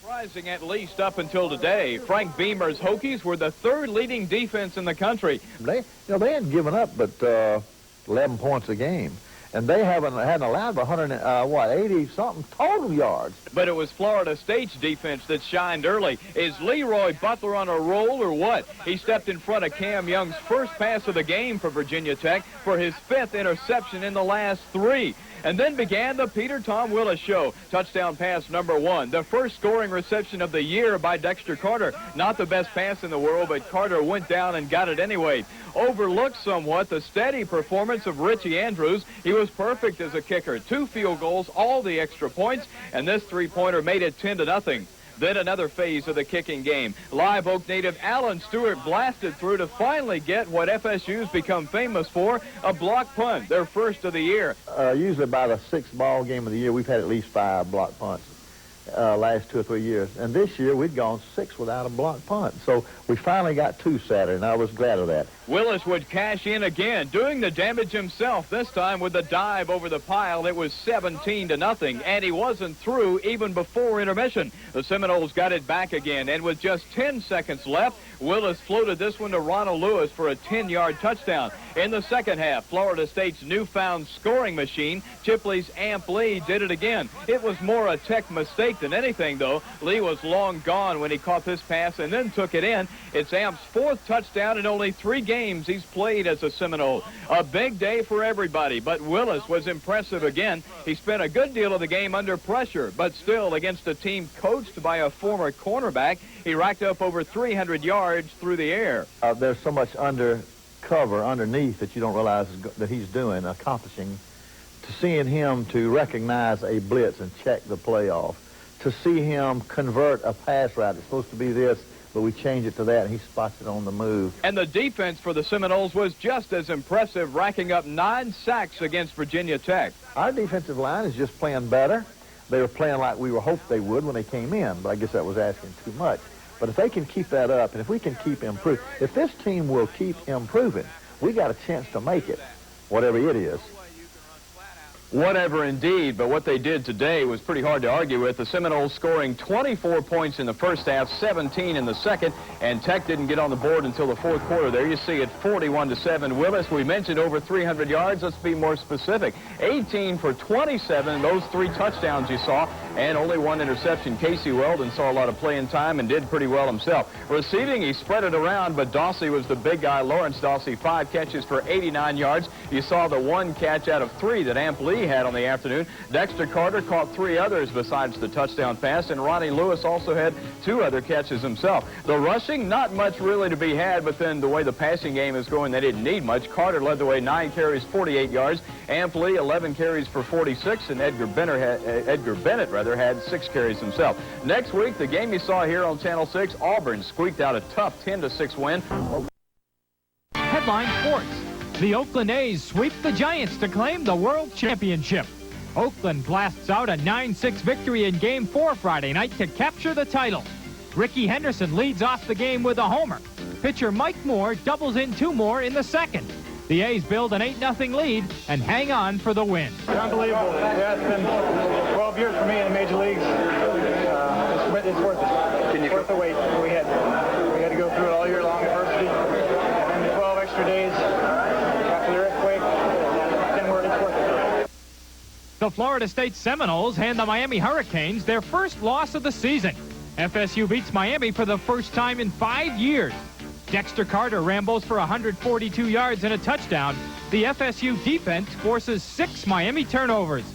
Surprising at least up until today. Frank Beamer's Hokies were the 3rd leading defense in the country. They hadn't given up but 11 points a game. And they hadn't allowed but 80-something total yards. But it was Florida State's defense that shined early. Is Leroy Butler on a roll or what? He stepped in front of Cam Young's first pass of the game for Virginia Tech for his 5th interception in the last 3. And then began the Peter Tom Willis show. Touchdown pass number 1. The first scoring reception of the year by Dexter Carter. Not the best pass in the world, but Carter went down and got it anyway. Overlooked somewhat the steady performance of Richie Andrews. He was perfect as a kicker. 2 field goals, all the extra points, and this 3-pointer made it 10-0. Then another phase of the kicking game. Live Oak native Alan Stewart blasted through to finally get what FSU's become famous for, a block punt, their first of the year. Usually by the 6th ball game of the year, we've had at least 5 block punts last 2 or 3 years. And this year, we'd gone 6 without a block punt. So we finally got 2 Saturday, and I was glad of that. Willis would cash in again, doing the damage himself, this time with a dive over the pile. It was 17-0, and he wasn't through even before intermission. The Seminoles got it back again, and with just 10 seconds left, Willis floated this one to Ronald Lewis for a 10-yard touchdown. In the second half, Florida State's newfound scoring machine, Chipley's Amp Lee, did it again. It was more a Tech mistake than anything, though. Lee was long gone when he caught this pass and then took it in. It's Amp's 4th touchdown in only 3 games he's played as a Seminole. A big day for everybody, but Willis was impressive again. He spent a good deal of the game under pressure, but still against a team coached by a former cornerback, he racked up over 300 yards through the air. There's so much underneath that you don't realize that he's accomplishing. To seeing him to recognize a blitz and check the play off, to see him convert a pass route. It's supposed to be this, but we change it to that, and he spots it on the move. And the defense for the Seminoles was just as impressive, racking up 9 sacks against Virginia Tech. Our defensive line is just playing better. They were playing like we hoped they would when they came in, but I guess that was asking too much. But if they can keep that up, and if we can keep improving, if this team will keep improving, we got a chance to make it, whatever it is. Whatever indeed, but what they did today was pretty hard to argue with. The Seminoles scoring 24 points in the first half, 17 in the second, and Tech didn't get on the board until the 4th quarter. There you see it, 41-7. Willis, we mentioned over 300 yards. Let's be more specific. 18 for 27, those 3 touchdowns you saw, and only 1 interception. Casey Weldon saw a lot of playing time and did pretty well himself. Receiving, he spread it around, but Dawsey was the big guy. Lawrence Dawsey, 5 catches for 89 yards. You saw the 1 catch out of 3 that Amp Lee had on the afternoon. Dexter Carter caught 3 others besides the touchdown pass, and Ronnie Lewis also had 2 other catches himself. The rushing, not much really to be had, but then the way the passing game is going, they didn't need much. Carter led the way, 9 carries, 48 yards. Amp Lee, 11 carries for 46, and Edgar Bennett had 6 carries himself. Next week, the game you saw here on Channel 6, Auburn squeaked out a tough 10-6 win. Headline Sports. The Oakland A's sweep the Giants to claim the World Championship. Oakland blasts out a 9-6 victory in Game 4 Friday night to capture the title. Ricky Henderson leads off the game with a homer. Pitcher Mike Moore doubles in 2 more in the second. The A's build an 8-0 lead and hang on for the win. Unbelievable. Yeah, it's been 12 years for me in the major leagues. It's worth it. It's worth the wait. We had to go through it all year long, adversity, and then the 12 extra days after the earthquake. It's worth it. The Florida State Seminoles hand the Miami Hurricanes their first loss of the season. FSU beats Miami for the first time in 5 years. Dexter Carter rambles for 142 yards and a touchdown. The FSU defense forces 6 Miami turnovers.